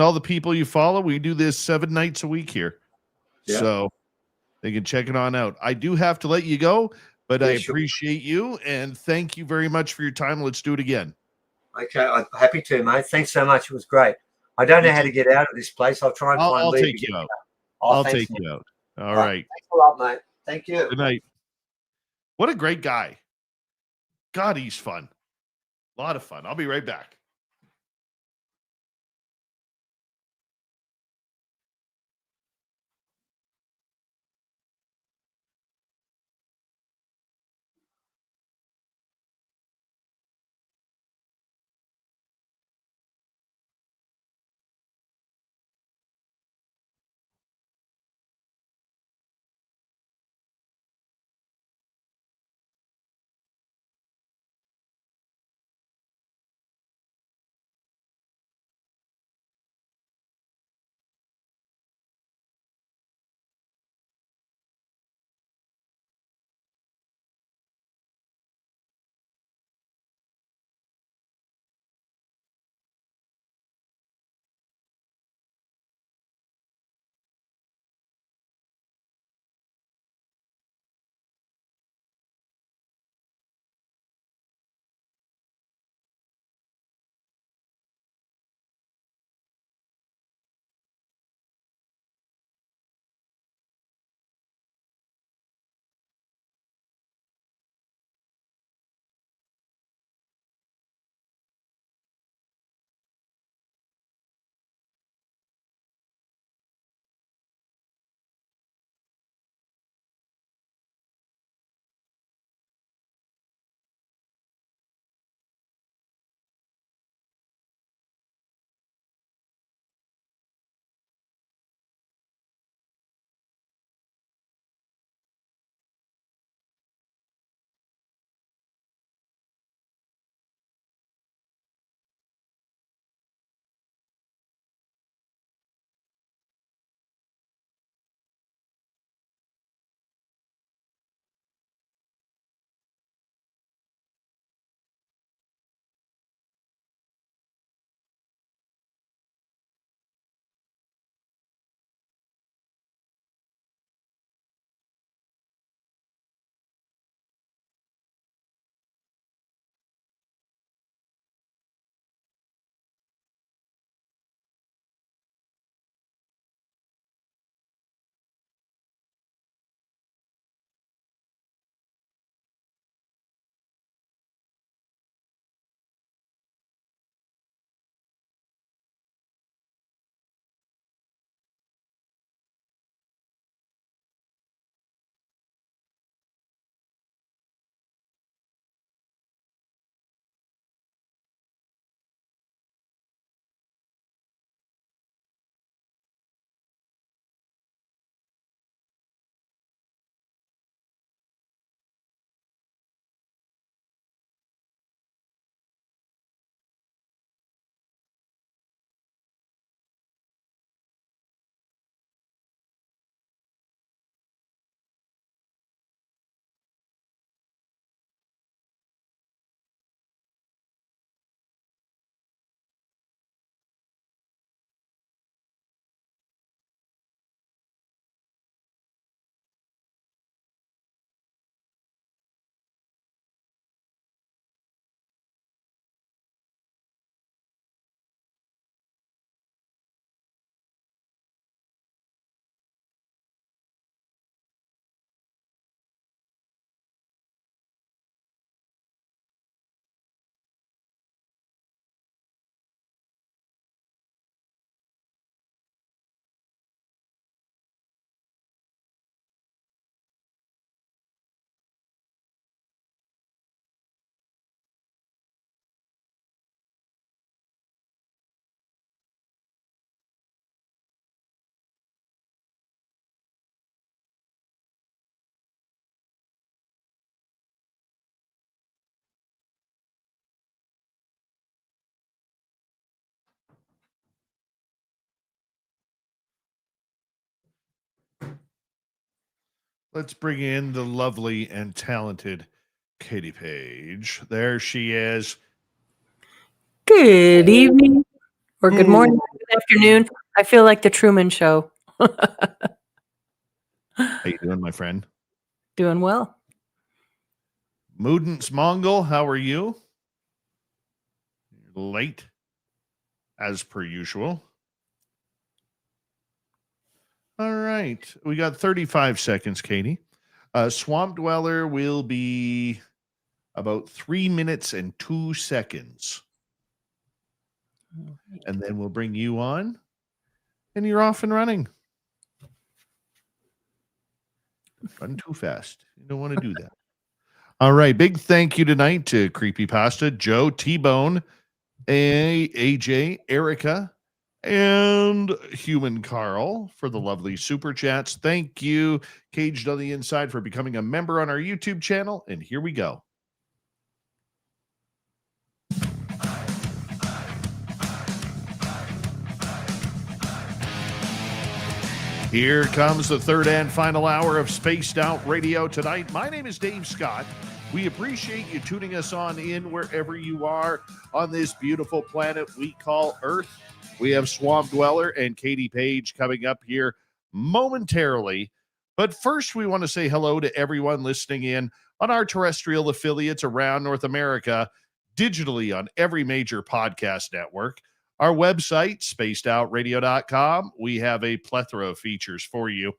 all the people you follow. We do this 7 nights a week here. Yeah. So they can check it on out. I do have to let you go, but I appreciate you and thank you very much for your time. Let's do it again. Okay, I'm happy to, mate. Thanks so much. It was great. I don't know how to get out of this place. I'll try and find. I'll take you out. I'll take you out. All right. Thanks a lot, mate. Thank you. Good night. What a great guy. God, he's fun. A lot of fun. I'll be right back. Let's bring in the lovely and talented Katie Page. There she is. Good evening, or good morning, good afternoon. I feel like the Truman Show. How you doing, my friend? Doing well. Moodens Mongol, how are you? Late, as per usual. All right. We got 35 seconds, Katie. Swamp Dweller will be about 3 minutes and 2 seconds. And then we'll bring you on, and you're off and running. Run too fast. You don't want to do that. All right. Big thank you tonight to Creepypasta, Joe, T-Bone, AJ, Erica, and Human Carl for the lovely super chats. Thank you, Caged on the Inside, for becoming a member on our YouTube channel. And here we go. Here comes the third and final hour of Spaced Out Radio tonight. My name is Dave Scott. We appreciate you tuning us on in wherever you are on this beautiful planet we call Earth. We have Swamp Dweller and Katie Page coming up here momentarily. But first, we want to say hello to everyone listening in on our terrestrial affiliates around North America, digitally on every major podcast network. Our website, spacedoutradio.com, we have a plethora of features for you.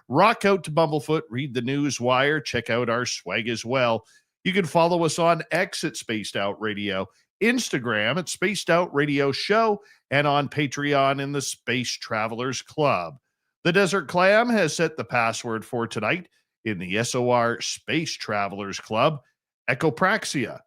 Rock out to Bumblefoot, read the news wire, check out our swag as well. You can follow us on X at Spaced Out Radio, Instagram at Spaced Out Radio Show, and on Patreon in the Space Travelers Club. The Desert Clam has set the password for tonight in the SOR Space Travelers Club, Echopraxia.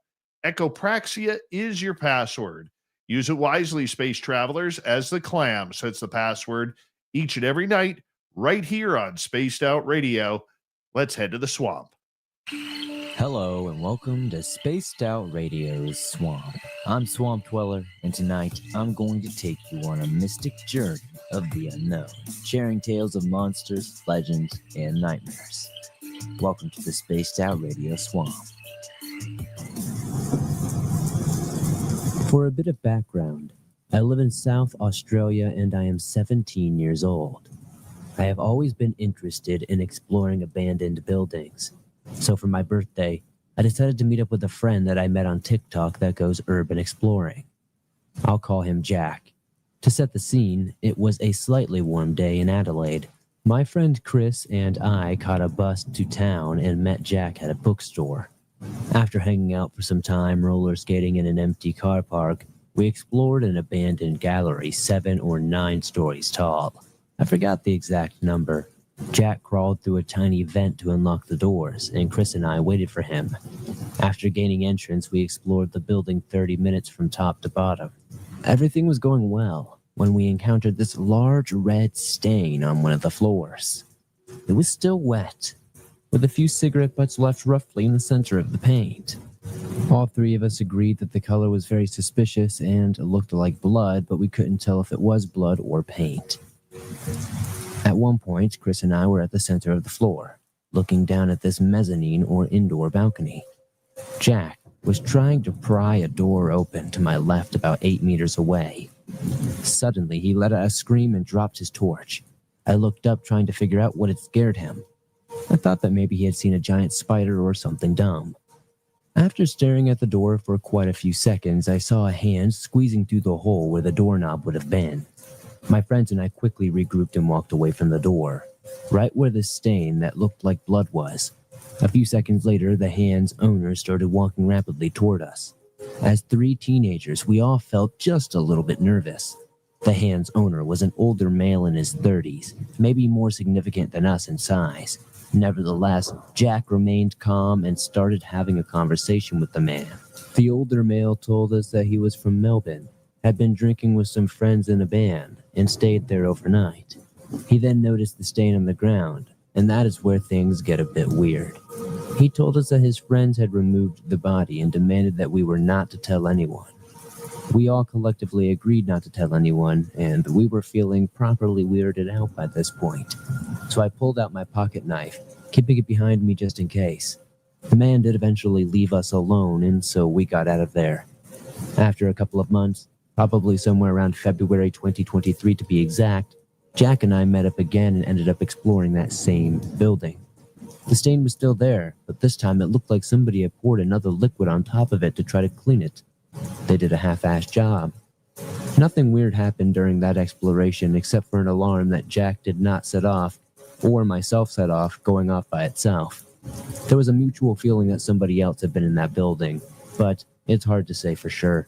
Echopraxia is your password. Use it wisely, Space Travelers, as the Clam sets the password each and every night right here on Spaced Out Radio. Let's head to the swamp. Hello and welcome to Spaced Out Radio's Swamp. I'm Swamp Dweller, and tonight I'm going to take you on a mystic journey of the unknown, sharing tales of monsters, legends, and nightmares. Welcome to the Spaced Out Radio Swamp. For a bit of background, I live in South Australia and I am 17 years old. I have always been interested in exploring abandoned buildings. So for my birthday, I decided to meet up with a friend that I met on TikTok that goes urban exploring. I'll call him Jack. To set the scene, it was a slightly warm day in Adelaide. My friend Chris and I caught a bus to town and met Jack at a bookstore. After hanging out for some time roller skating in an empty car park, we explored an abandoned gallery 7 or 9 stories tall. I forgot the exact number. Jack crawled through a tiny vent to unlock the doors, and Chris and I waited for him. After gaining entrance, we explored the building 30 minutes from top to bottom. Everything was going well when we encountered this large red stain on one of the floors. It was still wet, with a few cigarette butts left roughly in the center of the paint. All 3 of us agreed that the color was very suspicious and looked like blood, but we couldn't tell if it was blood or paint. At one point, Chris and I were at the center of the floor, looking down at this mezzanine or indoor balcony. Jack was trying to pry a door open to my left about 8 meters away. Suddenly, he let out a scream and dropped his torch. I looked up trying to figure out what had scared him. I thought that maybe he had seen a giant spider or something dumb. After staring at the door for quite a few seconds, I saw a hand squeezing through the hole where the doorknob would have been. My friends and I quickly regrouped and walked away from the door, right where the stain that looked like blood was. A few seconds later, the hand's owner started walking rapidly toward us. As 3 teenagers, we all felt just a little bit nervous. The hand's owner was an older male in his 30s, maybe more significant than us in size. Nevertheless, Jack remained calm and started having a conversation with the man. The older male told us that he was from Melbourne, had been drinking with some friends in a band, and stayed there overnight. He then noticed the stain on the ground, and that is where things get a bit weird. He told us that his friends had removed the body and demanded that we were not to tell anyone. We all collectively agreed not to tell anyone, and we were feeling properly weirded out by this point. So I pulled out my pocket knife keeping it behind me just in case. The man did eventually leave us alone, and so we got out of there. After a couple of months, probably somewhere around February 2023 to be exact, Jack and I met up again and ended up exploring that same building. The stain was still there, but this time it looked like somebody had poured another liquid on top of it to try to clean it. They did a half-assed job. Nothing weird happened during that exploration except for an alarm that Jack did not set off, or myself set off, going off by itself. There was a mutual feeling that somebody else had been in that building, but it's hard to say for sure.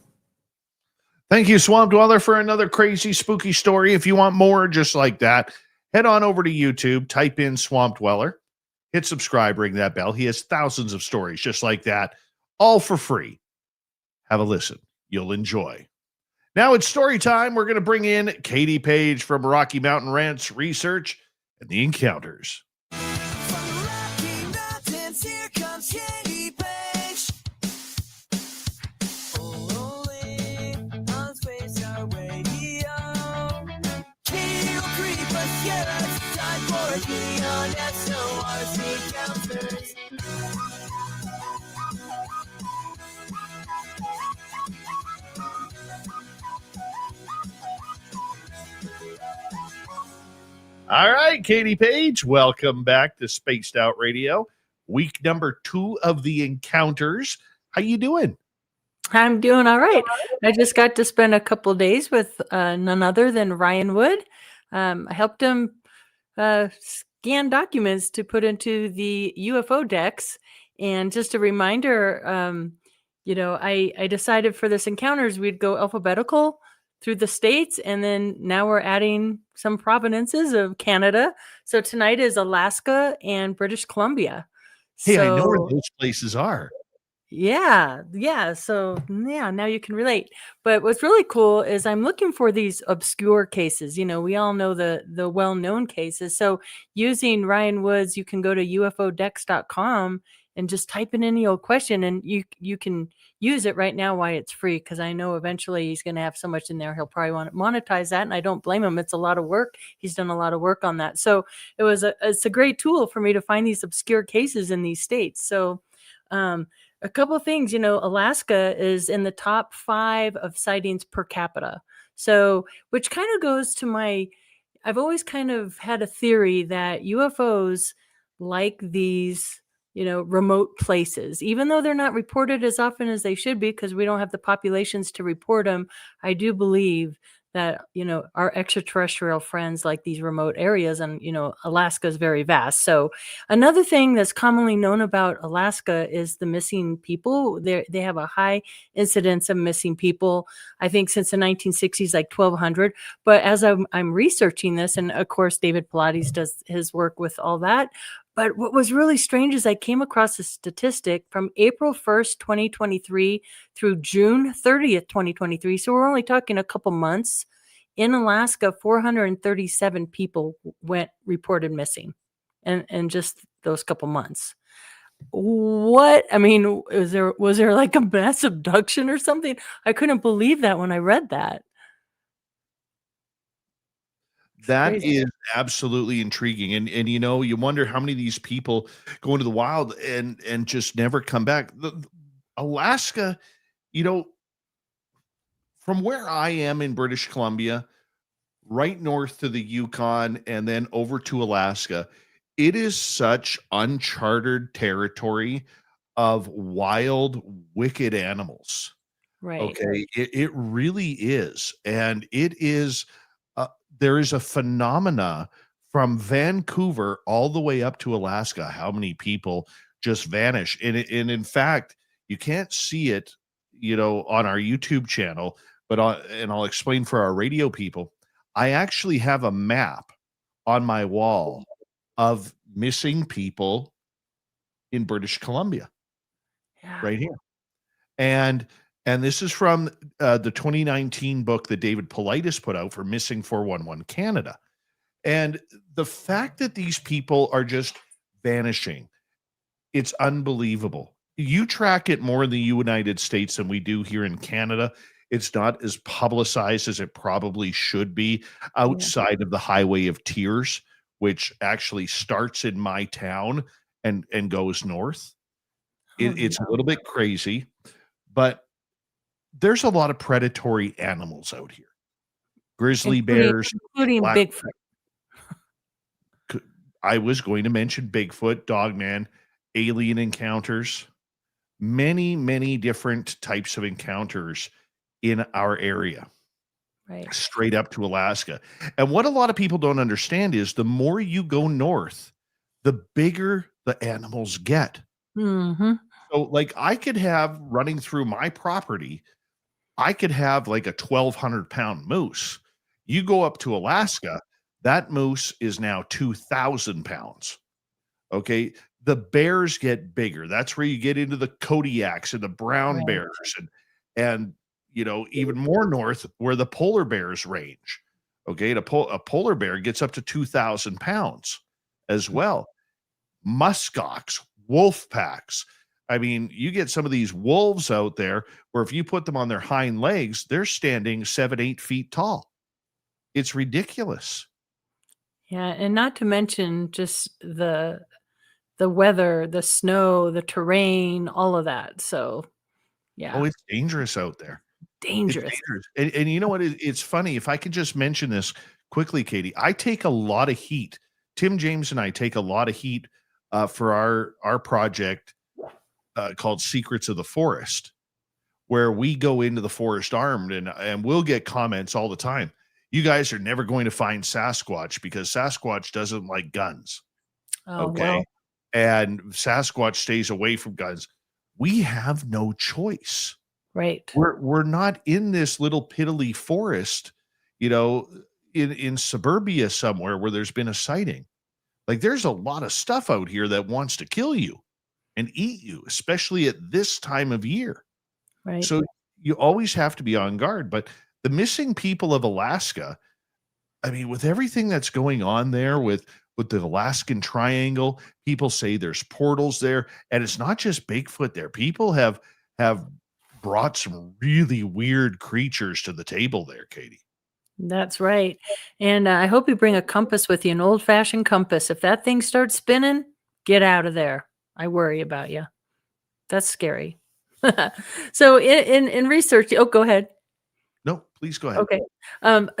Thank you, Swamp Dweller, for another crazy, spooky story. If you want more just like that, head on over to YouTube, type in Swamp Dweller, hit subscribe, ring that bell. He has thousands of stories just like that, all for free. Have a listen. You'll enjoy. Now it's story time. We're going to bring in Katie Page from Rocky Mountain Ranch Research and the Encounters. All right, Katie Page, welcome back to Spaced Out Radio. Week number 2 of the Encounters. How you doing? I'm doing all right. I just got to spend a couple of days with none other than Ryan Wood. I helped him scan documents to put into the UFO decks. And just a reminder, I decided for this Encounters, we'd go alphabetical through the states, and then now we're adding some provenances of Canada. So tonight is Alaska and British Columbia. Hey, I know where those places are. Yeah. So now you can relate. But what's really cool is I'm looking for these obscure cases. We all know the well-known cases. So using Ryan Woods, you can go to ufodex.com and just type in any old question, and you can use it right now while it's free, because I know eventually he's going to have so much in there he'll probably want to monetize that, and I don't blame him. It's a lot of work. He's done a lot of work on that. So it's a great tool for me to find these obscure cases in these states. So a couple of things, Alaska is in the top 5 of sightings per capita. So, which kind of goes to I've always kind of had a theory that UFOs like these, remote places, even though they're not reported as often as they should be, because we don't have the populations to report them. I do believe that, our extraterrestrial friends like these remote areas, and, Alaska is very vast. So another thing that's commonly known about Alaska is the missing people. They have a high incidence of missing people, I think since the 1960s, like 1,200. But as I'm researching this, and of course, David Pilates does his work with all that. But what was really strange is I came across a statistic from April 1st, 2023 through June 30th, 2023. So we're only talking a couple months. In Alaska, 437 people reported missing in just those couple months. Was there like a mass abduction or something? I couldn't believe that when I read that. That is absolutely intriguing. And you wonder how many of these people go into the wild and just never come back. Alaska, from where I am in British Columbia, right north to the Yukon and then over to Alaska, it is such uncharted territory of wild, wicked animals. Right. Okay. It really is. And it is, there is a phenomena from Vancouver all the way up to Alaska, how many people just vanish. And in fact, you can't see it, on our YouTube channel, but and I'll explain for our radio people. I actually have a map on my wall of missing people in British Columbia, right here. And this is from the 2019 book that David Pilates put out for Missing 411 Canada. And the fact that these people are just vanishing, it's unbelievable. You track it more in the United States than we do here in Canada. It's not as publicized as it probably should be outside of the Highway of Tears, which actually starts in my town and goes north. It's a little bit crazy, but there's a lot of predatory animals out here. Grizzly bears, including black- Bigfoot. I was going to mention Bigfoot, Dogman, alien encounters, many, many different types of encounters in our area, Right. straight up to Alaska. And what a lot of people don't understand is the more you go north, the bigger the animals get. Mm-hmm. So, like, I could have running through my property, I could have like a 1,200-pound moose. You go up to Alaska, that moose is now 2,000 pounds. Okay. The bears get bigger. That's where you get into the Kodiaks and the brown Right. bears and even more north where the polar bears range. Okay. A polar bear gets up to 2,000 pounds as well. Muskox, wolf packs. I mean, you get some of these wolves out there where if you put them on their hind legs, they're standing 7-8 feet tall. It's ridiculous. Yeah, and not to mention just the weather, the snow, the terrain, all of that. So, yeah, Oh, it's dangerous out there. It's dangerous. dangerous. And you know what? It's funny. If I could just mention this quickly, Katie, I take a lot of heat. Tim James and I take a lot of heat for our project called Secrets of the Forest, where we go into the forest armed and we'll get comments all the time. You guys are never going to find Sasquatch because Sasquatch doesn't like guns. Oh, Okay. well, And Sasquatch stays away from guns. We have no choice. right. We're not in this little piddly forest, in suburbia somewhere where there's been a sighting. Like there's a lot of stuff out here that wants to kill you and eat you, especially at this time of year. Right. So you always have to be on guard. But the missing people of Alaska, I mean, with everything that's going on there with the Alaskan Triangle, people say there's portals there, and it's not just Bigfoot there. People have brought some really weird creatures to the table there, Katie. That's right. And I hope you bring a compass with you, an old-fashioned compass. If that thing starts spinning, get out of there. I worry about you. That's scary. So in research, go ahead. No, please go ahead. Okay.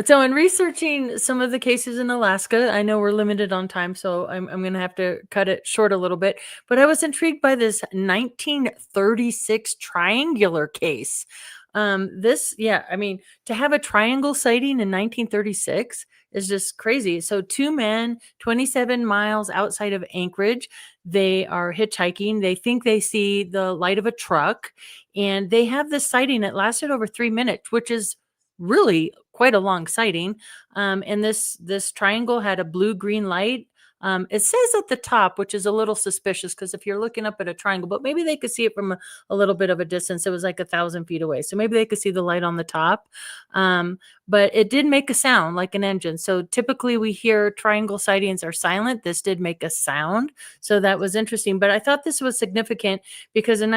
So in researching some of the cases in Alaska, I know we're limited on time, so I'm going to have to cut it short a little bit. But I was intrigued by this 1936 triangular case. To have a triangle sighting in 1936 is just crazy. So two men, 27 miles outside of Anchorage, they are hitchhiking. They think they see the light of a truck, and they have this sighting that lasted over 3 minutes, which is really quite a long sighting. And this triangle had a blue-green light. It says at the top, which is a little suspicious because if you're looking up at a triangle, but maybe they could see it from a little bit of a distance. It was like 1,000 feet away. So maybe they could see the light on the top. But it did make a sound like an engine. So typically we hear triangle sightings are silent. This did make a sound. So that was interesting. But I thought this was significant because in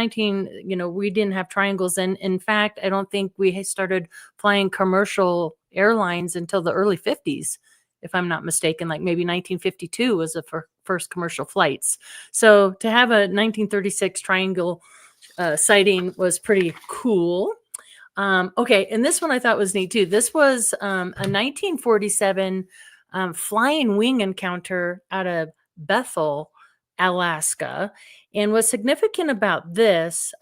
we didn't have triangles. And in fact, I don't think we started flying commercial airlines until the early 50s. If I'm not mistaken, like maybe 1952 was the first commercial flights. So to have a 1936 triangle sighting was pretty cool. Okay, and this one I thought was neat too. This was a 1947 flying wing encounter out of Bethel, Alaska. And what's significant about this,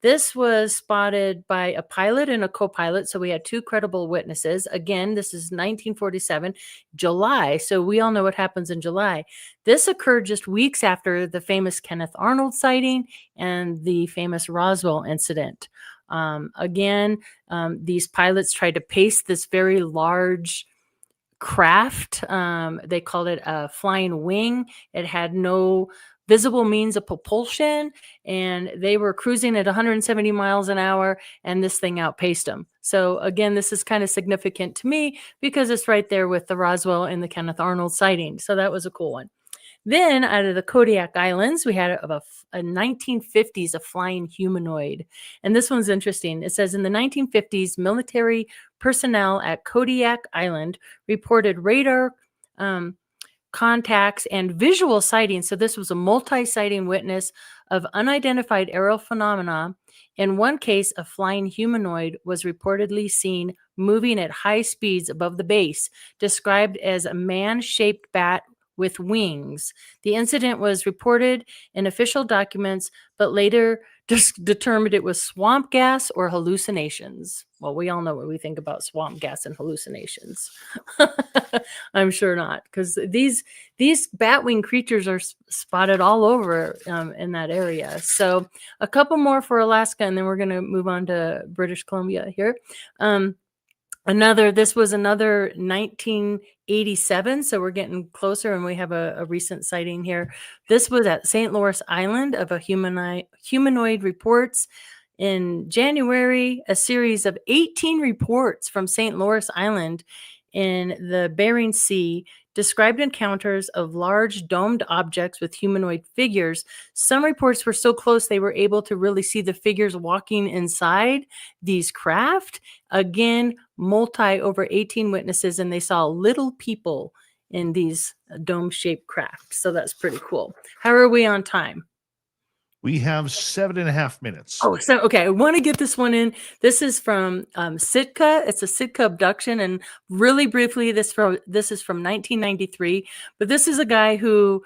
this was spotted by a pilot and a co-pilot. So we had two credible witnesses. Again, this is 1947, July. So we all know what happens in July. This occurred just weeks after the famous Kenneth Arnold sighting and the famous Roswell incident. These pilots tried to pace this very large craft. They called it a flying wing. It had no visible means of propulsion, and they were cruising at 170 miles an hour, and this thing outpaced them. So again, this is kind of significant to me because it's right there with the Roswell and the Kenneth Arnold sighting. So that was a cool one. Then out of the Kodiak Islands, we had a 1950s, a flying humanoid. And this one's interesting. It says in the 1950s, military personnel at Kodiak Island reported radar contacts, and visual sightings. So this was a multi-sighting witness of unidentified aerial phenomena. In one case, a flying humanoid was reportedly seen moving at high speeds above the base, described as a man-shaped bat with wings. The incident was reported in official documents, but later determined it was swamp gas or hallucinations. Well, we all know what we think about swamp gas and hallucinations. I'm sure not, because these batwing creatures are spotted all over in that area. So a couple more for Alaska, and then we're going to move on to British Columbia here. This was another 1987, so we're getting closer, and we have a recent sighting here. This was at St. Lawrence Island of a humanoid reports. In January, a series of 18 reports from St. Lawrence Island in the Bering Sea described encounters of large domed objects with humanoid figures. Some reports were so close they were able to really see the figures walking inside these craft. Again, over 18 witnesses, and they saw little people in these dome-shaped craft. So that's pretty cool. How are we on time? We have 7.5 minutes. Oh, so okay. I want to get this one in. This is from Sitka. It's a Sitka abduction, and really briefly, this is from 1993. But this is a guy who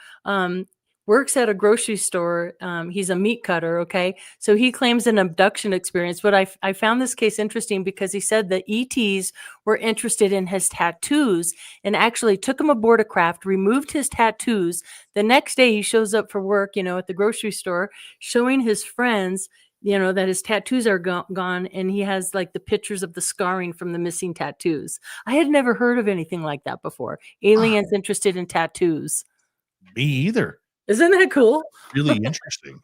works at a grocery store. He's a meat cutter. Okay, so he claims an abduction experience. But I found this case interesting because he said that ETs were interested in his tattoos and actually took him aboard a craft, removed his tattoos. The next day, he shows up for work, at the grocery store, showing his friends, that his tattoos are gone, and he has like the pictures of the scarring from the missing tattoos. I had never heard of anything like that before. Aliens interested in tattoos. Me either. Isn't that cool? Really interesting.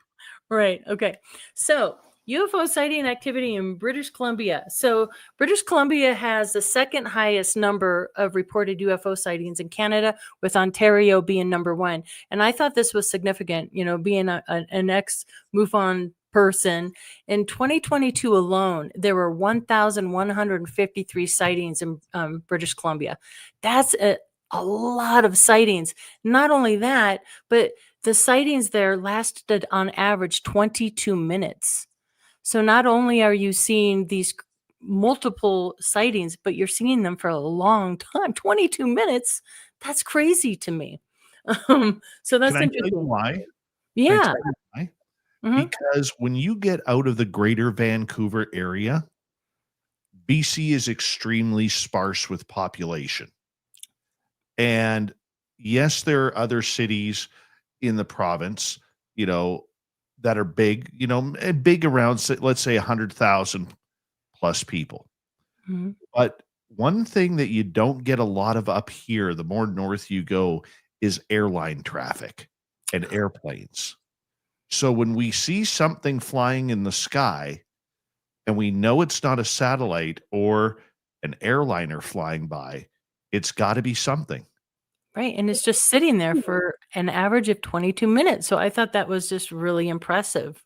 Right. Okay. So UFO sighting activity in British Columbia. So British Columbia has the second highest number of reported UFO sightings in Canada, with Ontario being number one. And I thought this was significant, being an ex-MUFON person. In 2022 alone, there were 1,153 sightings in British Columbia. That's a lot of sightings. Not only that, but the sightings there lasted on average 22 minutes. So not only are you seeing these multiple sightings, but you're seeing them for a long time. 22 minutes. That's crazy to me. So that's Can I interesting. tell you why? Yeah. Why? Mhm. Because when you get out of the greater Vancouver area, BC is extremely sparse with population. And yes, there are other cities in the province, that are big, big around, let's say 100,000 plus people. Mhm. But one thing that you don't get a lot of up here, the more north you go, is airline traffic and airplanes. So when we see something flying in the sky and we know it's not a satellite or an airliner flying by, it's got to be something. Right. And it's just sitting there for an average of 22 minutes. So I thought that was just really impressive.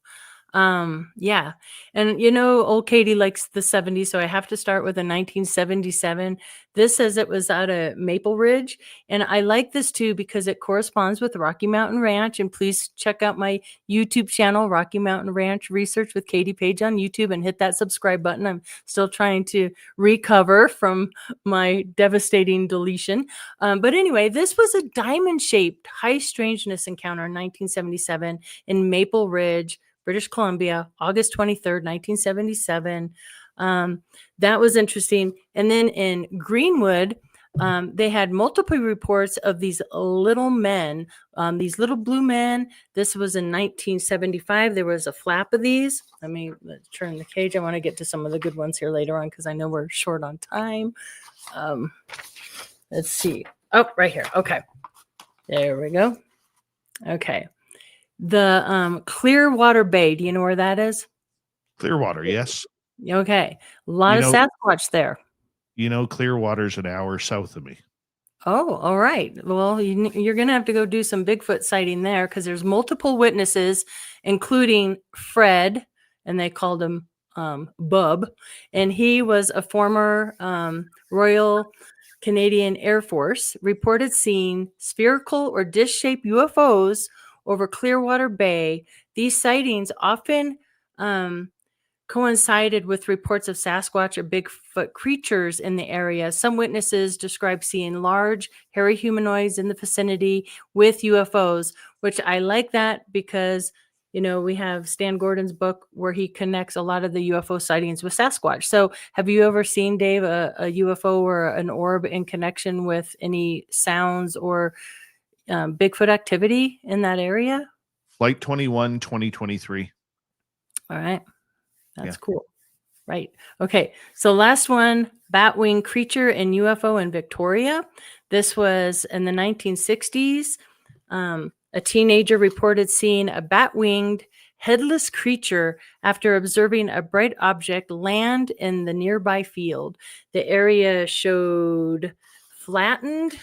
Yeah. And old Katie likes the 70s, so I have to start with a 1977. This says it was out of Maple Ridge. And I like this too because it corresponds with Rocky Mountain Ranch. And please check out my YouTube channel, Rocky Mountain Ranch Research with Katie Page on YouTube, and hit that subscribe button. I'm still trying to recover from my devastating deletion. But anyway, this was a diamond-shaped high strangeness encounter in 1977 in Maple Ridge, British Columbia, August 23rd, 1977. That was interesting. And then in Greenwood, they had multiple reports of these little men, these little blue men. This was in 1975. There was a flap of these. Let's turn the page. I want to get to some of the good ones here later on because I know we're short on time. Let's see. Oh, right here. Okay. There we go. Okay. The Clearwater Bay. Do you know where that is? Clearwater, yes. Okay. A lot of Sasquatch there. Clearwater's an hour south of me. Oh, all right. Well, you're going to have to go do some Bigfoot sighting there because there's multiple witnesses, including Fred, and they called him Bub. And he was a former Royal Canadian Air Force reported seeing spherical or dish-shaped UFOs over Clearwater Bay. These sightings often coincided with reports of Sasquatch or Bigfoot creatures in the area. Some witnesses described seeing large, hairy humanoids in the vicinity with UFOs, which I like that because, you know, we have Stan Gordon's book where he connects a lot of the UFO sightings with Sasquatch. So have you ever seen, Dave, a UFO or an orb in connection with any sounds or Bigfoot activity in that area? Flight 21, 2023. All right. That's Yeah. cool. Right. Okay. So last one, bat-winged creature and UFO in Victoria. This was in the 1960s. A teenager reported seeing a bat-winged headless creature after observing a bright object land in the nearby field. The area showed flattened,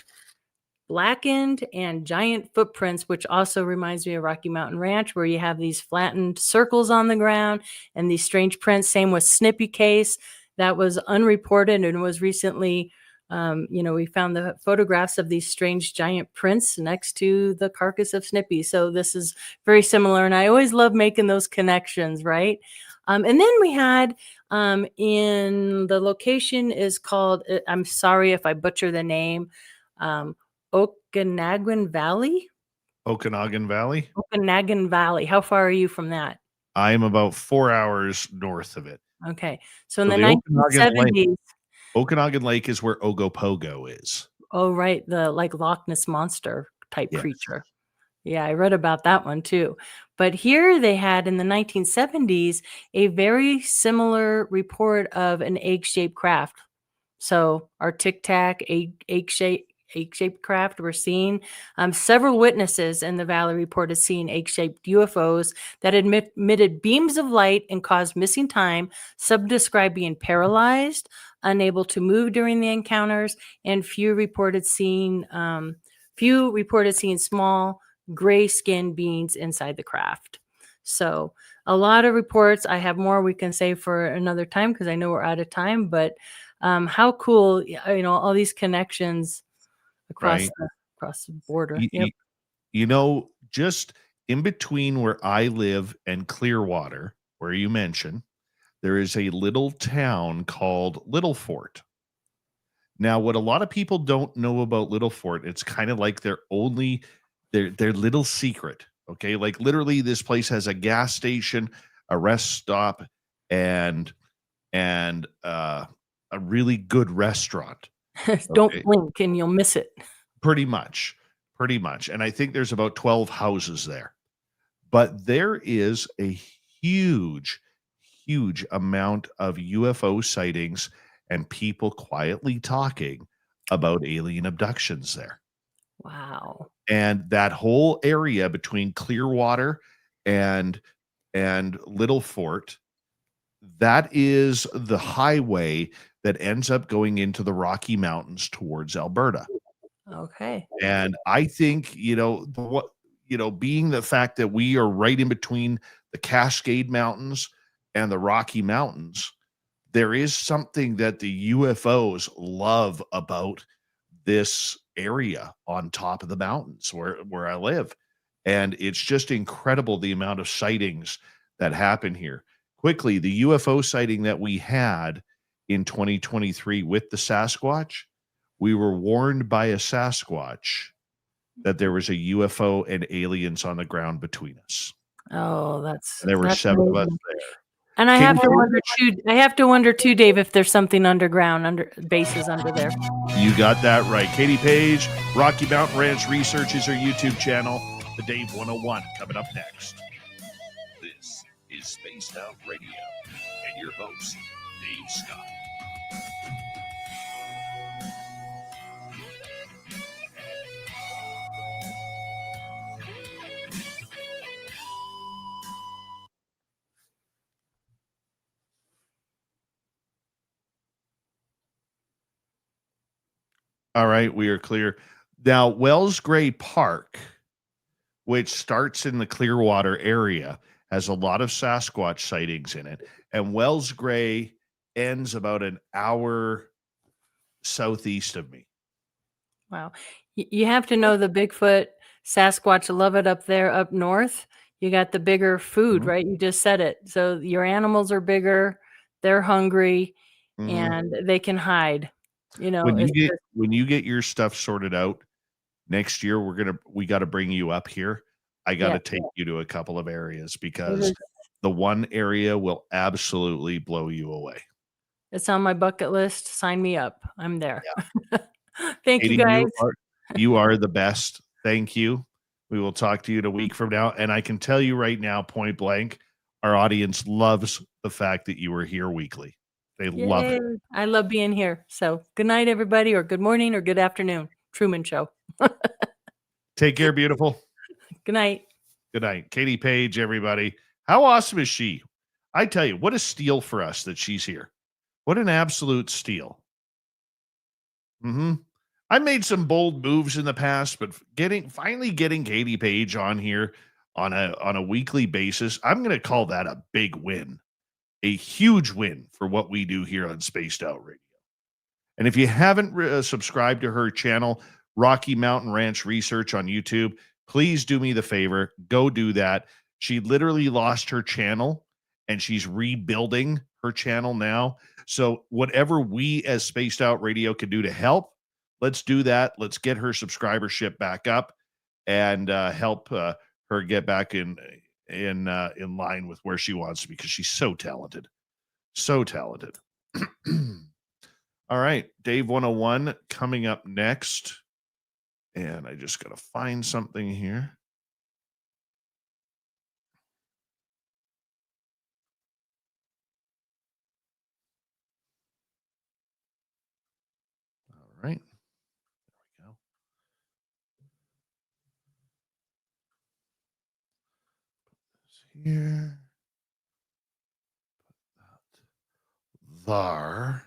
blackened, and giant footprints, which also reminds me of Rocky Mountain Ranch, where you have these flattened circles on the ground and these strange prints. Same with Snippy Case. That was unreported and was recently, we found the photographs of these strange giant prints next to the carcass of Snippy. So this is very similar. And I always love making those connections, right? And then we had in the location is called, I'm sorry if I butcher the name, Okanagan Valley. Okanagan Valley. Okanagan Valley. How far are you from that? I am about 4 hours north of it. Okay. So in the Okanagan 1970s. Lake, Okanagan Lake is where Ogopogo is. Oh, right. The like Loch Ness Monster type Yes. creature. Yeah, I read about that one too. But here they had in the 1970s a very similar report of an egg-shaped craft. So our Tic Tac egg-shaped craft were seen. Several witnesses in the valley reported seeing egg-shaped UFOs that emitted beams of light and caused missing time. Some described being paralyzed, unable to move during the encounters, and few reported seeing small gray-skinned beings inside the craft. So a lot of reports. I have more we can say for another time because I know we're out of time, but how cool, all these connections across the border. Just in between where I live and Clearwater, where you mentioned, there is a little town called Little Fort. Now, what a lot of people don't know about Little Fort, it's kind of like their little secret. Okay, like literally, this place has a gas station, a rest stop, and a really good restaurant. Don't blink and you'll miss it. Pretty much. And I think there's about 12 houses there. But there is a huge amount of UFO sightings and people quietly talking about alien abductions there. Wow. And that whole area between Clearwater and Little Fort, that is the highway that ends up going into the Rocky Mountains towards Alberta. Okay. And I think, being the fact that we are right in between the Cascade Mountains and the Rocky Mountains, there is something that the UFOs love about this area on top of the mountains where I live. And it's just incredible the amount of sightings that happen here. Quickly, the UFO sighting that we had in 2023 with the Sasquatch, we were warned by a Sasquatch that there was a UFO and aliens on the ground between us. Oh, And there were 7 of us there. And I have to wonder too, Dave, if there's something underground, bases under there. You got that right. Katie Page, Rocky Mountain Ranch Research is her YouTube channel. The Dave 101 coming up next. This is Spaced Out Radio and your host, Dave Scott. All right, we are clear. Now, Wells Gray Park, which starts in the Clearwater area, has a lot of Sasquatch sightings in it. And Wells Gray ends about an hour southeast of me. Wow. You have to know the Bigfoot, Sasquatch love it up there up north. You got the bigger food, Mhm. right? You just said it. So your animals are bigger, they're hungry, Mhm. and they can hide. You know, it's just, When you get your stuff sorted out next year, we got to bring you up here. I got to yeah, take you to a couple of areas it because is, the one area will absolutely blow you away. it's on my bucket list. Sign me up. I'm there. Thank you Katie, guys. you are the best. Thank you. We will talk to you in a week from now. And I can tell you right now, point blank, our audience loves the fact that you were here weekly. They love Yay. it. I love being here. So good night, everybody, or good morning, or good afternoon. Truman Show. Take care, beautiful. Good night. Good night. Katie Page, everybody. How awesome is she? I tell you, what a steal for us that she's here. What an absolute steal. I made some bold moves in the past, but finally getting Katie Page on here on a weekly basis, I'm going to call that a big win, a huge win for what we do here on Spaced Out Radio. And if you haven't subscribed to her channel, Rocky Mountain Ranch Research on YouTube, please do me the favor, go do that. She literally lost her channel and she's rebuilding her channel now. So whatever we as Spaced Out Radio can do to help, let's do that. Let's get her subscribership back up and help her get back in line with where she wants to be, because she's so talented. So talented. All right, Dave 101 coming up next. And I just got to find something here. All right. There we go. Put this here. Put that there.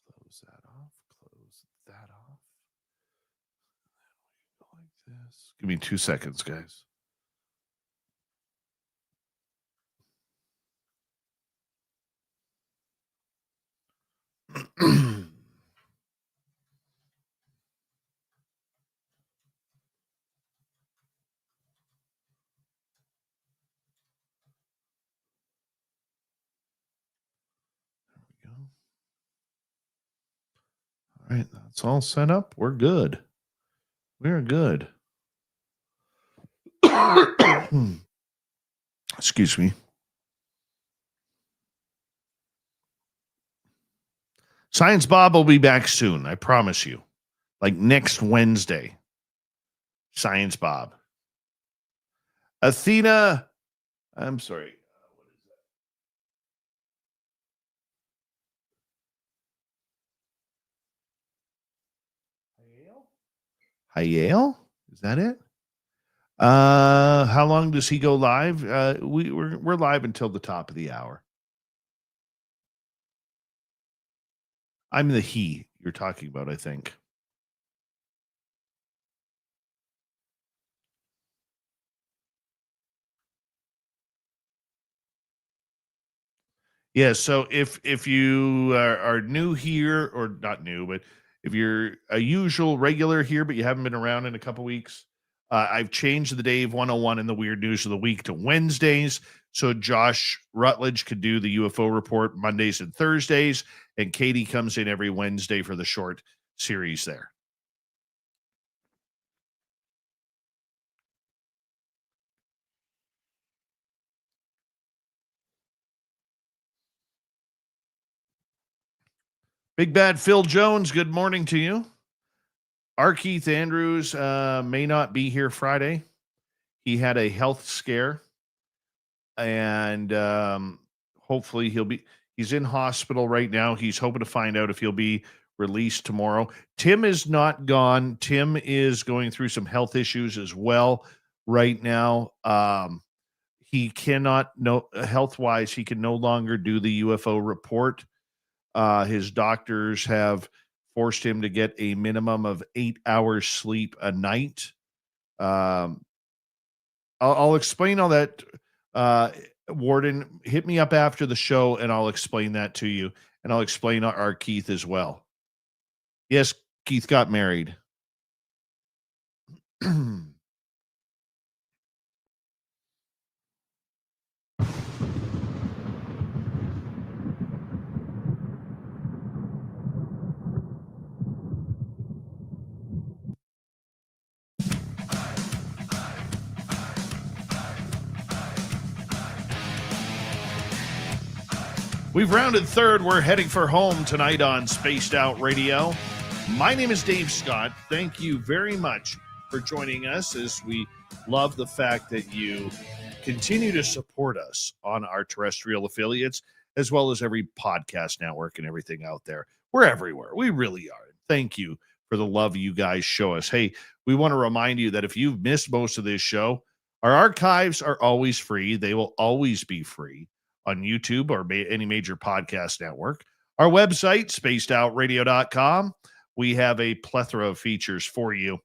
Close that off. Close that off. Like this. Give me 2 seconds, guys. There we go. All right, that's all set up. We're good. We're good. Excuse me. Science Bob will be back soon. I promise you. Like next Wednesday. Science Bob. Athena. I'm sorry. What is that? Hayale? Is that it? How long does he go live? We're live until the top of the hour. I'm the he you're talking about, I think. Yeah, so if you are new here, or not new, but if you're a usual regular here, but you haven't been around in a couple weeks, I've changed the Dave 101 and the Weird News of the Week to Wednesdays, so Josh Rutledge could do the UFO report Mondays and Thursdays, and Katie comes in every Wednesday for the short series there. Big Bad Phil Jones, good morning to you. R. Keith Andrews may not be here Friday. He had a health scare, and hopefully he's in hospital right now. He's hoping to find out if he'll be released tomorrow. Tim is not gone. Tim is going through some health issues as well right now. He cannot, health-wise, he can no longer do the UFO report. His doctors have forced him to get a minimum of 8 hours sleep a night. I'll explain all that Warden, hit me up after the show and I'll explain that to you. And I'll explain our Keith as well. Yes, Keith got married. We've rounded third. We're heading for home tonight on Spaced Out Radio. My name is Dave Scott. Thank you very much for joining us, as we love the fact that you continue to support us on our terrestrial affiliates, as well as every podcast network and everything out there. We're everywhere. We really are. Thank you for the love you guys show us. Hey, we want to remind you that if you've missed most of this show, our archives are always free. They will always be free on YouTube or any major podcast network. Our website, spacedoutradio.com. We have a plethora of features for you.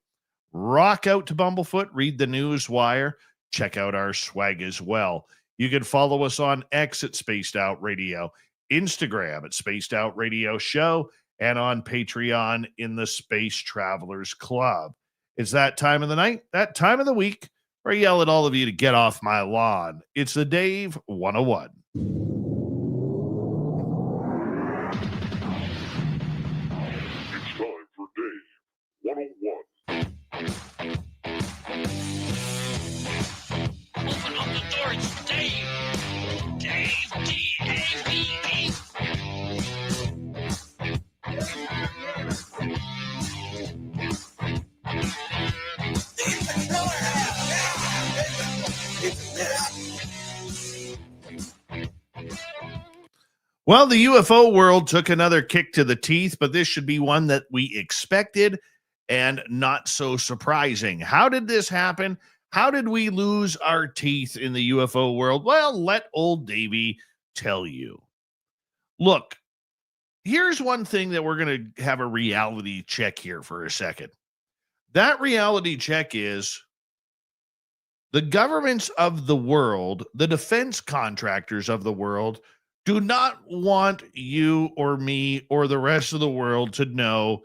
Rock out to Bumblefoot, read the news wire, check out our swag as well. You can follow us on X at Spaced Out Radio, Instagram at Spaced Out Radio Show, and on Patreon in the Space Travelers Club. It's that time of the night, that time of the week, where I yell at all of you to get off my lawn. It's the Dave 101. It's time for Dave 101. Open up the door, it's Dave. Dave, D-A-V-E. Well, the UFO world took another kick to the teeth, but this should be one that we expected and not so surprising. How did this happen? How did we lose our teeth in the UFO world? Well, let old Davey tell you. Look, here's one thing that we're going to have a reality check here for a second. That reality check is the governments of the world, the defense contractors of the world, do not want you or me or the rest of the world to know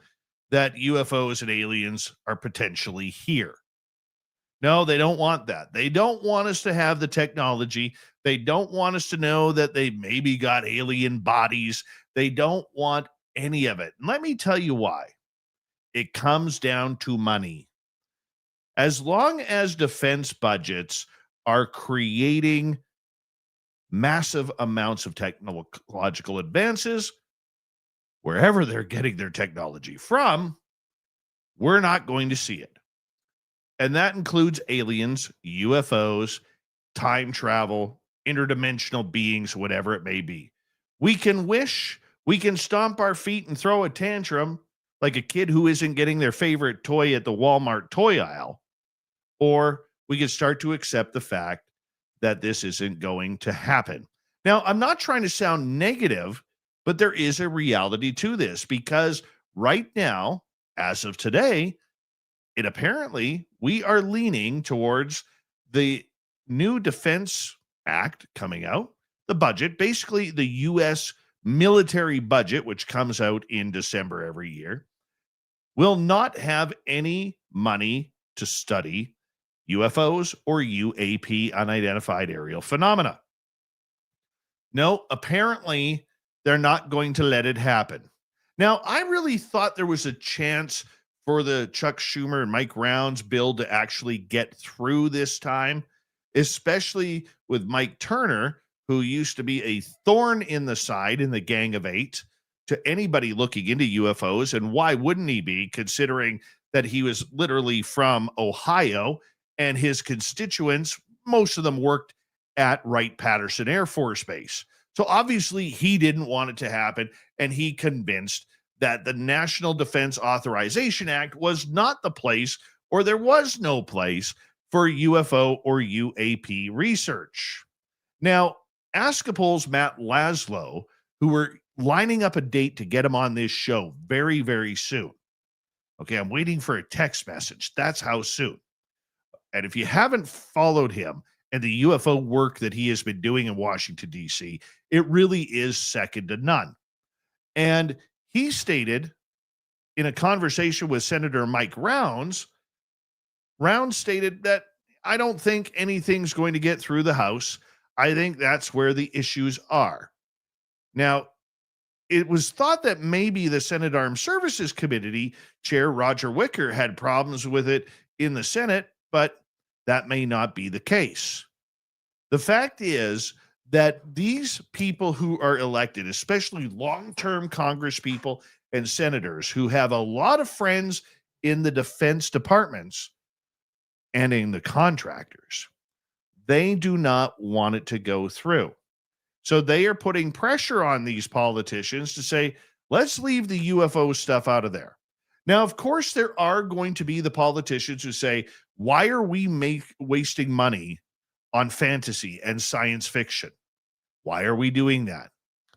that UFOs and aliens are potentially here. No, they don't want that. They don't want us to have the technology. They don't want us to know that they maybe got alien bodies. They don't want any of it. And let me tell you why. It comes down to money. As long as defense budgets are creating massive amounts of technological advances, wherever they're getting their technology from, we're not going to see it. And that includes aliens, UFOs, time travel, interdimensional beings, whatever it may be. We can wish, we can stomp our feet and throw a tantrum like a kid who isn't getting their favorite toy at the Walmart toy aisle, or we can start to accept the fact that this isn't going to happen. Now, I'm not trying to sound negative, but there is a reality to this, because right now, as of today, it apparently we are leaning towards the new Defense Act coming out, the budget, basically the U.S. military budget, which comes out in December every year, will not have any money to study UFOs or UAP, unidentified aerial phenomena. No, apparently they're not going to let it happen. Now, I really thought there was a chance for the Chuck Schumer and Mike Rounds bill to actually get through this time, especially with Mike Turner, who used to be a thorn in the side in the Gang of Eight to anybody looking into UFOs. And why wouldn't he be, considering that he was literally from Ohio and his constituents, most of them worked at Wright-Patterson Air Force Base. So obviously he didn't want it to happen, and he convinced that the National Defense Authorization Act was not the place, or there was no place, for UFO or UAP research. Now, Askapol's Matt Laszlo, who were lining up a date to get him on this show very, very soon. Okay, I'm waiting for a text message. That's how soon. And if you haven't followed him and the UFO work that he has been doing in Washington, D.C., it really is second to none. And he stated in a conversation with Senator Mike Rounds stated that I don't think anything's going to get through the House. I think that's where the issues are. Now, it was thought that maybe the Senate Armed Services Committee Chair Roger Wicker had problems with it in the Senate, but that may not be the case. The fact is that these people who are elected, especially long-term Congress people and senators who have a lot of friends in the defense departments and in the contractors, they do not want it to go through. So they are putting pressure on these politicians to say, let's leave the UFO stuff out of there. Now, of course, there are going to be the politicians who say, why are we wasting money on fantasy and science fiction? Why are we doing that?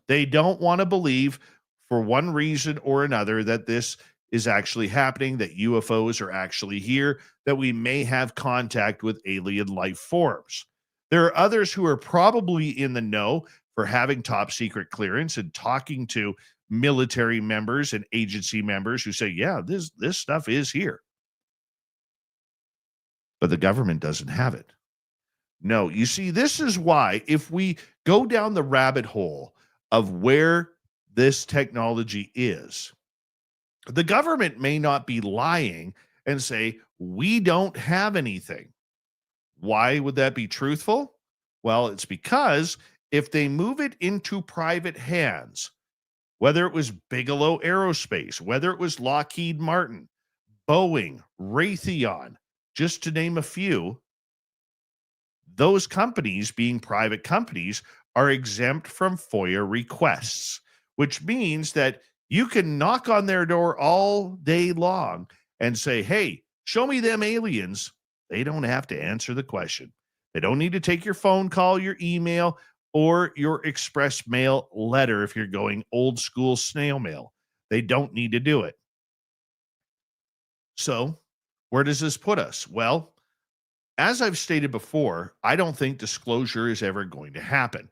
They don't want to believe, for one reason or another, that this is actually happening, that UFOs are actually here, that we may have contact with alien life forms. There are others who are probably in the know for having top secret clearance and talking to military members and agency members who say, yeah, this stuff is here. But the government doesn't have it. No, you see, this is why if we go down the rabbit hole of where this technology is, the government may not be lying and say, we don't have anything. Why would that be truthful? Well, it's because if they move it into private hands, whether it was Bigelow Aerospace, whether it was Lockheed Martin, Boeing, Raytheon, just to name a few, those companies, being private companies, are exempt from FOIA requests, which means that you can knock on their door all day long and say, hey, show me them aliens. They don't have to answer the question. They don't need to take your phone call, your email, or your express mail letter if you're going old school snail mail. They don't need to do it. So where does this put us? Well, as I've stated before, I don't think disclosure is ever going to happen.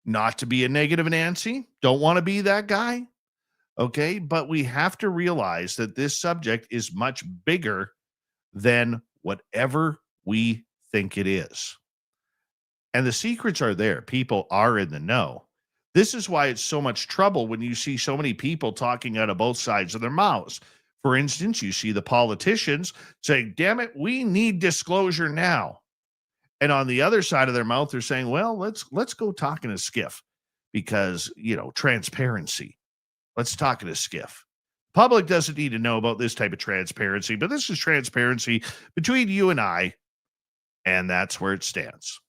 Not to be a negative Nancy, don't want to be that guy. Okay, but we have to realize that this subject is much bigger than whatever we think it is. And the secrets are there. People are in the know. This is why it's so much trouble when you see so many people talking out of both sides of their mouths. For instance, you see the politicians saying, damn it, we need disclosure now. And on the other side of their mouth, they're saying, well, let's go talk in a skiff because, transparency. Let's talk in a skiff. Public doesn't need to know about this type of transparency, but this is transparency between you and I, and that's where it stands.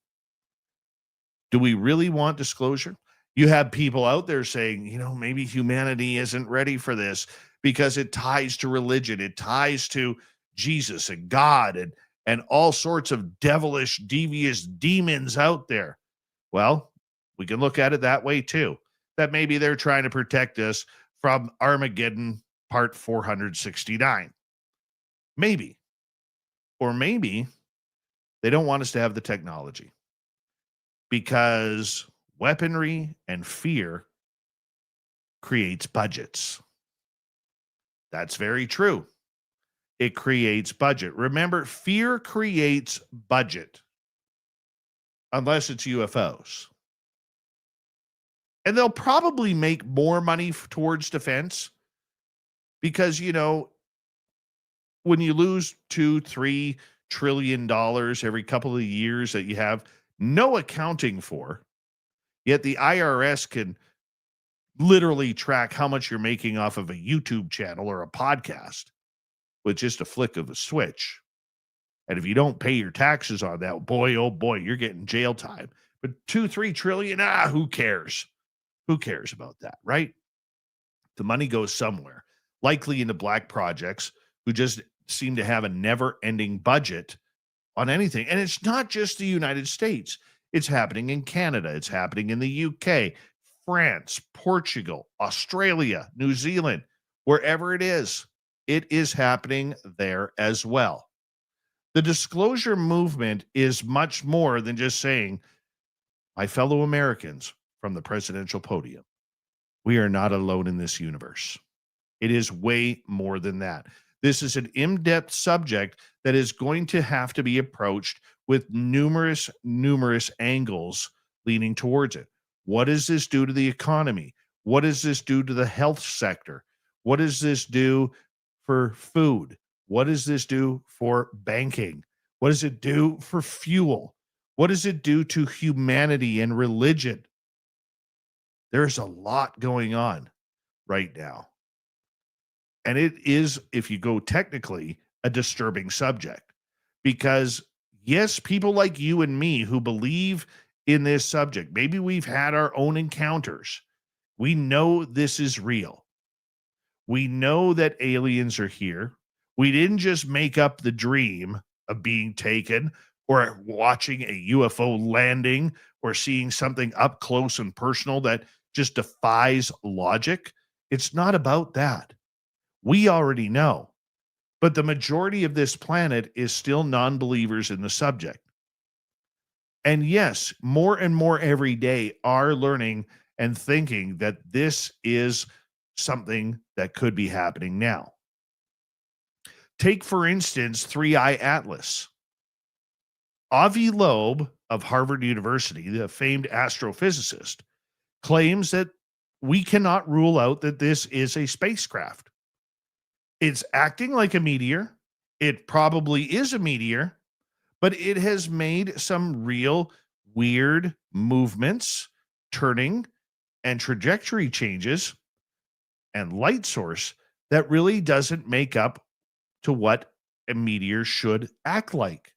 Do we really want disclosure? You have people out there saying, maybe humanity isn't ready for this because it ties to religion. It ties to Jesus and God and all sorts of devilish, devious demons out there. Well, we can look at it that way too, that maybe they're trying to protect us from Armageddon part 469. Maybe. Or maybe they don't want us to have the technology because weaponry and fear creates budgets. That's very true. It creates budget. Remember, fear creates budget. Unless it's UFOs. And they'll probably make more money towards defense because, when you lose $2-3 trillion every couple of years that you have no accounting for, yet the IRS can literally track how much you're making off of a YouTube channel or a podcast with just a flick of a switch. And if you don't pay your taxes on that, boy, oh boy, you're getting jail time. But 2-3 trillion, who cares? Who cares about that, right? The money goes somewhere, likely into black projects who just seem to have a never-ending budget on anything. And it's not just the United States. It's happening in Canada. It's happening in the UK, France, Portugal, Australia, New Zealand, wherever it is happening there as well. The disclosure movement is much more than just saying, my fellow Americans, from the presidential podium, we are not alone in this universe. It is way more than that. This is an in-depth subject that is going to have to be approached with numerous angles leaning towards it. What does this do to the economy? What does this do to the health sector? What does this do for food? What does this do for banking? What does it do for fuel? What does it do to humanity and religion? There's a lot going on right now. And it is, if you go technically, a disturbing subject. Because, yes, people like you and me who believe in this subject, maybe we've had our own encounters. We know this is real. We know that aliens are here. We didn't just make up the dream of being taken or watching a UFO landing or seeing something up close and personal that just defies logic. It's not about that. We already know. But the majority of this planet is still non-believers in the subject. And yes, more and more every day are learning and thinking that this is something that could be happening now. Take, for instance, 3-Eye Atlas. Avi Loeb of Harvard University, the famed astrophysicist, claims that we cannot rule out that this is a spacecraft. It's acting like a meteor. It probably is a meteor, but it has made some real weird movements, turning and trajectory changes and light source that really doesn't make up to what a meteor should act like.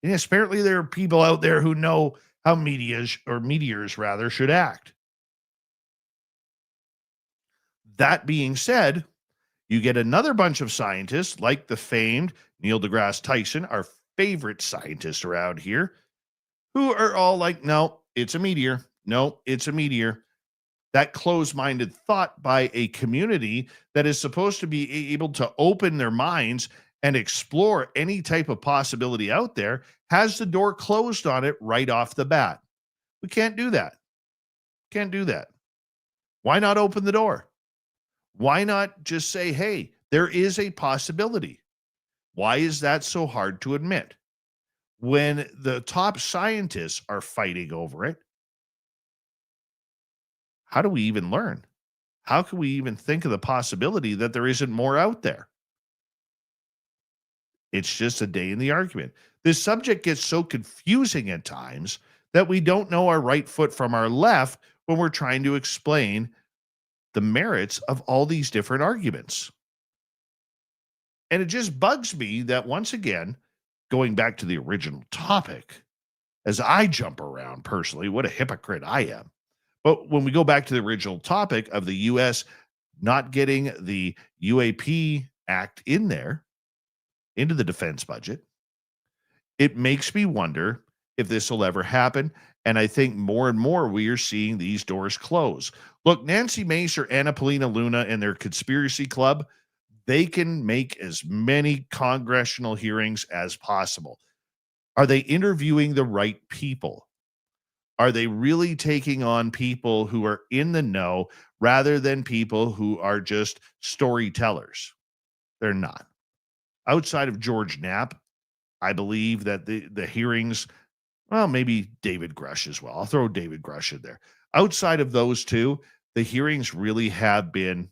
And yes, apparently there are people out there who know how meteors should act. That being said, you get another bunch of scientists like the famed Neil deGrasse Tyson, our favorite scientist around here, who are all like, no, it's a meteor. No, it's a meteor. That closed-minded thought by a community that is supposed to be able to open their minds and explore any type of possibility out there has the door closed on it right off the bat. We can't do that. Can't do that. Why not open the door? Why not just say, hey, there is a possibility? Why is that so hard to admit? When the top scientists are fighting over it, how do we even learn? How can we even think of the possibility that there isn't more out there? It's just a day in the argument. This subject gets so confusing at times that we don't know our right foot from our left when we're trying to explain the merits of all these different arguments. And it just bugs me that, once again, going back to the original topic, as I jump around personally, what a hypocrite I am. But when we go back to the original topic of the U.S. not getting the UAP Act in there, into the defense budget, it makes me wonder if this will ever happen. And I think more and more we are seeing these doors close. Look, Nancy Mace or Anna Paulina Luna and their conspiracy club, they can make as many congressional hearings as possible. Are they interviewing the right people? Are they really taking on people who are in the know rather than people who are just storytellers? They're not. Outside of George Knapp, I believe that the hearings, well, maybe David Grush as well. I'll throw David Grush in there. Outside of those two, the hearings really have been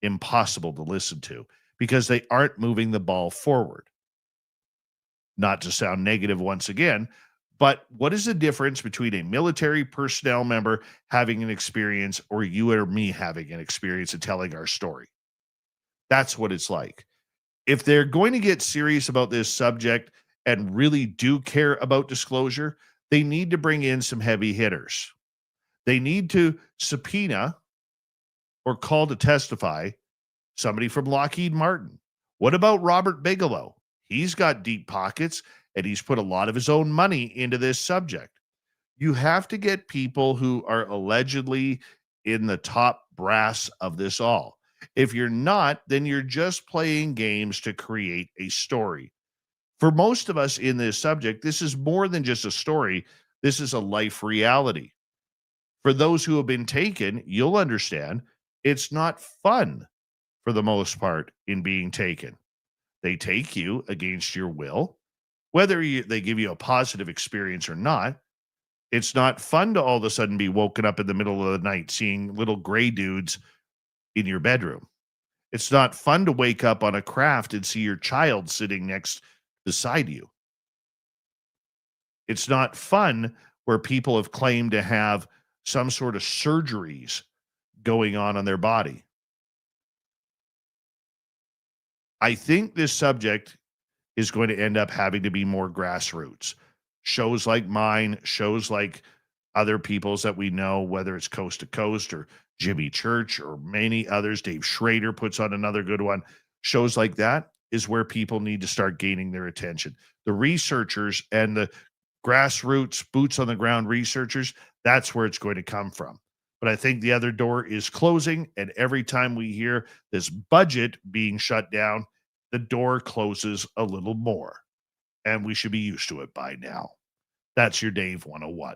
impossible to listen to because they aren't moving the ball forward. Not to sound negative once again, but what is the difference between a military personnel member having an experience or you or me having an experience and telling our story? That's what it's like. If they're going to get serious about this subject and really do care about disclosure, they need to bring in some heavy hitters. They need to subpoena or call to testify somebody from Lockheed Martin. What about Robert Bigelow? He's got deep pockets and he's put a lot of his own money into this subject. You have to get people who are allegedly in the top brass of this all. If you're not, then you're just playing games to create a story. For most of us in this subject, this is more than just a story. This is a life reality. For those who have been taken, you'll understand it's not fun for the most part in being taken. They take you against your will, whether they give you a positive experience or not. It's not fun to all of a sudden be woken up in the middle of the night seeing little gray dudes in your bedroom. It's not fun to wake up on a craft and see your child sitting next beside you. It's not fun where people have claimed to have some sort of surgeries going on their body. I think this subject is going to end up having to be more grassroots. Shows like mine, shows like other people's that we know, whether it's Coast to Coast or Jimmy Church or many others. Dave Schrader puts on another good one. Shows like that is where people need to start gaining their attention. The researchers and the grassroots, boots on the ground researchers, that's where it's going to come from. But I think the other door is closing, and every time we hear this budget being shut down, the door closes a little more. And we should be used to it by now. That's your Dave 101.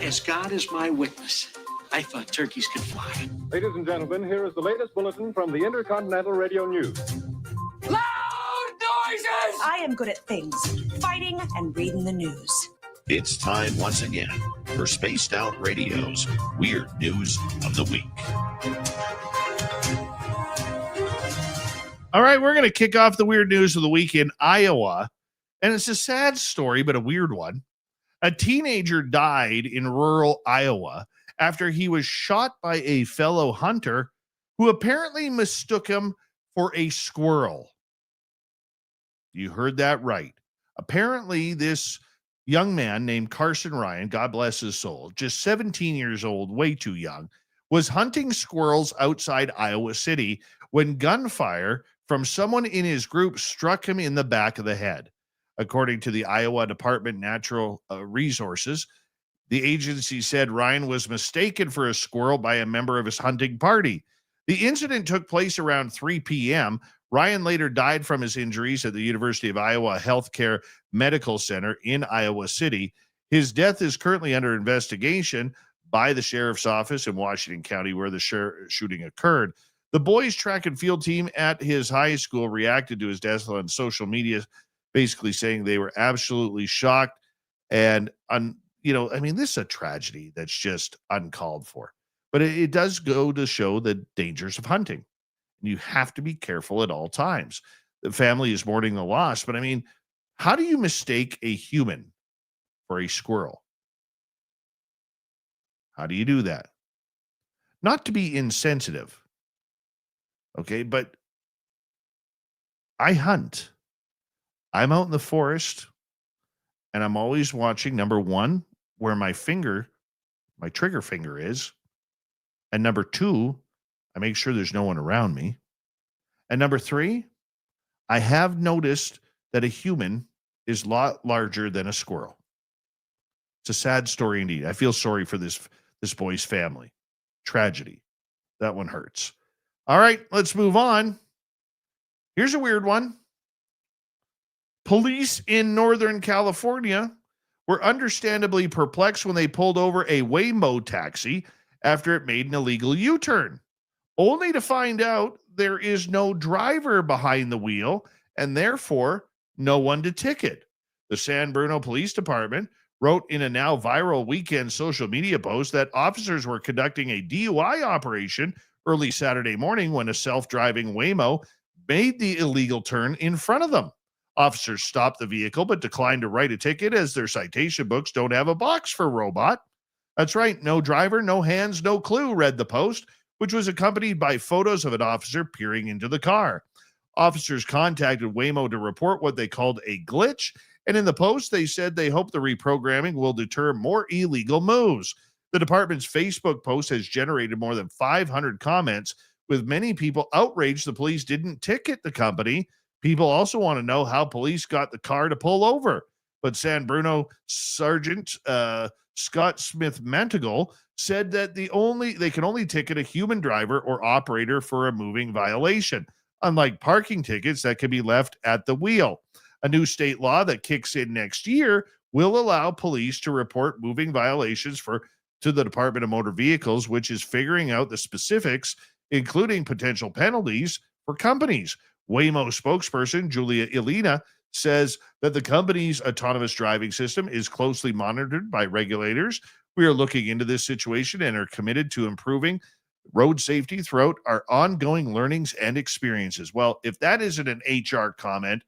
As God is my witness, I thought turkeys could fly. Ladies and gentlemen, here is the latest bulletin from the Intercontinental Radio News. Loud noises! I am good at things, fighting and reading the news. It's time once again for Spaced Out Radio's Weird News of the Week. All right, we're going to kick off the weird news of the week in Iowa. And it's a sad story, but a weird one. A teenager died in rural Iowa after he was shot by a fellow hunter who apparently mistook him for a squirrel. You heard that right. Apparently, this young man named Carson Ryan, God bless his soul, just 17 years old, way too young, was hunting squirrels outside Iowa City when gunfire from someone in his group struck him in the back of the head. According to the Iowa Department of Natural Resources, the agency said Ryan was mistaken for a squirrel by a member of his hunting party. The incident took place around 3 p.m. Ryan later died from his injuries at the University of Iowa Healthcare Medical Center in Iowa City. His death is currently under investigation by the sheriff's office in Washington County, where the shooting occurred. The boys' track and field team at his high school reacted to his death on social media, basically saying they were absolutely shocked. And, this is a tragedy that's just uncalled for. But it does go to show the dangers of hunting. You have to be careful at all times. The family is mourning the loss, but how do you mistake a human for a squirrel? How do you do that? Not to be insensitive, okay, but I hunt. I'm out in the forest, and I'm always watching, number one, where my trigger finger is, and number two, I make sure there's no one around me. And number three, I have noticed that a human is a lot larger than a squirrel. It's a sad story indeed. I feel sorry for this boy's family. Tragedy. That one hurts. All right, let's move on. Here's a weird one. Police in Northern California were understandably perplexed when they pulled over a Waymo taxi after it made an illegal U-turn, only to find out there is no driver behind the wheel and therefore no one to ticket. The San Bruno Police Department wrote in a now viral weekend social media post that officers were conducting a DUI operation early Saturday morning when a self-driving Waymo made the illegal turn in front of them. Officers stopped the vehicle but declined to write a ticket as their citation books don't have a box for robot. That's right, no driver, no hands, no clue, read the post, which was accompanied by photos of an officer peering into the car. Officers contacted Waymo to report what they called a glitch, and in the post, they said they hope the reprogramming will deter more illegal moves. The department's Facebook post has generated more than 500 comments, with many people outraged the police didn't ticket the company. People also want to know how police got the car to pull over. But San Bruno Sergeant Scott Smith Mantegal said that they can only ticket a human driver or operator for a moving violation. unlike parking tickets that can be left at the wheel. A new state law that kicks in next year will allow police to report moving violations to the Department of Motor Vehicles, which is figuring out the specifics, including potential penalties for companies. Waymo spokesperson Julia Elena says that the company's autonomous driving system is closely monitored by regulators. We are looking into this situation and are committed to improving road safety throughout our ongoing learnings and experiences. Well, if that isn't an HR comment,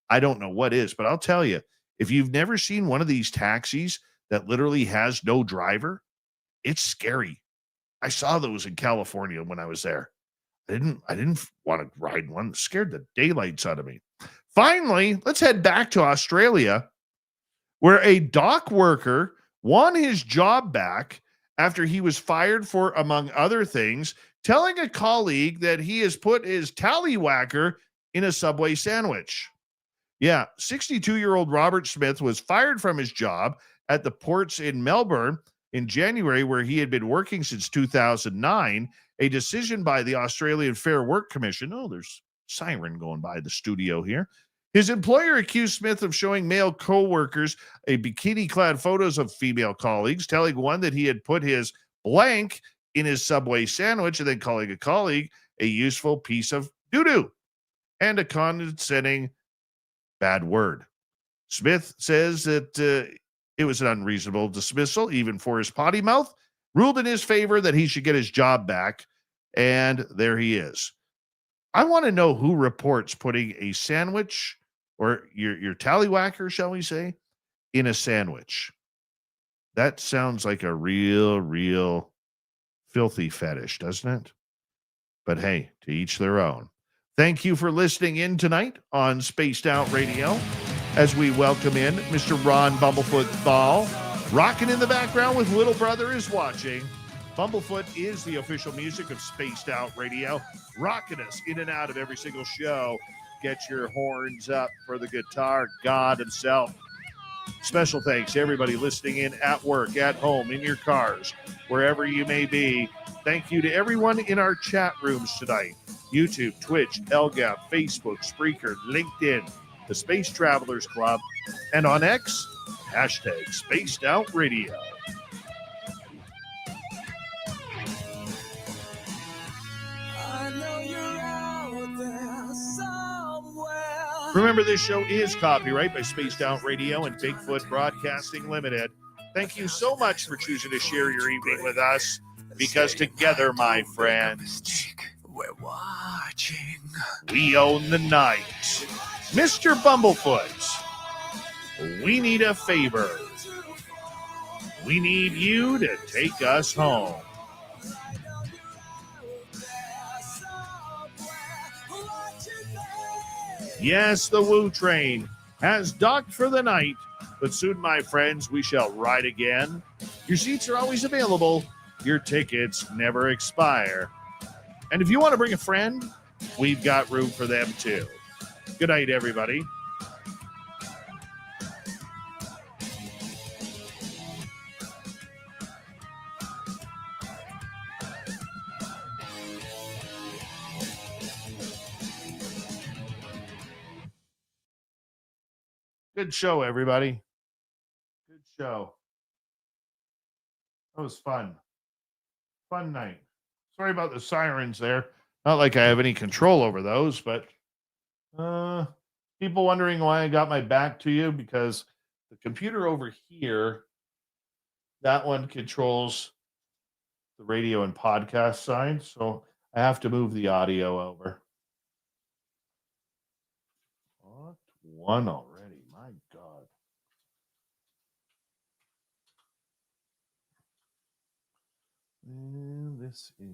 I don't know what is, but I'll tell you, if you've never seen one of these taxis that literally has no driver, it's scary. I saw those in California when I was there. I didn't want to ride one. It scared the daylights out of me. Finally, let's head back to Australia, where a dock worker won his job back after he was fired for, among other things, telling a colleague that he has put his tallywhacker in a Subway sandwich. Yeah, 62-year-old Robert Smith was fired from his job at the ports in Melbourne in January, where he had been working since 2009, a decision by the Australian Fair Work Commission. Oh, there's siren going by the studio here. His employer accused Smith of showing male co-workers a bikini-clad photos of female colleagues, telling one that he had put his blank in his Subway sandwich, and then calling a colleague a useful piece of doo-doo and a condescending bad word. Smith says that it was an unreasonable dismissal, even for his potty mouth, ruled in his favor that he should get his job back, and there he is. I want to know who reports putting a sandwich, or your tallywhacker, shall we say, in a sandwich. That sounds like a real filthy fetish, doesn't it? But hey, to each their own. Thank you for listening in tonight on Spaced Out Radio as we welcome in Mr. Ron Bumblefoot Thal, rocking in the background with Little Brother is Watching. Bumblefoot is the official music of Spaced Out Radio, rocking us in and out of every single show. Get your horns up for the guitar god himself. Special thanks to everybody listening in at work, at home, in your cars, wherever you may be. Thank you to everyone in our chat rooms tonight. YouTube, Twitch, LGAP, Facebook, Spreaker, LinkedIn, the Space Travelers Club, and on X, hashtag Spaced Out Radio. Remember, this show is copyright by Spaced Out Radio and Bigfoot Broadcasting Limited. Thank you so much for choosing to share your evening with us, because together, my friends, we're watching. We own the night. Mr. Bumblefoot, we need a favor. We need you to take us home. Yes, the Woo Train has docked for the night, but soon, my friends, we shall ride again. Your seats are always available. Your tickets never expire. And if you want to bring a friend, we've got room for them too. Good night, everybody. Good show, everybody. Good show. That was fun. Fun night. Sorry about the sirens there. Not like I have any control over those, but people wondering why I got my back to you, because the computer over here, that one controls the radio and podcast side, so I have to move the audio over. What? One already. My God. And this is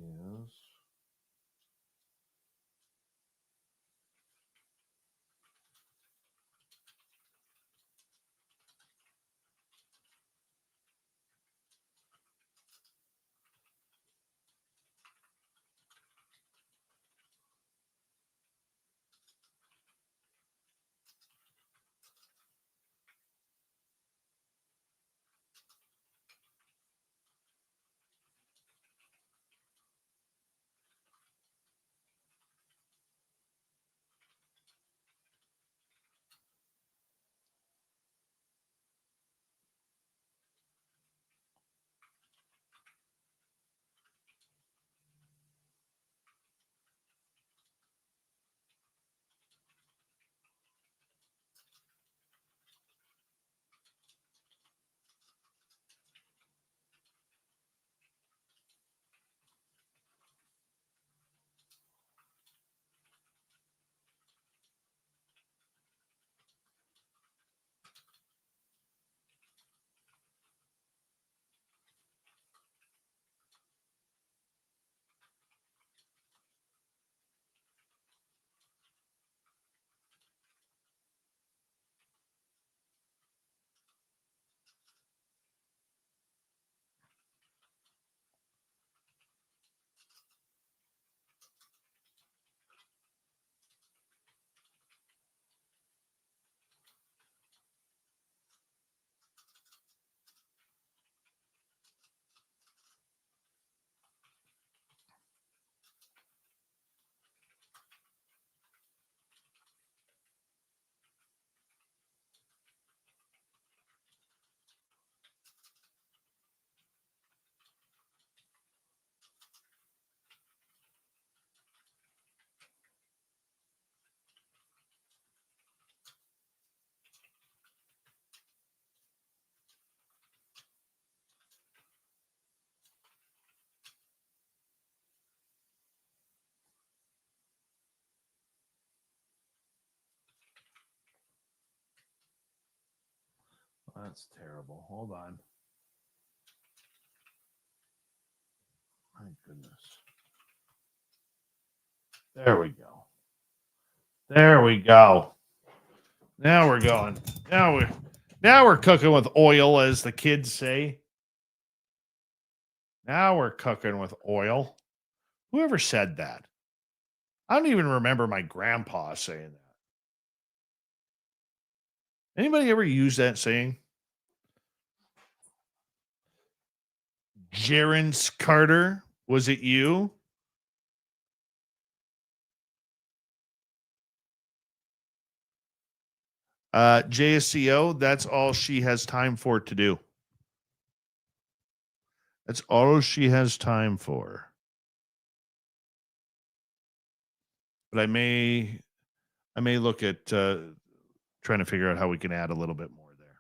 that's terrible. Hold on. My goodness. There we go. There we go. Now we're going. Now we're cooking with oil, as the kids say. Now we're cooking with oil. Whoever said that? I don't even remember my grandpa saying that. Anybody ever use that saying? Jerence Carter, was it you? JSCO, that's all she has time for to do. That's all she has time for. But I may look at trying to figure out how we can add a little bit more there.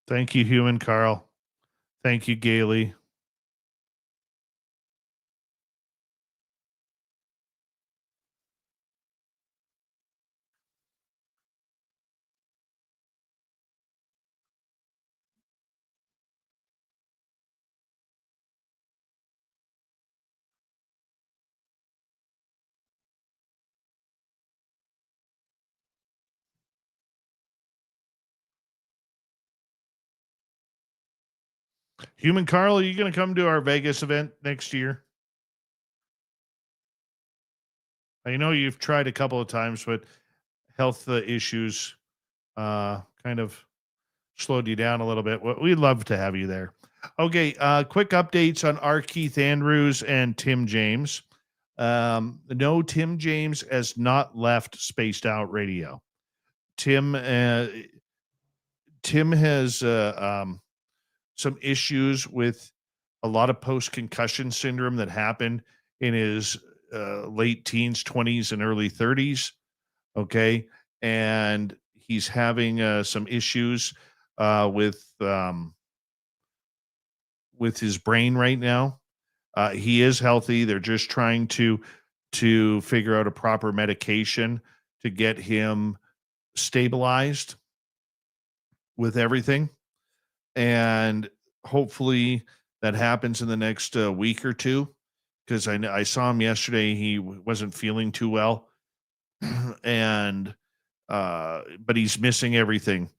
Thank you, Human Carl. Thank you, Gailey. Human Carl, are you going to come to our Vegas event next year? I know you've tried a couple of times, but health issues kind of slowed you down a little bit. We'd love to have you there. Okay, quick updates on R. Keith Andrews and Tim James. No, Tim James has not left Spaced Out Radio. Tim has some issues with a lot of post-concussion syndrome that happened in his late teens, 20s, and early 30s. Okay. And he's having some issues with his brain right now. He is healthy. They're just trying to figure out a proper medication to get him stabilized with everything. And hopefully that happens in the next week or two, because I saw him yesterday. He wasn't feeling too well. And but he's missing everything.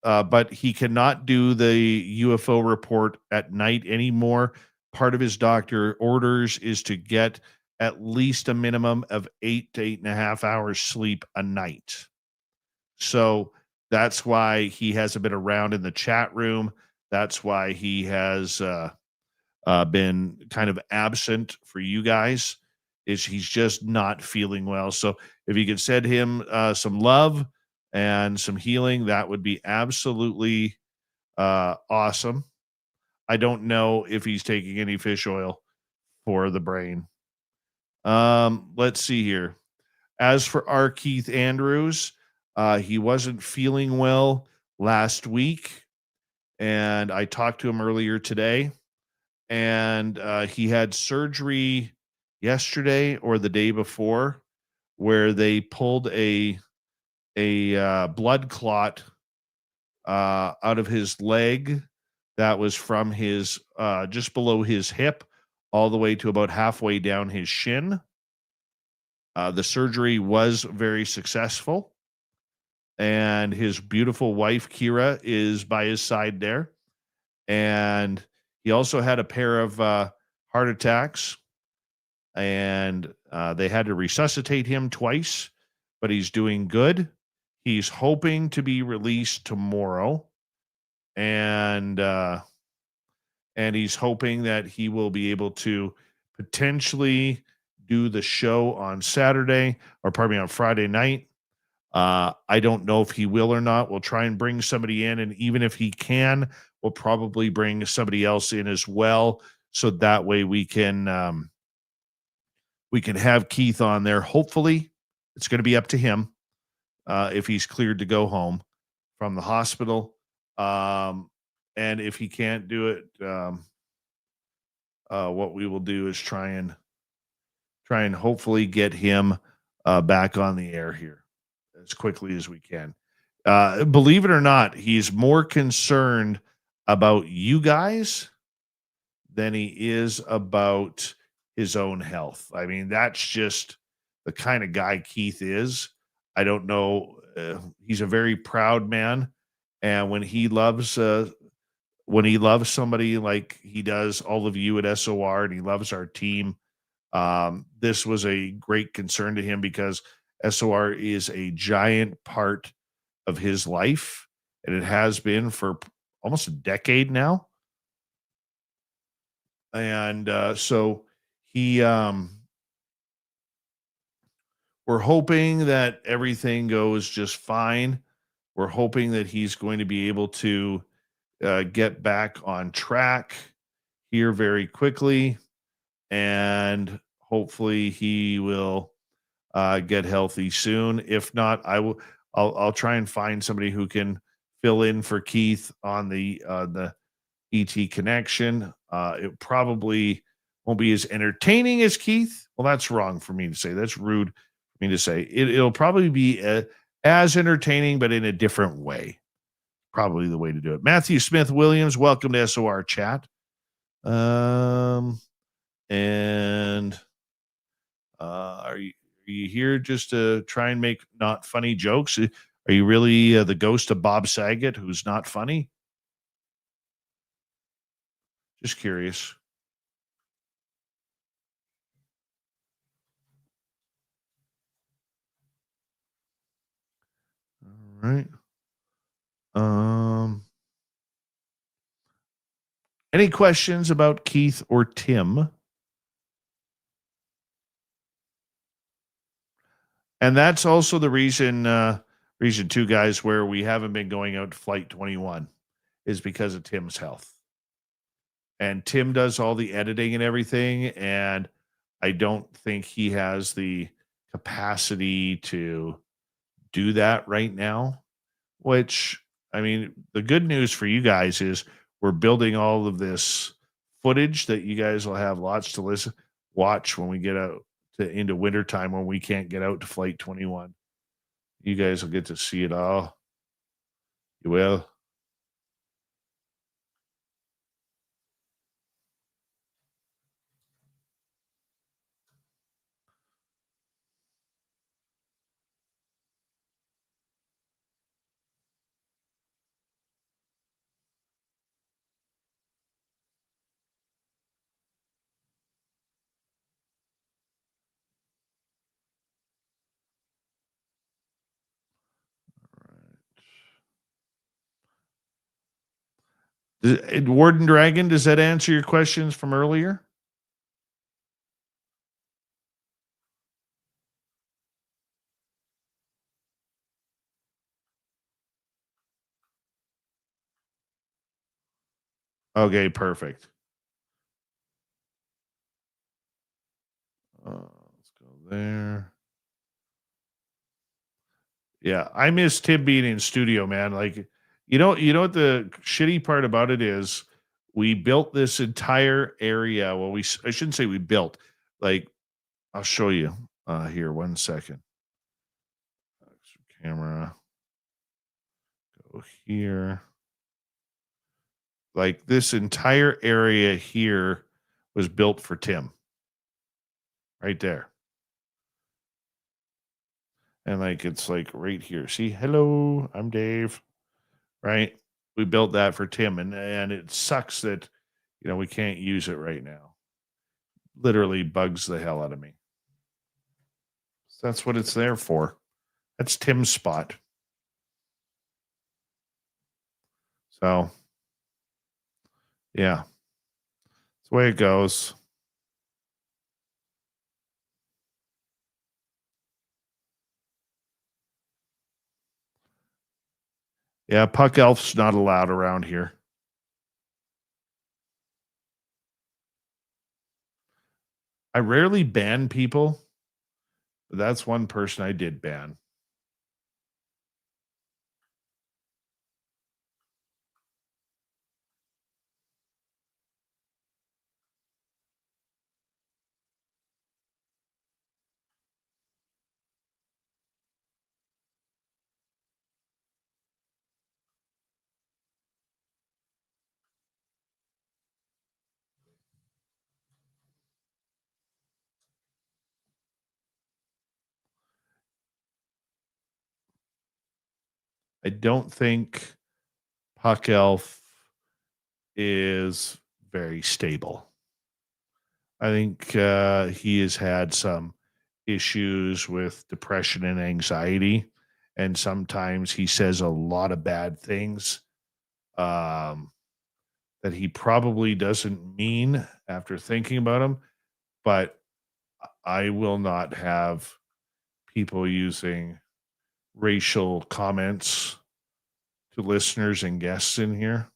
But he cannot do the UFO report at night anymore. Part of his doctor orders is to get at least a minimum of 8 to 8.5 hours sleep a night. So that's why he hasn't been around in the chat room. That's why he has been kind of absent for you guys. He's just not feeling well. So if you could send him some love and some healing, that would be absolutely awesome. I don't know if he's taking any fish oil for the brain. Let's see here. As for R. Keith Andrews, he wasn't feeling well last week, and I talked to him earlier today, and he had surgery yesterday or the day before where they pulled a blood clot out of his leg that was from his just below his hip all the way to about halfway down his shin. The surgery was very successful, and his beautiful wife Kira is by his side there. And he also had a pair of heart attacks, and they had to resuscitate him twice, but he's doing good. He's hoping to be released tomorrow, and he's hoping that he will be able to potentially do the show on Saturday, or pardon me, on Friday night. I don't know if he will or not. We'll try and bring somebody in, and even if he can, we'll probably bring somebody else in as well, so that way we can have Keith on there. Hopefully, it's going to be up to him if he's cleared to go home from the hospital, and if he can't do it, what we will do is try and hopefully get him back on the air here as quickly as we can. Believe it or not, he's more concerned about you guys than he is about his own health. I mean, that's just the kind of guy Keith is. I don't know. He's a very proud man, and when he loves somebody like he does all of you at SOR, and he loves our team, this was a great concern to him because SOR is a giant part of his life, and it has been for almost a decade now. And so he, we're hoping that everything goes just fine. We're hoping that he's going to be able to get back on track here very quickly, and hopefully he will get healthy soon. If not, I'll try and find somebody who can fill in for Keith on the ET connection. It probably won't be as entertaining as Keith. Well, that's wrong for me to say. That's rude for me to say. It'll probably be as entertaining, but in a different way. Probably the way to do it. Matthew Smith Williams, welcome to SOR chat. And are you here just to try and make not funny jokes? Are you really the ghost of Bob Saget who's not funny? Just curious. All right. Any questions about Keith or Tim? And that's also the reason too, guys, where we haven't been going out to Flight 21 is because of Tim's health. And Tim does all the editing and everything, and I don't think he has the capacity to do that right now, which, I mean, the good news for you guys is we're building all of this footage that you guys will have lots to watch when we get out into wintertime when we can't get out to Flight 21. You guys will get to see it all. You will. Warden Dragon, does that answer your questions from earlier? Okay, perfect. Let's go there. Yeah, I miss Tim being in studio, man. Like, you know what the shitty part about it is? We built this entire area. Well, I shouldn't say we built. Like, I'll show you here. 1 second. Camera. Go here. Like, this entire area here was built for Tim. Right there. And like, it's like right here. See, hello, I'm Dave. Right? We built that for Tim, and it sucks that, we can't use it right now. Literally bugs the hell out of me. So that's what it's there for. That's Tim's spot. So, yeah, that's the way it goes. Yeah, Puck Elf's not allowed around here. I rarely ban people, but that's one person I did ban. I don't think Puck Elf is very stable. I think he has had some issues with depression and anxiety, and sometimes he says a lot of bad things um, that he probably doesn't mean after thinking about him. But I will not have people using racial comments to listeners and guests in here.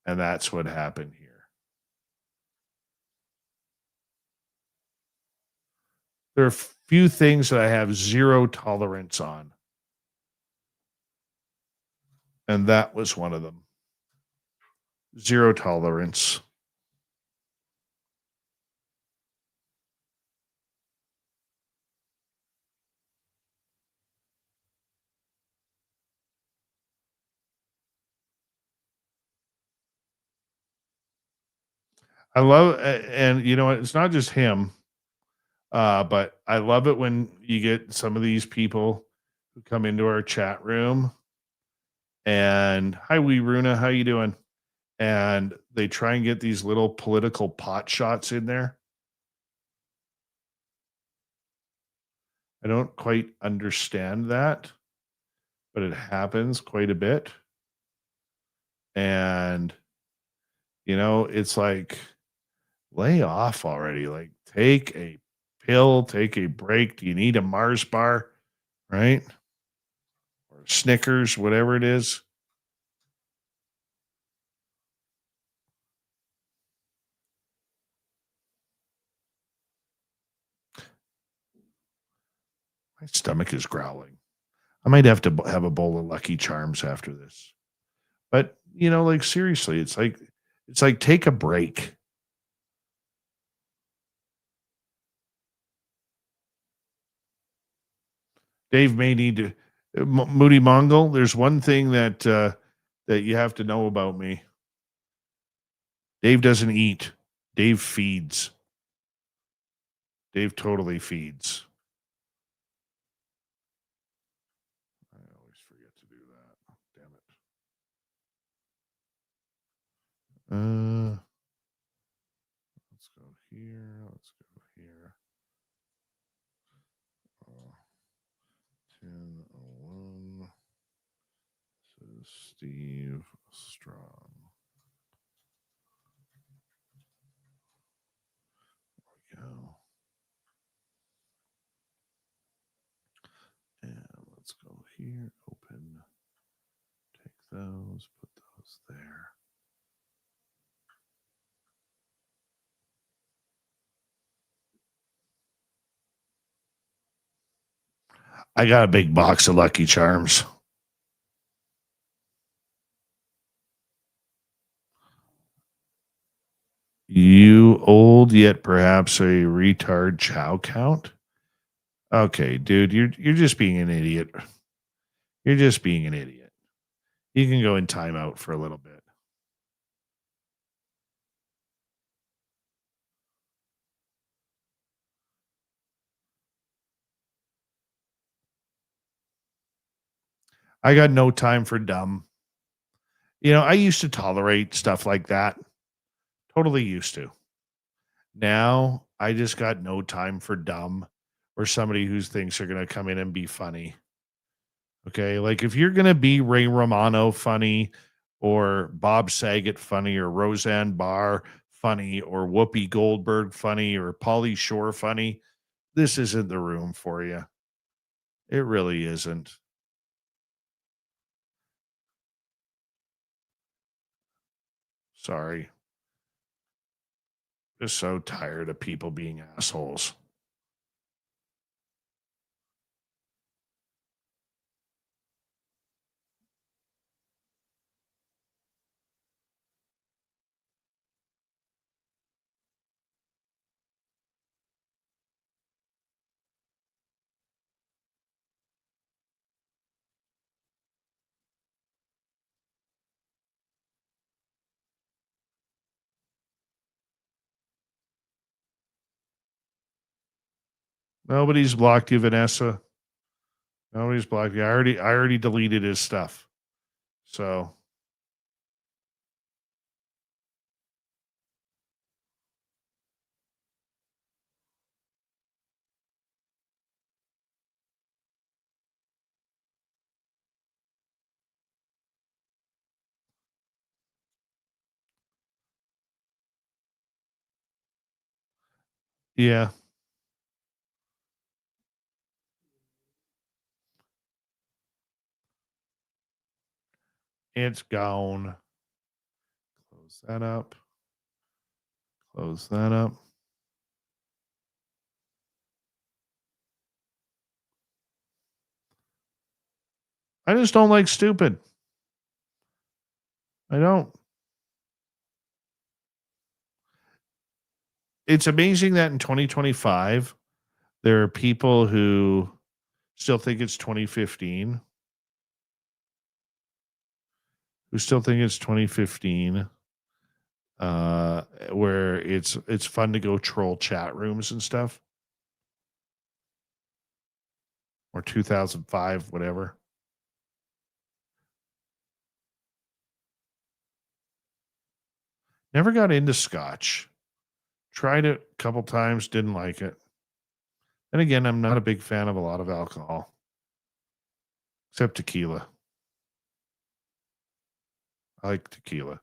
And that's what happened here. There are few things that I have zero tolerance on. And that was one of them. Zero tolerance. I love, and you know what? It's not just him, but I love it when you get some of these people who come into our chat room and hi, wee Runa, how you doing? And they try and get these little political pot shots in there. I don't quite understand that, but it happens quite a bit. And, you know, it's like, lay off already. Like, take a pill, take a break. Do you need a Mars bar? Right? Or Snickers, whatever it is. My stomach is growling. I might have to have a bowl of Lucky Charms after this. But, you know, like seriously, it's like take a break. Dave may need to Moody Mongol, there's one thing that that you have to know about me. Dave doesn't eat. Dave feeds. Dave totally feeds. I always forget to do that. Damn it. Let's go here. Let's go here. 10:01. This is Steve Strong. There we go. And let's go here. Open. Take those. Put those there. I got a big box of Lucky Charms. You old yet perhaps a retard chow count? Okay, dude, you're just being an idiot. You're just being an idiot. You can go in timeout for a little bit. I got no time for dumb. You know, I used to tolerate stuff like that. Totally used to. Now I just got no time for dumb or somebody who thinks they're going to come in and be funny. Okay, like if you're gonna be Ray Romano funny, or Bob Saget funny, or Roseanne Barr funny, or Whoopi Goldberg funny, or Pauly Shore funny, this isn't the room for you. It really isn't. Sorry. Just so tired of people being assholes. Nobody's blocked you, Vanessa. Nobody's blocked you. I already deleted his stuff. So yeah, it's gone. Close that up. Close that up. I just don't like stupid. I don't. It's amazing that in 2025, there are people who still think it's 2015, where it's fun to go troll chat rooms and stuff, or 2005, whatever. Never got into scotch. Tried it a couple times, didn't like it. And again, I'm not a big fan of a lot of alcohol, except tequila. I like tequila.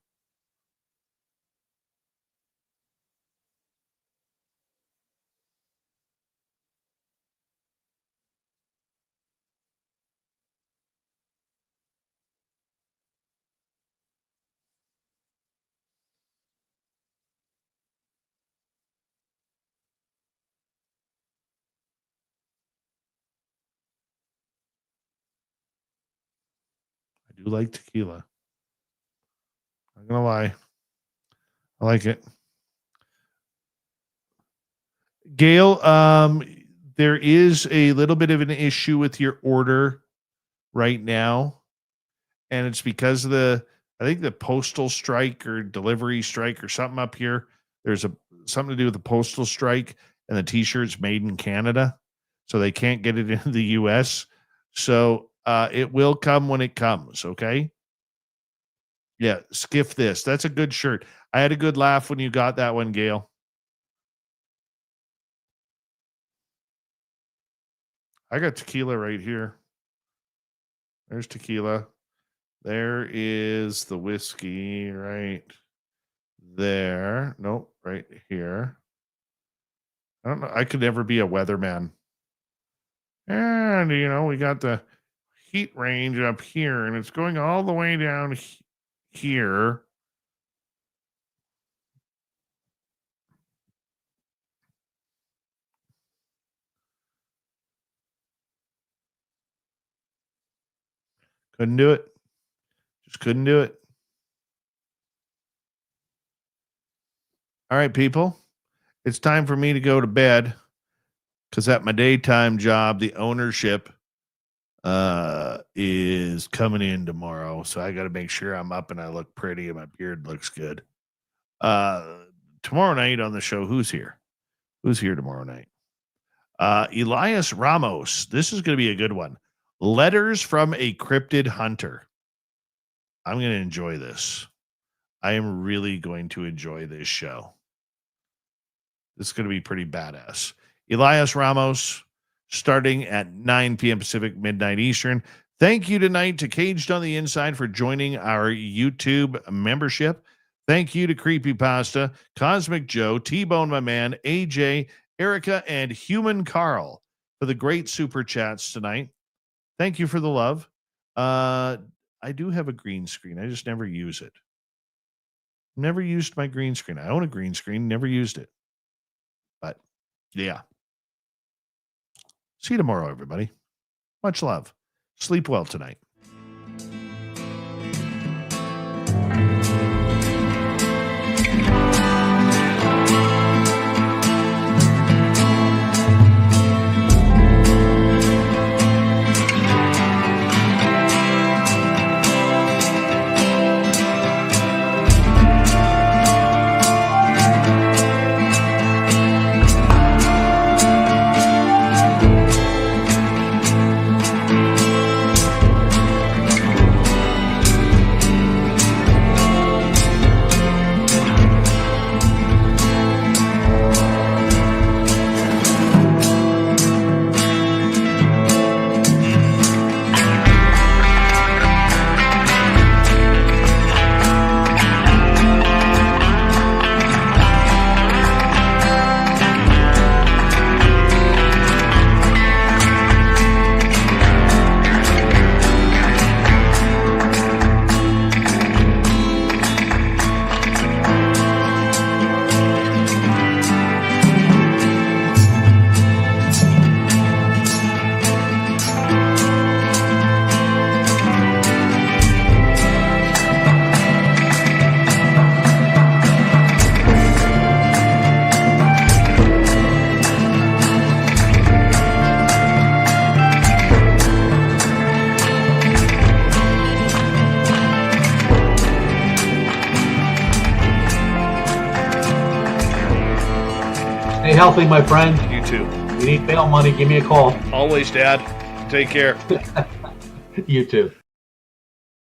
I do like tequila. Not gonna lie. I like it. Gail, there is a little bit of an issue with your order right now, and it's because of I think the postal strike or delivery strike or something up here. There's something to do with the postal strike, and the t-shirt's made in Canada, so they can't get it into the US. So it will come when it comes, okay? Yeah, skiff this. That's a good shirt. I had a good laugh when you got that one, Gail. I got tequila right here. There's tequila. There is the whiskey right there. Nope, right here. I don't know. I could never be a weatherman. And, we got the heat range up here, and it's going all the way down here. Couldn't do it. Just couldn't do it. All right, people. It's time for me to go to bed, because at my daytime job, the ownership is coming in tomorrow. So I got to make sure I'm up and I look pretty and my beard looks good. Tomorrow night on the show, who's here? Who's here tomorrow night? Elias Ramos. This is going to be a good one. Letters from a Cryptid Hunter. I'm going to enjoy this. I am really going to enjoy this show. It's going to be pretty badass. Elias Ramos, starting at 9 p.m. Pacific, midnight Eastern. Thank you tonight to Caged on the Inside for joining our YouTube membership. Thank you to Creepypasta, Cosmic Joe, T-Bone My Man, AJ, Erica, and Human Carl for the great super chats tonight. Thank you for the love. I do have a green screen. I just never use it. Never used my green screen. I own a green screen, never used it. But yeah. See you tomorrow, everybody. Much love. Sleep well tonight. Stay healthy, my friend. You too. If you need bail money, give me a call. Always, Dad. Take care. You too.